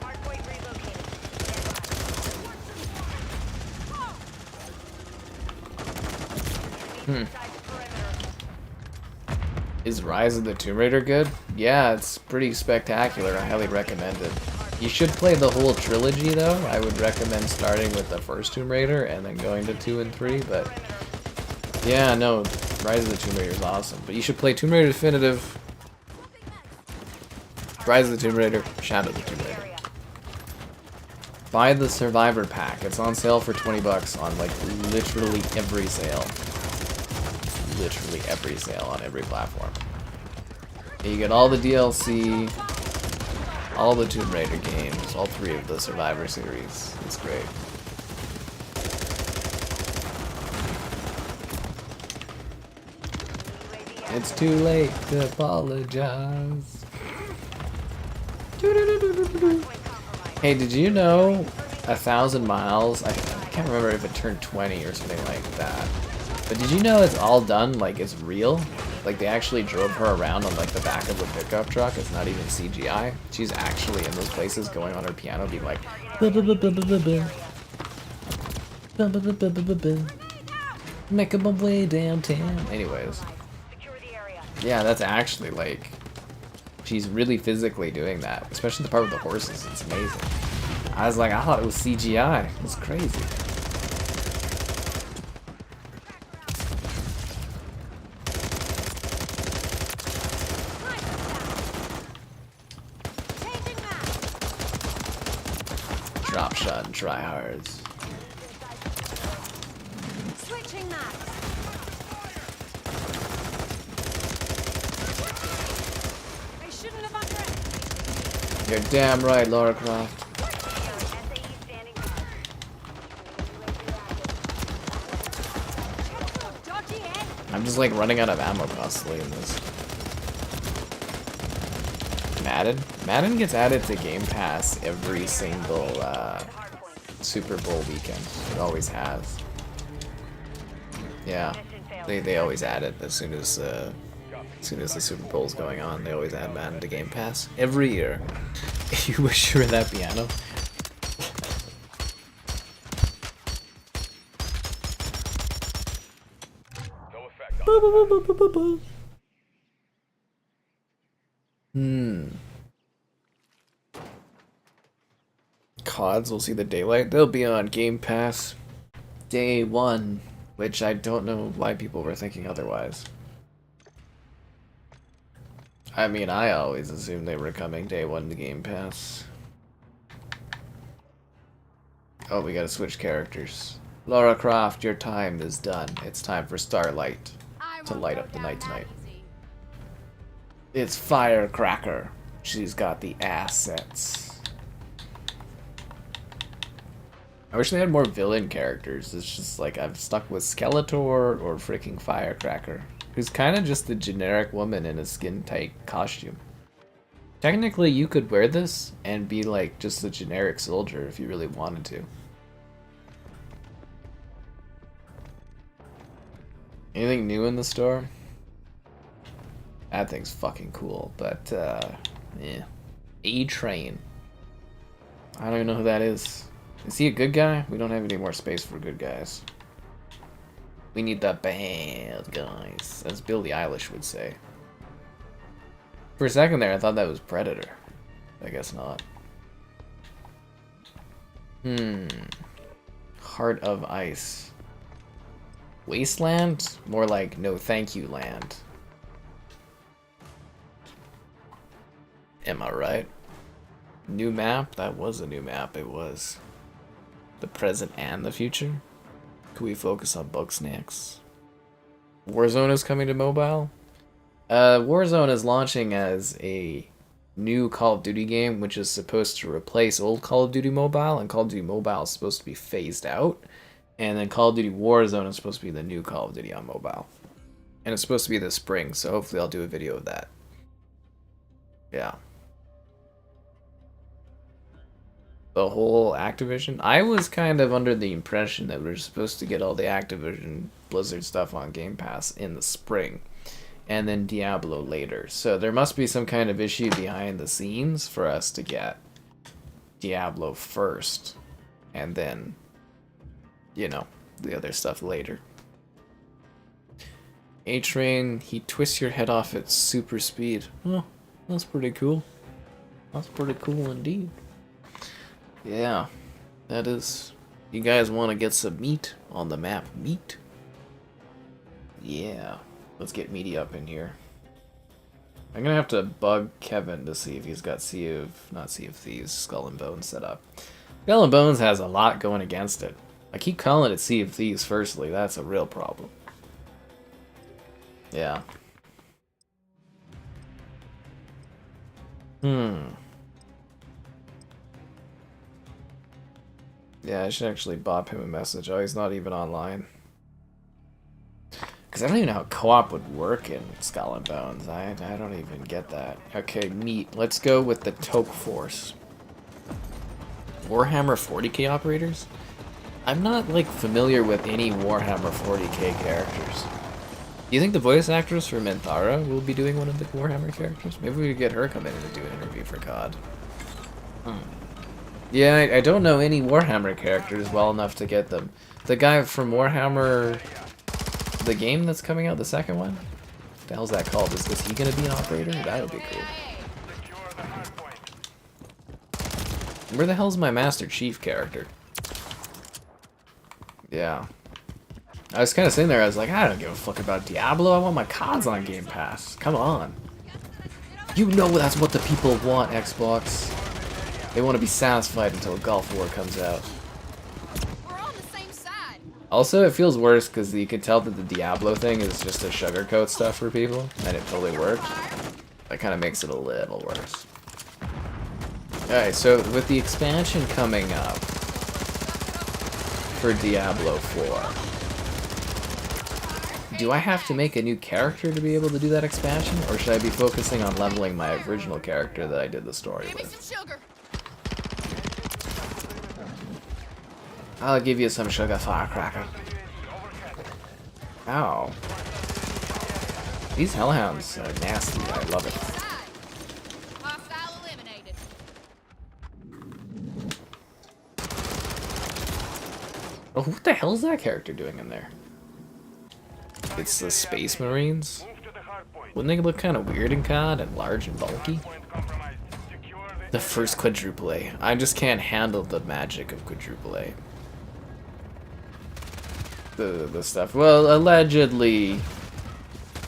Hardpoint relocated. Stand by. Inside the perimeter. Is Rise of the Tomb Raider good? Yeah, it's pretty spectacular. I highly recommend it. You should play the whole trilogy though. I would recommend starting with the first Tomb Raider and then going to 2 and 3, but yeah, no, Rise of the Tomb Raider is awesome. But you should play Tomb Raider Definitive, Rise of the Tomb Raider, Shadow of the Tomb Raider. Buy the Survivor Pack. It's on sale for 20 bucks on like literally every sale. Literally every sale on every platform. You get all the DLC, all the Tomb Raider games, all 3 of the Survivor series. It's great. It's too late to apologize. Hey, did you know 1,000 miles? I can't remember if it turned 20 or something like that. But did you know it's all done, like it's real? Like they actually drove her around on like the back of a pickup truck. It's not even CGI. She's actually in those places going on her piano being like making my way downtown. Anyways. Secure the area. Yeah, that's actually like she's really physically doing that. Especially the part with the horses. It's amazing. I was like, I thought it was CGI. It's crazy. Drop shot and tryhards. Switching maps. I shouldn't have underestimated. You're damn right, Lara Croft. SAE standing by. Dodgy end. I'm just like running out of ammo constantly in this. Madden gets added to Game Pass every single Super Bowl weekend. It always has. Yeah, they always add it as soon as the Super Bowl's going on. They always add Madden to Game Pass every year. You wish you were that piano. CODs will see the daylight. They'll be on Game Pass day 1, which I don't know why people were thinking otherwise. I mean, I always assumed they were coming day 1 to Game Pass. Oh, we gotta switch characters. Lara Croft, your time is done. It's time for Starlight I to won't light go up the down night that tonight. easy. It's Firecracker. She's got the assets. I wish they had more villain characters. It's just like I'm stuck with Skeletor or freaking Firecracker, who's kind of just a generic woman in a skin-tight costume. Technically, you could wear this and be like just a generic soldier if you really wanted to. Anything new in the store? That thing's fucking cool, but yeah. A-Train. I don't even know who that is. Is he a good guy? We don't have any more space for good guys. We need the bad guys, as Billie Eilish would say. For a second there, I thought that was Predator. I guess not. Heart of Ice. Wasteland? More like no thank you land. Am I right? New map? That was a new map, it was. The present and the future? Could we focus on Bugsnax? Warzone is coming to mobile? Warzone is launching as a new Call of Duty game, which is supposed to replace old Call of Duty Mobile, and Call of Duty Mobile is supposed to be phased out, and then Call of Duty Warzone is supposed to be the new Call of Duty on mobile. And it's supposed to be this spring, so hopefully I'll do a video of that. Yeah. The whole Activision. I was kind of under the impression that we were supposed to get all the Activision Blizzard stuff on Game Pass in the spring, and then Diablo later. So there must be some kind of issue behind the scenes for us to get Diablo first, and then, you know, the other stuff later. A-Train, he twists your head off at super speed. Oh, that's pretty cool. That's pretty cool indeed. Yeah, that is. You guys want to get some meat on the map? Meat? Yeah. Let's get meaty up in here. I'm gonna have to bug Kevin to see if he's got not Sea of Thieves, Skull and Bones set up. Skull and Bones has a lot going against it. I keep calling it Sea of Thieves firstly, that's a real problem. Yeah. Yeah, I should actually bop him a message. Oh, he's not even online. Because I don't even know how co-op would work in Skull and Bones. I don't even get that. Okay, meat. Let's go with the Toke Force. Warhammer 40k operators? I'm not, like, familiar with any Warhammer 40k characters. Do you think the voice actress for Minthara will be doing one of the Warhammer characters? Maybe we could get her come in and do an interview for COD. Yeah, I don't know any Warhammer characters well enough to get them. The guy from Warhammer, the game that's coming out, the second one? What the hell's that called? Is he gonna be an operator? That would be cool. Where the hell's my Master Chief character? Yeah. I was kind of sitting there, I was like, I don't give a fuck about Diablo, I want my CODs on Game Pass. Come on. You know that's what the people want, Xbox. They want to be satisfied until Gulf War comes out. We're on the same side. Also, it feels worse because you can tell that the Diablo thing is just to sugarcoat stuff for people, and it totally worked. That kind of makes it a little worse. Alright, so with the expansion coming up for Diablo 4, do I have to make a new character to be able to do that expansion? Or should I be focusing on leveling my original character that I did the story Give me with? some sugar. I'll give you some sugar, firecracker. Ow. These hellhounds are nasty. I love it. Hostile eliminated. Oh, what the hell is that character doing in there? It's the Space Marines? Wouldn't they look kind of weird in COD and large and bulky? The first quadruple A. I just can't handle the magic of quadruple A. The stuff. Well, allegedly,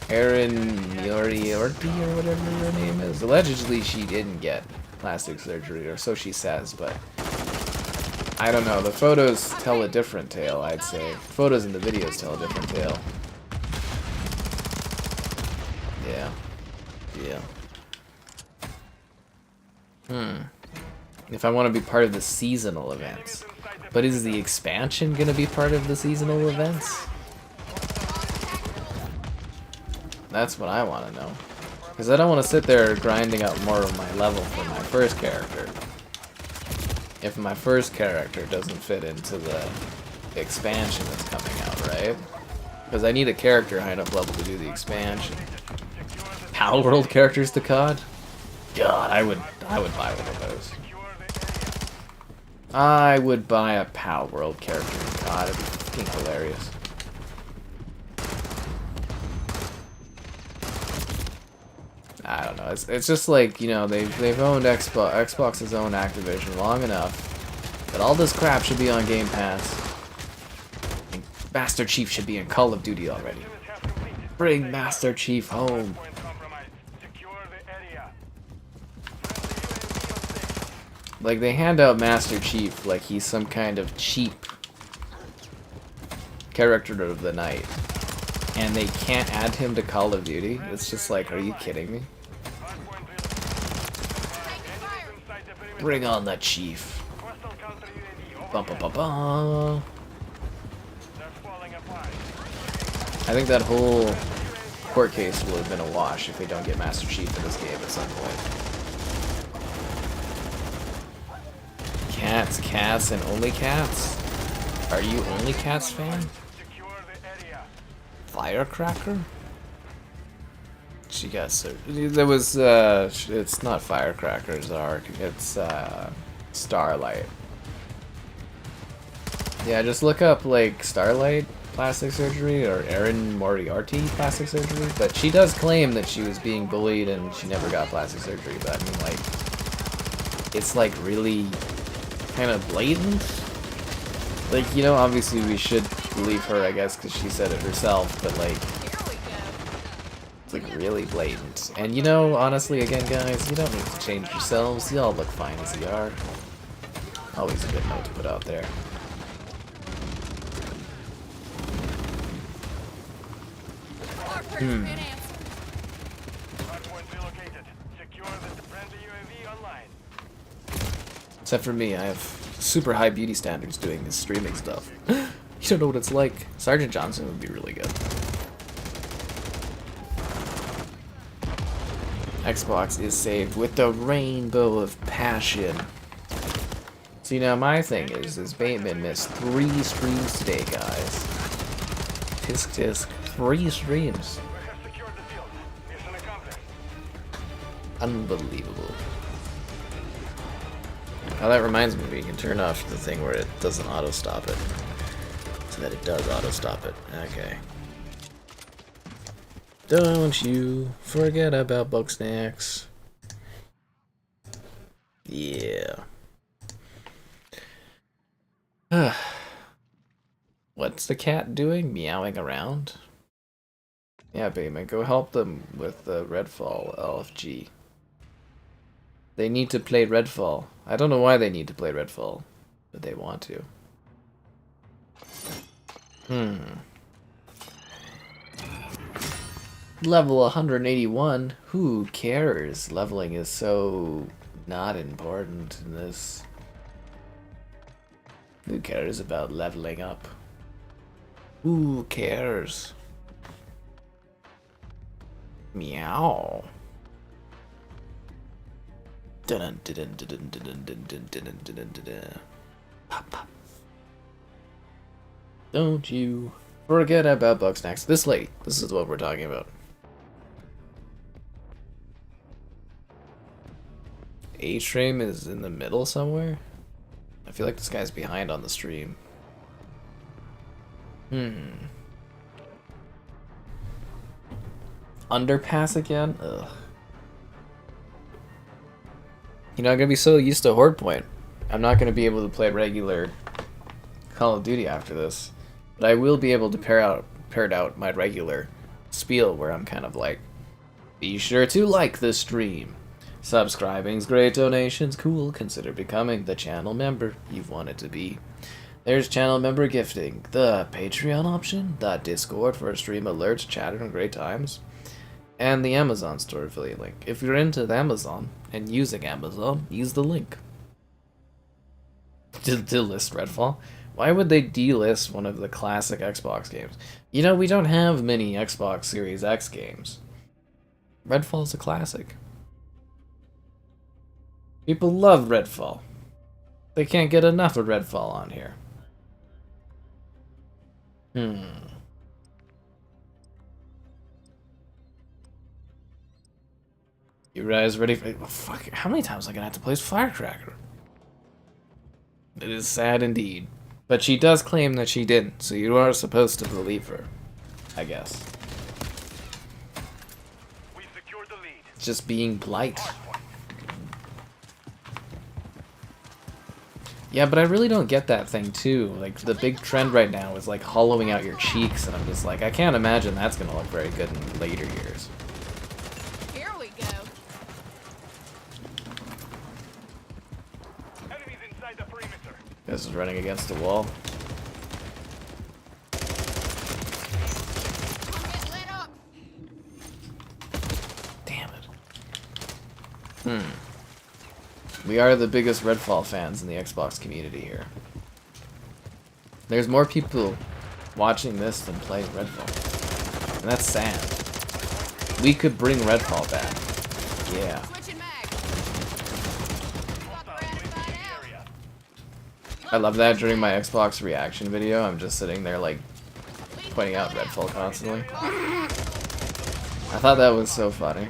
Erin Moriarty or whatever her name is. Allegedly, she didn't get plastic surgery, or so she says, but I don't know. The photos tell a different tale, I'd say. Photos and the videos tell a different tale. Yeah. Yeah. If I want to be part of the seasonal events. But is the expansion going to be part of the seasonal events? That's what I want to know. Because I don't want to sit there grinding out more of my level for my first character. If my first character doesn't fit into the expansion that's coming out, right? Because I need a character high enough level to do the expansion. Pal World characters to COD? God, I would buy one of those. I would buy a Pal World character in COD. It'd be fucking hilarious. I don't know. It's just like, you know, they've owned Xbox's own Activision long enough that all this crap should be on Game Pass. And Master Chief should be in Call of Duty already. Bring Master Chief home. Like, they hand out Master Chief like he's some kind of cheap character of the night. And they can't add him to Call of Duty? It's just like, are you kidding me? Bring on the Chief. Bum, bum, bum, bum. I think that whole court case will have been a wash if we don't get Master Chief in this game at some point. Cats, and only cats? Are you only cats fan? Firecracker? She got so there was it's not Firecracker's arc, it's Starlight. Yeah, just look up like Starlight plastic surgery or Erin Moriarty plastic surgery, but she does claim that she was being bullied and she never got plastic surgery, but I mean, like, it's like really kind of blatant. Like, you know, obviously we should believe her, I guess, because she said it herself, but like, it's like really blatant. And you know, honestly, again, guys, you don't need to change yourselves. You all look fine as you are. Always a good note to put out there. Except for me, I have super high beauty standards doing this streaming stuff. You don't know what it's like. Sergeant Johnson would be really good. Xbox is saved with the rainbow of passion. See, now my thing is Bateman missed 3 streams today, guys. Tisk tisk, 3 streams. Unbelievable. Oh, that reminds me, we can turn off the thing where it doesn't auto-stop it. So that it does auto-stop it. Okay. Don't you forget about bug snacks. Yeah. What's the cat doing? Meowing around? Yeah, Bateman, go help them with the Redfall LFG. They need to play Redfall. I don't know why they need to play Redfall, but they want to. Level 181? Who cares? Leveling is so not important in this. Who cares about leveling up? Who cares? Meow. Dun dun dun dun dun dun dun dun dun dun dun. Pop pop. Don't you forget about Bugsnax this late. This is what we're talking about. A-Stream is in the middle somewhere? I feel like this guy's behind on the stream. Underpass again? Ugh. You know, I'm gonna be so used to Horde Point. I'm not gonna be able to play regular Call of Duty after this. But I will be able to pair out my regular spiel where I'm kind of like, be sure to like the stream. Subscribing's great, donations cool. Consider becoming the channel member you've wanted to be. There's channel member gifting, the Patreon option, the Discord for stream alerts, chatter, and great times, and the Amazon store affiliate link. If you're into the Amazon and using Amazon, use the link. Delist Redfall? Why would they delist one of the classic Xbox games? You know, we don't have many Xbox Series X games. Redfall's a classic. People love Redfall. They can't get enough of Redfall on here. You guys ready for... Oh, fuck, how many times am I gonna have to play as Firecracker? It is sad indeed. But she does claim that she didn't, so you are supposed to believe her. I guess. We secured the lead. It's just being polite. Yeah, but I really don't get that thing too. Like, the big trend right now is like hollowing out your cheeks, and I'm just like, I can't imagine that's gonna look very good in later years. Here we go. Enemies inside the perimeter. This is running against the wall. Get lit up. Damn it. We are the biggest Redfall fans in the Xbox community here. There's more people watching this than playing Redfall. And that's sad. We could bring Redfall back. Yeah. Switching mag. Fuck ratified out. I love that during my Xbox reaction video, I'm just sitting there like pointing out Redfall constantly. I thought that was so funny.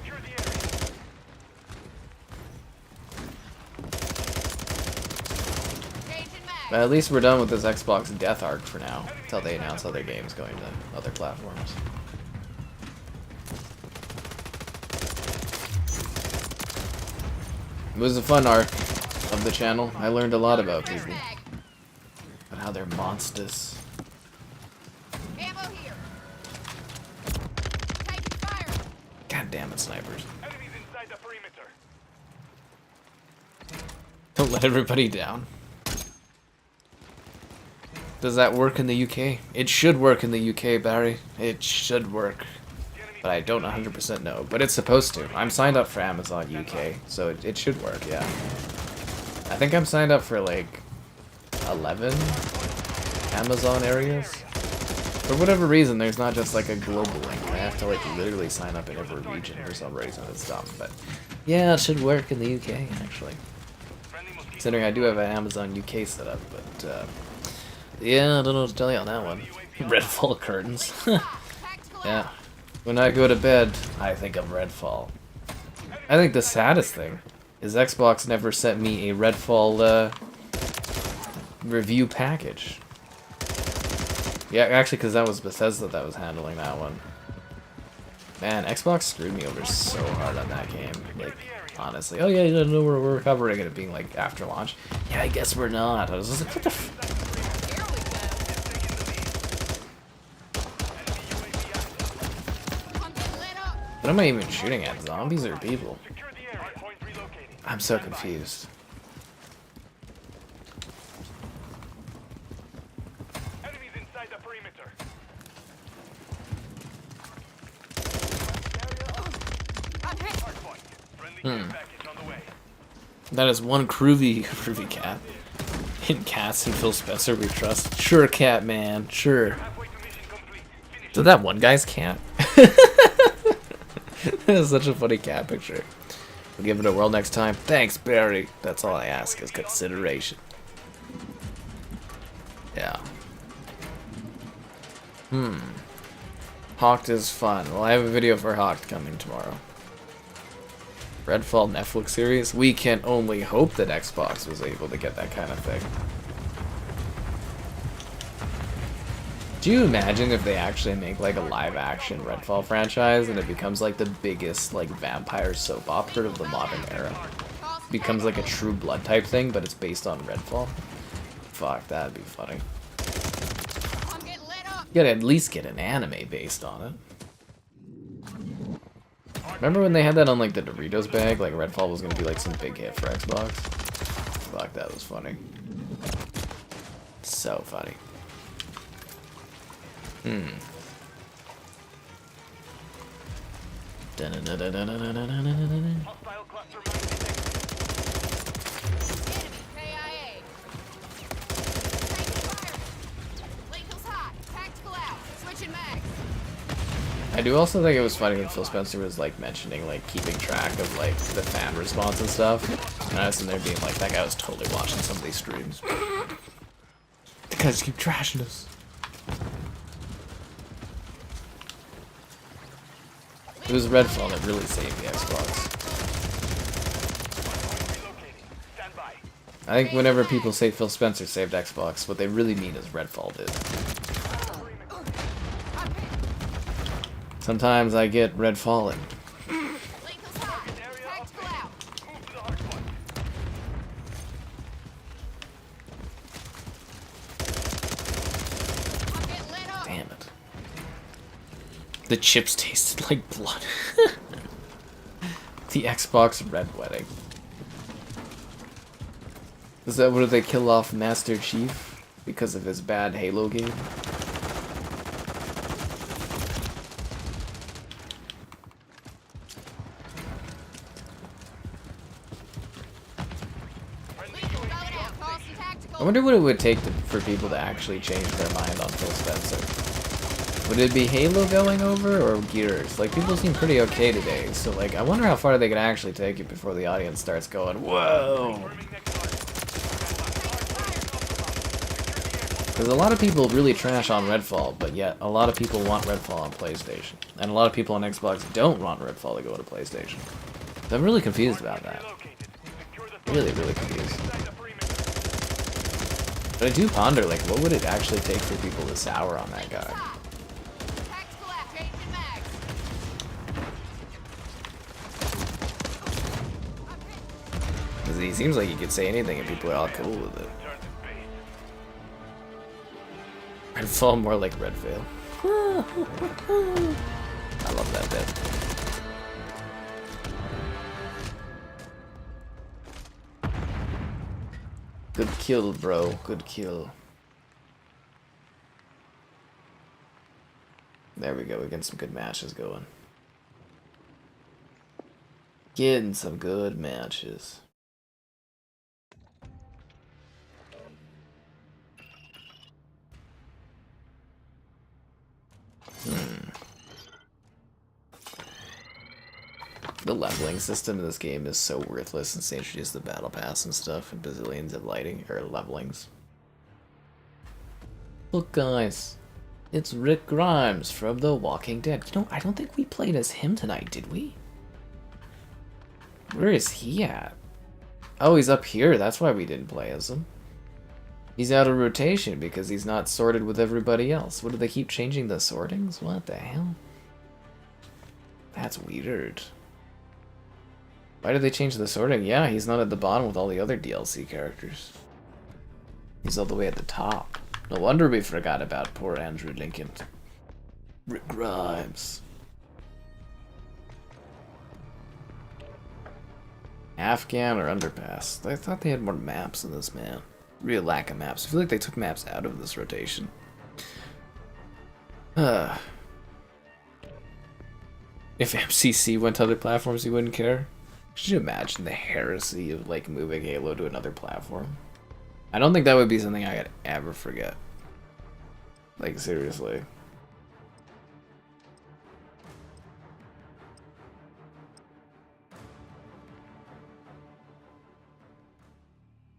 But at least we're done with this Xbox death arc for now, until they announce other games going to other platforms. It was a fun arc of the channel. I learned a lot about people. But how they're monsters. Ammo here. Taking fire. God damn it, snipers. Enemies inside the perimeter. Don't let everybody down. Does that work in the UK? It should work in the UK, Barry. It should work. But I don't 100% know. But it's supposed to. I'm signed up for Amazon UK, so it should work, yeah. I think I'm signed up for like 11 Amazon areas. For whatever reason, there's not just like a global link. I have to like literally sign up in every region for some reason. It's dumb, but yeah, it should work in the UK actually. Considering I do have an Amazon UK setup, but yeah, I don't know what to tell you on that one. Redfall curtains. Yeah. When I go to bed, I think of Redfall. I think the saddest thing is Xbox never sent me a Redfall review package. Yeah, actually, because that was Bethesda that was handling that one. Man, Xbox screwed me over so hard on that game. Like, honestly. Oh yeah, you don't know we're covering it being like after launch. Yeah, I guess we're not. I was just like, what the f. What am I even shooting at? Zombies or people? I'm so confused. Enemies inside the perimeter. I'm hit. Hardpoint. Friendly care package on the way. That is one groovy cat. In cats and Phil Spencer we trust. Sure, cat man. Sure. Halfway to mission complete. Finish. Is that one guy's cat? That is such a funny cat picture. We'll give it a whirl next time. Thanks, Barry. That's all I ask is consideration. Yeah. Hawked is fun. Well, I have a video for Hawked coming tomorrow. Redfall Netflix series? We can only hope that Xbox was able to get that kind of thing. Do you imagine if they actually make like a live-action Redfall franchise and it becomes like the biggest like vampire soap opera of the modern era? Becomes like a True Blood type thing, but it's based on Redfall? Fuck, that'd be funny. I'm getting lit up. You gotta at least get an anime based on it. Remember when they had that on like the Doritos bag? Like Redfall was gonna be like some big hit for Xbox? Fuck, that was funny. So funny. Hostile cluster mine detected. Enemy KIA. Taking fire. Lethals hot. Tactical out. Switching mags. I do also think it was funny when Phil Spencer was like mentioning like keeping track of like the fan response and stuff. And I was in there being like, that guy was totally watching some of these streams. The guys keep trashing us. It was Redfall that really saved the Xbox. Relocating. Stand by. I think whenever people say Phil Spencer saved Xbox, what they really mean is Redfall did. Sometimes I get Redfalling. Lethals hot. Tactical out. Move to the hard point. I'm getting lit up. Damn it. The chips tasted like blood. The Xbox Red Wedding. Is that where they kill off Master Chief because of his bad Halo game? Lethal loadout. Crossing tactical. I wonder what it would take for people to actually change their mind on Phil Spencer. Would it be Halo going over or Gears? Like, people seem pretty okay today, so like, I wonder how far they can actually take it before the audience starts going, whoa! Confirming next target. Because a lot of people really trash on Redfall, but yet a lot of people want Redfall on PlayStation. And a lot of people on Xbox don't want Redfall to go to PlayStation. So I'm really confused about that. Relocated. Secure the Really, really confused. inside the perimeter. But I do ponder, like, what would it actually take for people to sour on that guy? Tactical out. Changing mags. Because he seems like he could say anything and people are all cool with it. Turn to base. Redfall more like Redvale. I love that bit. Good kill, bro. Good kill. There we go. We're getting some good matches going. Getting some good matches. The leveling system in this game is so worthless since they introduced the battle pass and stuff and bazillions of lighting or levelings. Look, guys, it's Rick Grimes from The Walking Dead. You know, I don't think we played as him tonight, did we? Where is he at? Oh, he's up here. That's why we didn't play as him. He's out of rotation because he's not sorted with everybody else. What do they keep changing the sortings? What the hell? That's weird. Why did they change the sorting? Yeah, he's not at the bottom with all the other DLC characters. He's all the way at the top. No wonder we forgot about poor Andrew Lincoln. Rick Grimes. Afghan or Underpass? I thought they had more maps in this, man. Real lack of maps. I feel like they took maps out of this rotation. If MCC went to other platforms, you wouldn't care? Could you imagine the heresy of like moving Halo to another platform? I don't think that would be something I could ever forget. Like, seriously.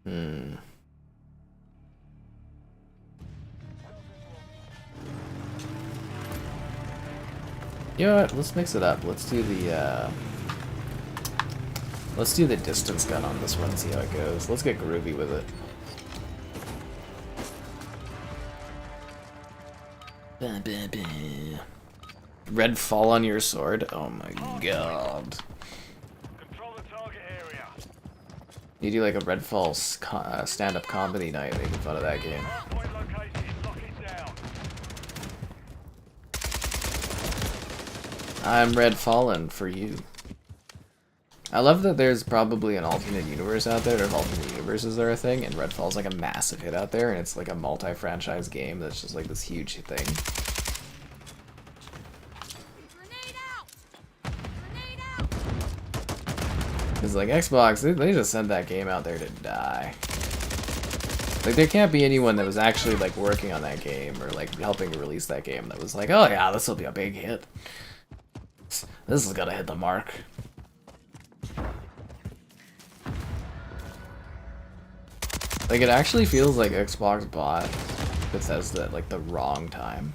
Hmm. You know what? Let's mix it up. Let's do the distance gun on this one and see how it goes. Let's get groovy with it. Red fall on your sword? Oh my god. Control the target area. You do like a red fall stand-up comedy night making fun of that game. Hardpoint located. Lock it down. I'm red fallen for you. I love that there's probably an alternate universe out there, or alternate universes are a thing, and Redfall's like a massive hit out there, and it's like a multi-franchise game that's just like this huge thing. Grenade out! Grenade out! Because like Xbox, they just sent that game out there to die. Like there can't be anyone that was actually like working on that game or like helping to release that game that was like, oh yeah, this will be a big hit. This is gonna hit the mark. Like, it actually feels like Xbox bought Bethesda at, like, the wrong time.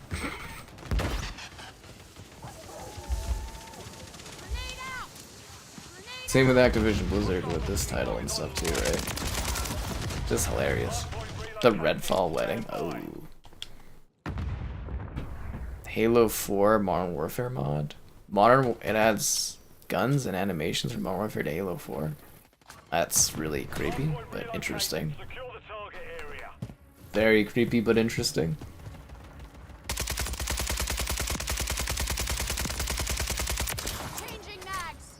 Same with Activision Blizzard with this title and stuff, too, right? Just hilarious. The Redfall wedding. Oh. Halo 4 Modern Warfare mod. It adds guns and animations from Modern Warfare to Halo 4. That's really creepy, but interesting. Secure the target area. Very creepy, but interesting. Changing mags!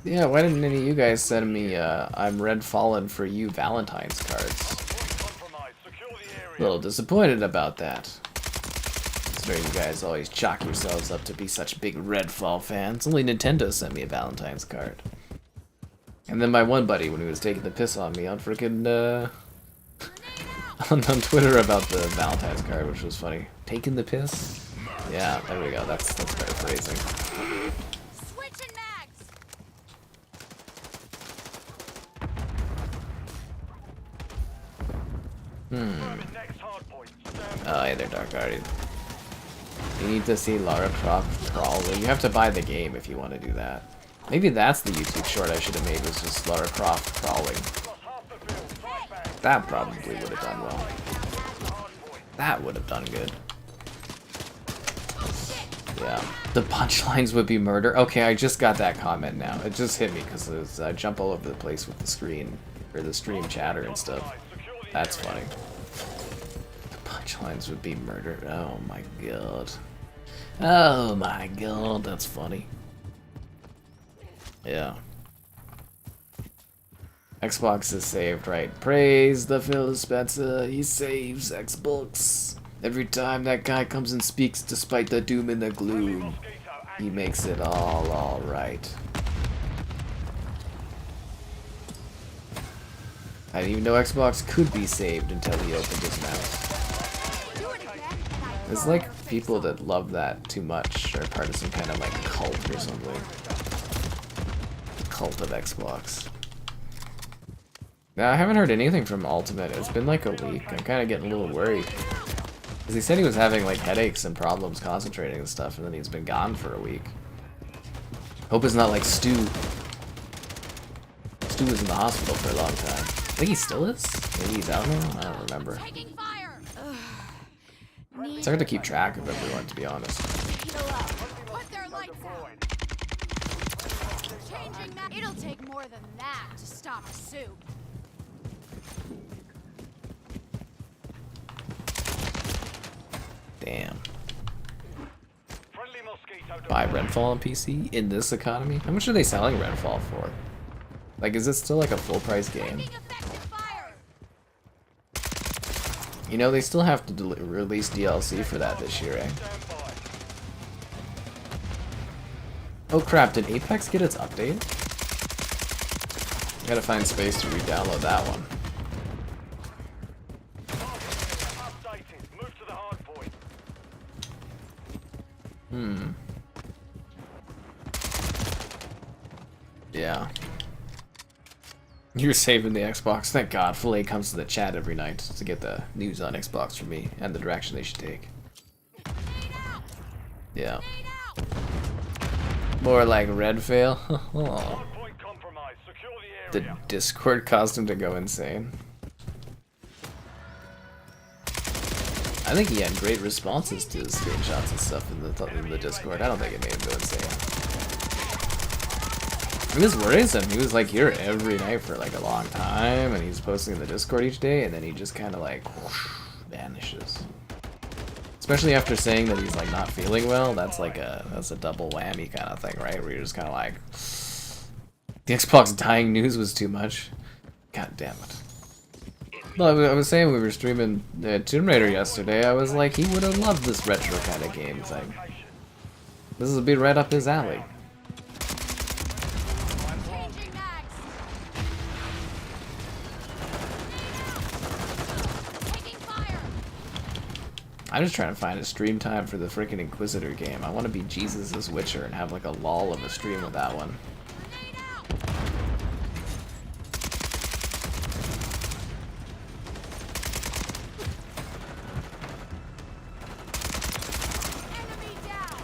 Yeah, why didn't any of you guys send me I'm Red Fallen for you Valentine's cards? Compromise. Secure the A area. little disappointed about that. Considering you guys always chalk yourselves up to be such big Redfall fans. Only Nintendo sent me a Valentine's card. And then my one buddy, when he was taking the piss on me on frickin' on Twitter about the Valentine's card, which was funny. Taking the piss? Yeah, there we go. That's better phrasing. Switching mags! Next hardpoint. Stand Oh, hey there, Dark Guardian. You need to see Lara Croft crawl. Well, you have to buy the game if you want to do that. Maybe that's the YouTube short I should have made, was just Lara Croft crawling. half the field. Fight back. That probably would have done well. That would have done good. Yeah. The punchlines would be murder. Okay, I just got that comment now. It just hit me because I jump all over the place with the screen, or the stream chatter and stuff. That's funny. The punchlines would be murder. Oh my god. Oh my god, that's funny. Yeah. Xbox is saved, right? Praise the Phil Dispenser. He saves Xbox. Every time that guy comes and speaks despite the doom and the gloom, he makes it all right. I didn't even know Xbox could be saved until he opened his mouth. Do it again, and I It's like people that love that too much are part of some kind of like cult or something. The cult of Xbox. Now, I haven't heard anything from Ultimate. It's been like a week. I'm kind of getting a little worried. Because he said he was having like headaches and problems concentrating and stuff, and then he's been gone for a week. Hope it's not like Stu. Stu was in the hospital for a long time. I think he still is? Maybe he's out now? I don't remember. taking fire! It's hard to keep track of everyone, to be honest. Heal up. Put their lights out. Changing mag. It'll take more than that to stop a soup. Damn. Friendly mosquito. Buy Redfall on PC in this economy? How much are they selling Redfall for? Like, is it still like a full price game? Taking effective fire! You know, they still have to release DLC for that this year, eh? Oh crap, did Apex get its update? Gotta find space to re-download that one. Updated. Move to the hard point. Yeah. You're saving the Xbox. Thank God. Filet comes to the chat every night to get the news on Xbox from me and the direction they should take. Yeah. More like red fail. Hard point compromised. Secure the The area. Discord caused him to go insane. I think he had great responses to his screenshots and stuff in the Discord. I don't think it made him go insane. It was worrisome. He was like here every night for like a long time, and he's posting in the Discord each day, and then he just kind of like whoosh, vanishes. Especially after saying that he's like not feeling well, that's a double whammy kind of thing, right? Where you're just kind of like, the Xbox dying news was too much. God damn it. Well, I was saying we were streaming Tomb Raider yesterday. I was like, he would have loved this retro kind of game. It's like, this would be right up his alley. Changing mags. Taking fire. I'm just trying to find a stream time for the freaking Inquisitor game. I want to be Jesus' Witcher and have like a lull of a stream with that one. Grenade out. Enemy down.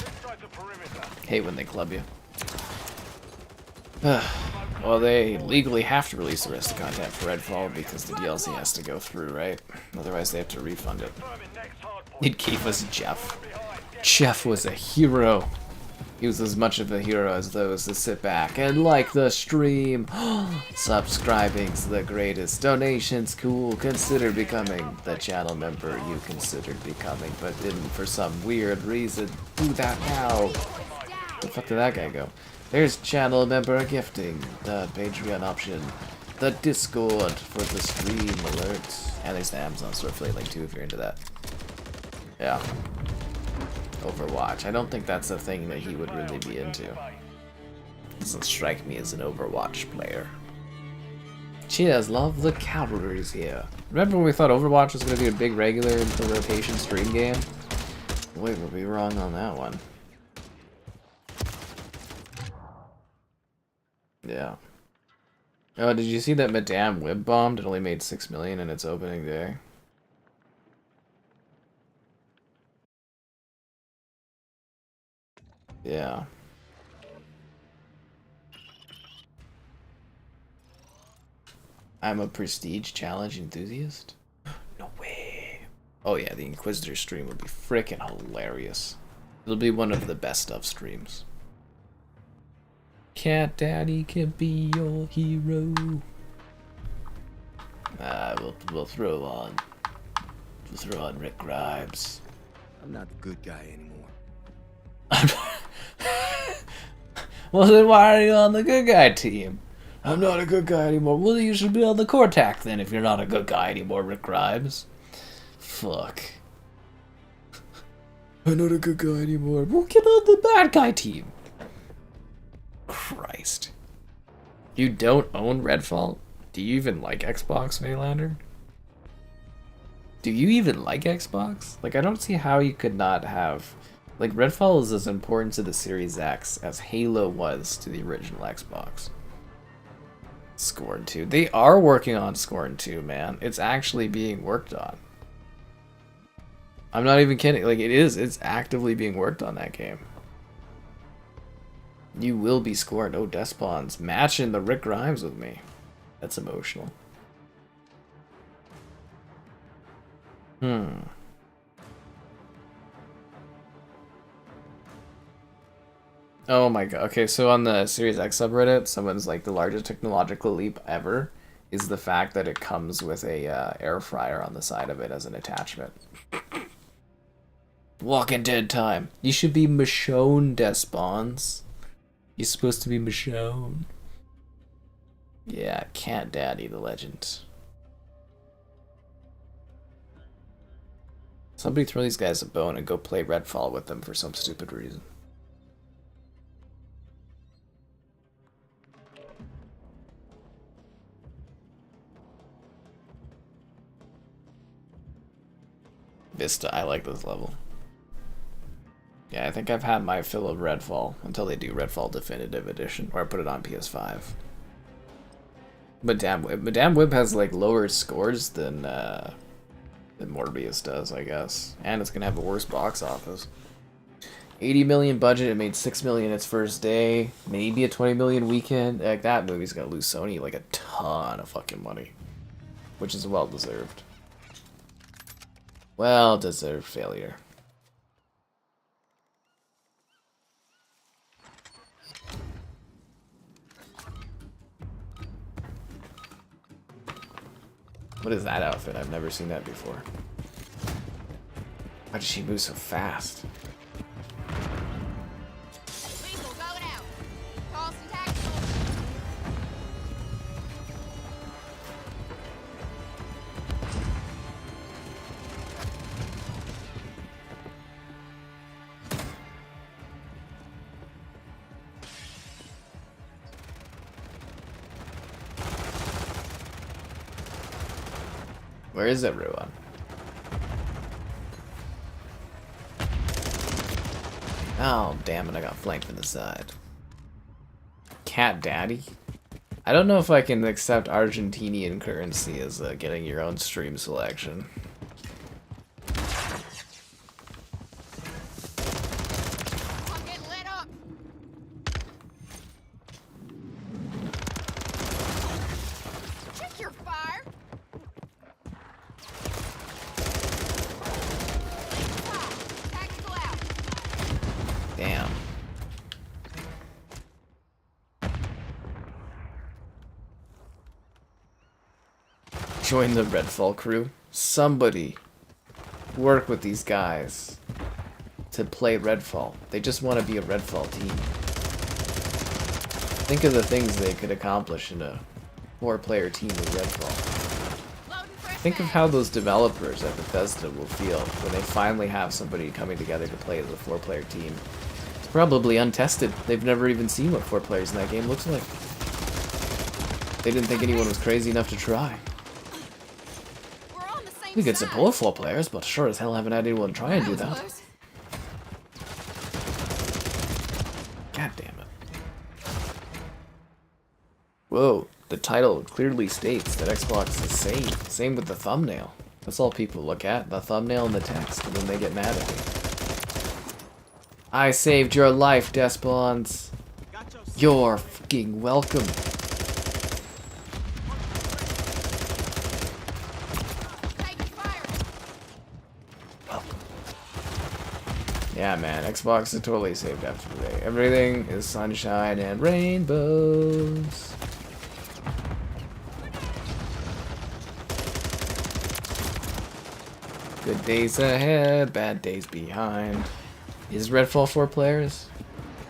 Inside the perimeter. Hate when they club you. Well, they legally have to release the rest of the content for Redfall because the DLC has to go through, right? Otherwise they have to refund it. Confirming next hard point. It gave us Jeff. Behind. Get Jeff was a hero. He was as much of a hero as those that sit back and like the stream. Subscribing's the greatest. Donations, cool. Consider becoming the channel member you considered becoming, but didn't for some weird reason. Do that now. Where the fuck did that guy go? There's channel member gifting, the Patreon option, the Discord for the stream alerts, and there's the Amazon store affiliate link too if you're into that. Yeah. Overwatch. I don't think that's a thing that he would really be into. Doesn't strike me as an Overwatch player. Cheers, love the calories here. Remember when we thought Overwatch was going to be a big regular rotation stream game? Boy, were we wrong on that one. Yeah. Oh, did you see that Madame Web bombed? It only made 6 million in its opening day. Yeah. I'm a prestige challenge enthusiast? No way. Oh yeah, the Inquisitor stream would be frickin' hilarious. It'll be one of the best of streams. Cat Daddy can be your hero. We'll throw on Rick Grimes. I'm not the good guy anymore. Well, then why are you on the good guy team? I'm not a good guy anymore. Well, you should be on the Cortac then if you're not a good guy anymore, Rick Grimes. Fuck. I'm not a good guy anymore. Well, get on the bad guy team. Christ. You don't own Redfall? Do you even like Xbox, Maylander? Do you even like Xbox? Like, I don't see how you could not have... Like, Redfall is as important to the Series X as Halo was to the original Xbox. Scorn 2. They are working on Scorn 2, man. It's actually being worked on. I'm not even kidding. Like, it's actively being worked on, that game. You will be scored. Oh, Despawn's matching the Rick Grimes with me. That's emotional. Oh my god. Okay, so on the Series X subreddit, someone's like, the largest technological leap ever is the fact that it comes with a air fryer on the side of it as an attachment. Walking Dead time. You should be Michonne, Despawns. You're supposed to be Michonne. Yeah, Cat Daddy, the legend. Somebody throw these guys a bone and go play Redfall with them for some stupid reason. Vista. I like this level. Yeah, I think I've had my fill of Redfall until they do Redfall Definitive Edition, or I put it on PS5. But Damn Whip has like lower scores than Morbius does, I guess, and it's gonna have a worse box office. 80 million budget, it made 6 million its first day, maybe a 20 million weekend. Like, that movie's gonna lose Sony like a ton of fucking money, which is well deserved. Well deserved failure. What is that outfit? I've never seen that before. Why does she move so fast? Lethal going out. Call some tactical. Where is everyone? Oh, damn it, I got flanked from the side. Cat Daddy? I don't know if I can accept Argentinian currency as getting your own stream selection. I'm getting lit up. Check your fire. Tactical out. Damn. Join the Redfall crew. Somebody work with these guys to play Redfall. They just want to be a Redfall team. Think of the things they could accomplish in a 4-player team with Redfall. Loading fresh Think of mag. how those developers at Bethesda will feel when they finally have somebody coming together to play as a 4-player team. It's probably untested. They've never even seen what 4 players in that game looks like. They didn't think anyone was crazy enough to try. We're on the same We could side. support 4 players, but sure as hell haven't had anyone try and do was that. close. God damn it. Whoa, the title clearly states that Xbox is safe. Same with the thumbnail. That's all people look at, the thumbnail and the text, and then they get mad at me. I saved your life, Despawns. You're fucking welcome. Taking fire. Yeah, man, Xbox is totally saved after today. Everything is sunshine and rainbows. Good days ahead, bad days behind. Is Redfall 4 players?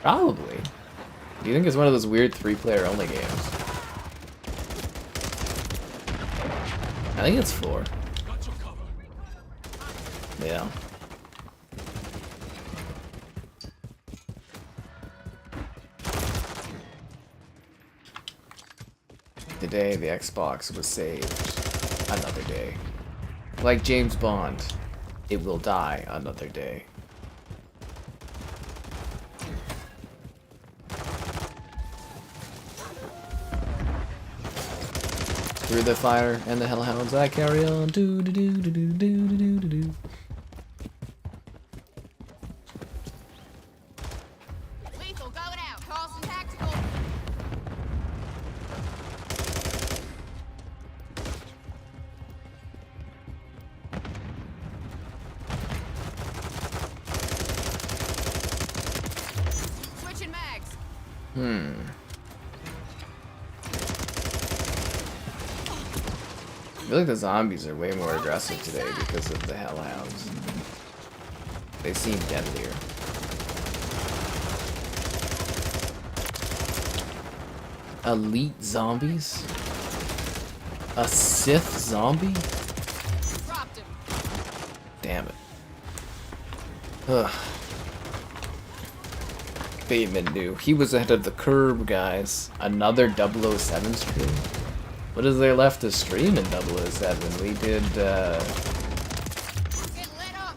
Probably. Do you think it's one of those weird 3-player only games? I think it's 4. Yeah. Today the Xbox was saved. Another day. Like James Bond, it will die another day. Through the fire and the hellhounds I carry on. Do do do do do do do do do. Lethal going out. Call some tactical. Switching mags. I feel like the zombies are way more aggressive today because of the hellhounds. They seem deadlier. Elite zombies? A Sith zombie? Dropped him. Damn it. Ugh. Bateman knew. He was ahead of the curve, guys. Another 007 stream? What is there left to stream in 007? We did, Getting lit up.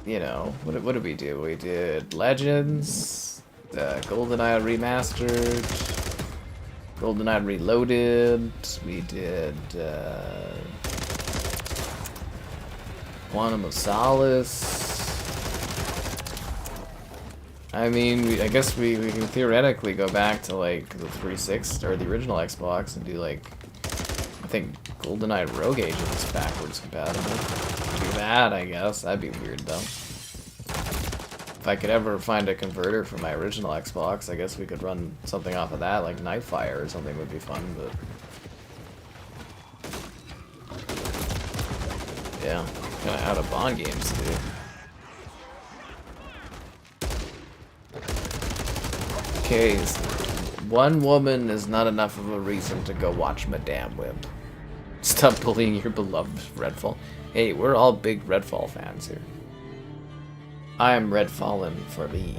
you know, what did we do? We did Legends, GoldenEye Remastered, GoldenEye Reloaded, we did Quantum of Solace. I mean, I guess we can theoretically go back to like the 360 or the original Xbox and do like, I think GoldenEye Rogue Agent is backwards compatible. Do that, I guess. That'd be weird though. If I could ever find a converter for my original Xbox, I guess we could run something off of that, like Nightfire or something would be fun, but yeah, kind of out of Bond games too. Okay, so one woman is not enough of a reason to go watch Madame Web. Stop bullying your beloved Redfall. Hey, we're all big Redfall fans here. I am Redfallen for me.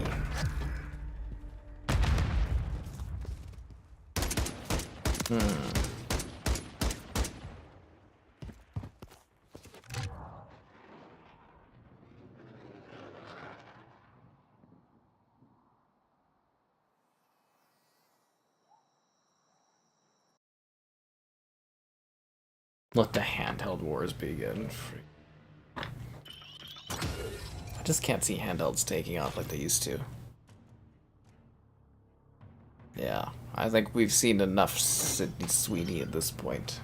Let the handheld wars begin. I just can't see handhelds taking off like they used to. Yeah, I think we've seen enough Sydney Sweeney at this point.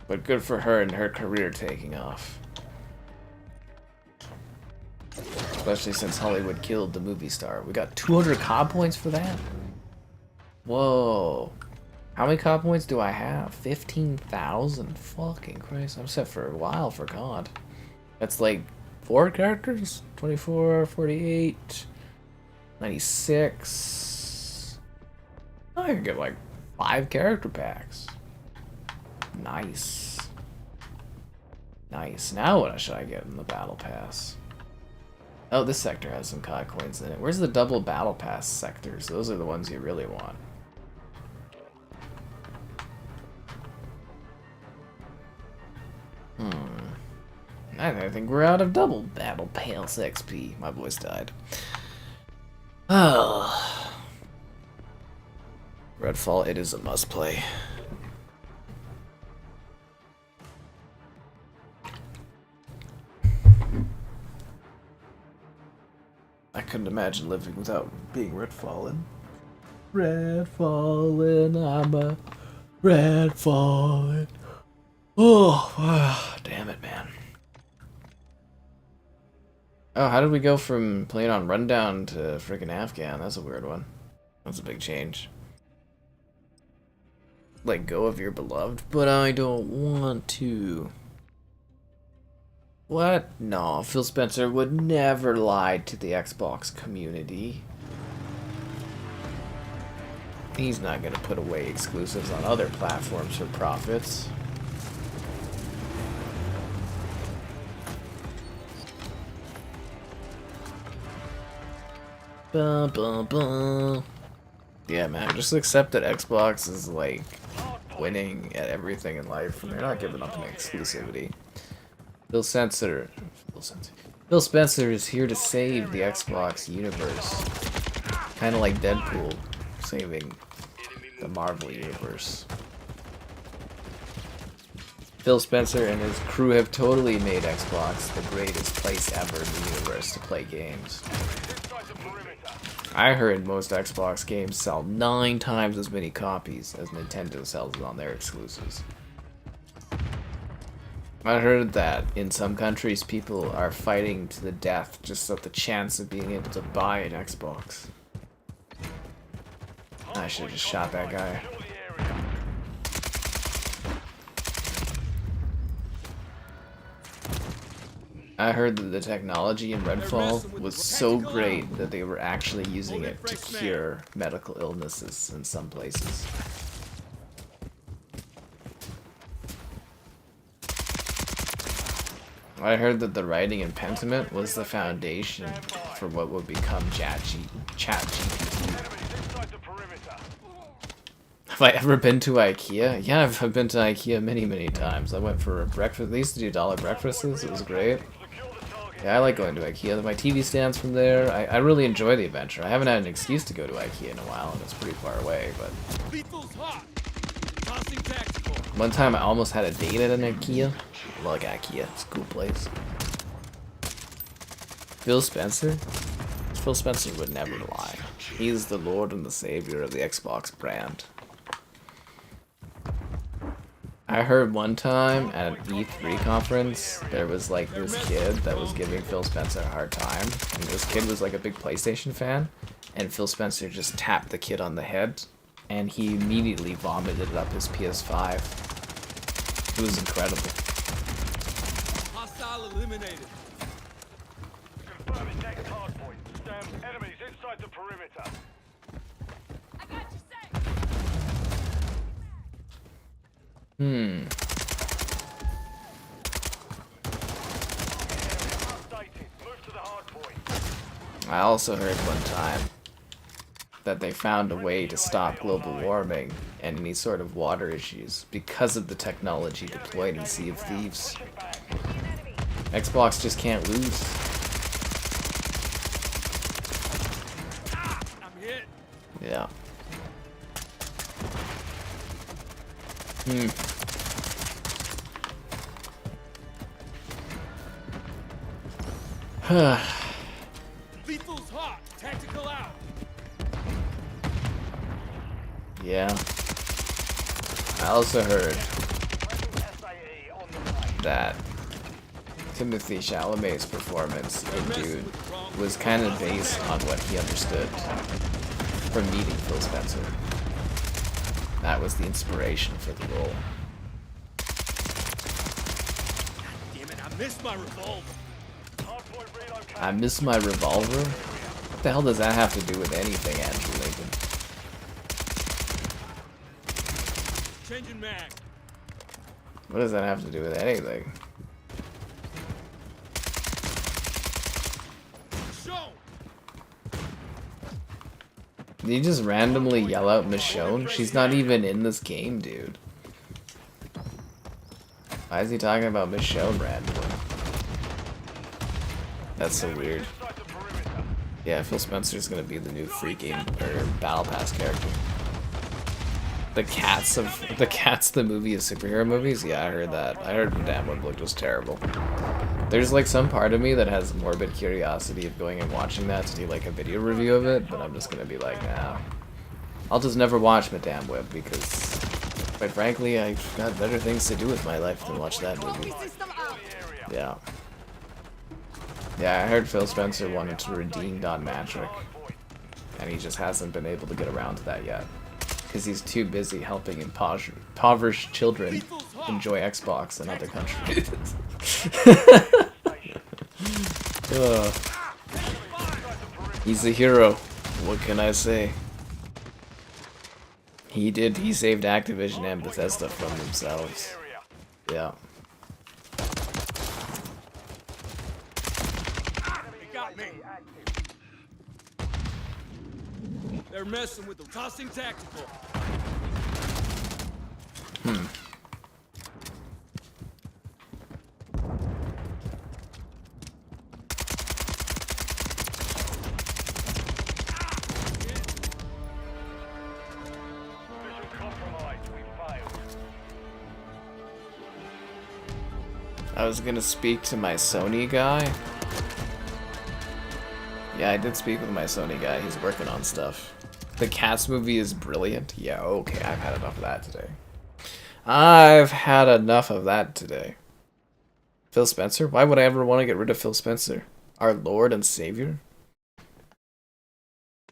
But good for her and her career taking off. Especially since Hollywood killed the movie star. We got 200 COD points for that? Whoa. How many COD points do I have? 15,000? Fucking Christ. I'm set for a while for COD. That's like 4 characters? 24, 48, 96. I can get like 5 character packs. Nice. Nice. Now what should I get in the battle pass? Oh, this sector has some COD coins in it. Where's the double battle pass sectors? Those are the ones you really want. I think we're out of double battle pass XP. My voice died. Oh. Redfall, it is a must play. I couldn't imagine living without being Redfallen. Redfallen, I'm a Redfallen. Oh, damn it, man. Oh, how did we go from playing on Rundown to freaking Afghan? That's a weird one. That's a big change. Let go of your beloved, but I don't want to. What? No, Phil Spencer would never lie to the Xbox community. He's not gonna put away exclusives on other platforms for profits. Bum, bum, bum. Yeah, man, just accept that Xbox is like winning at everything in life, and they're not giving up on exclusivity. Phil Spencer is here to save the Xbox universe, kind of like Deadpool saving the Marvel universe. Phil Spencer and his crew have totally made Xbox the greatest place ever in the universe to play games. I heard most Xbox games sell 9 times as many copies as Nintendo sells on their exclusives. I heard that in some countries people are fighting to the death just at the chance of being able to buy an Xbox. I should have just shot that guy. I heard that the technology in Redfall was so great that they were actually using it to cure medical illnesses in some places. I heard that the writing in Pentiment was the foundation for what would become ChatGPT. Have I ever been to IKEA? Yeah, I've been to IKEA many, many times. I went for a breakfast. They used to do dollar breakfasts. It was great. Yeah, I like going to IKEA. My TV stands from there. I really enjoy the adventure. I haven't had an excuse to go to IKEA in a while, and it's pretty far away, but... Lethal's hot. Tossing tactical. One time I almost had a date at an IKEA. I like IKEA. It's a cool place. Phil Spencer? Phil Spencer would never lie. He's the lord and the savior of the Xbox brand. I heard one time at an E3 conference, there was like this kid that was giving Phil Spencer a hard time. And this kid was like a big PlayStation fan. And Phil Spencer just tapped the kid on the head. And he immediately vomited up his PS5. It was incredible. Hostile eliminated. Confirming next hard point. Stand enemies inside the perimeter. I got you safe. Updated. Move to the hard point. I also heard one time that they found a way to stop global warming and any sort of water issues because of the technology deployed in Sea of Thieves. Xbox just can't lose. I'm hit. Yeah. Lethal's hot. Tactical out. Yeah. I also heard SAE on the way. that Timothy Chalamet's performance in Dune was kind of based on what he understood from meeting Phil Spencer. That was the inspiration for the role. Damn it, I missed my revolver. Hard point relocated. I miss my revolver? What the hell does that have to do with anything, Andrew Lincoln? Changing mag. What does that have to do with anything? Show. Did you just randomly yell out Michonne? She's not even in this game, dude. Why is he talking about Michonne randomly? That's so weird. Inside the perimeter. Yeah, Phil Spencer's gonna be the new free game or battle pass character. The cats, the movie of superhero movies? Yeah, I heard that. I heard the damn one looked just terrible. There's like some part of me that has morbid curiosity of going and watching that to do like a video review of it, but I'm just gonna be like, nah. I'll just never watch Madame Web because, quite frankly, I've got better things to do with my life than watch that movie. System out. Yeah. Yeah, I heard Phil Spencer wanted to redeem Don Matrick, and he just hasn't been able to get around to that yet. Because he's too busy helping impoverished children enjoy Xbox in other countries. He's a hero. What can I say? He saved Activision and Bethesda from themselves. Yeah. They got me. They're messing with the tossing tactical. Mission compromised. We failed. I was gonna speak to my Sony guy. Yeah, I did speak with my Sony guy. He's working on stuff. The Cats movie is brilliant. Yeah, okay, I've had enough of that today. I've had enough of that today. Phil Spencer? Why would I ever want to get rid of Phil Spencer? Our Lord and Savior?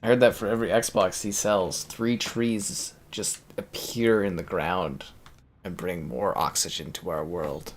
I heard that for every Xbox he sells, 3 trees just appear in the ground and bring more oxygen to our world.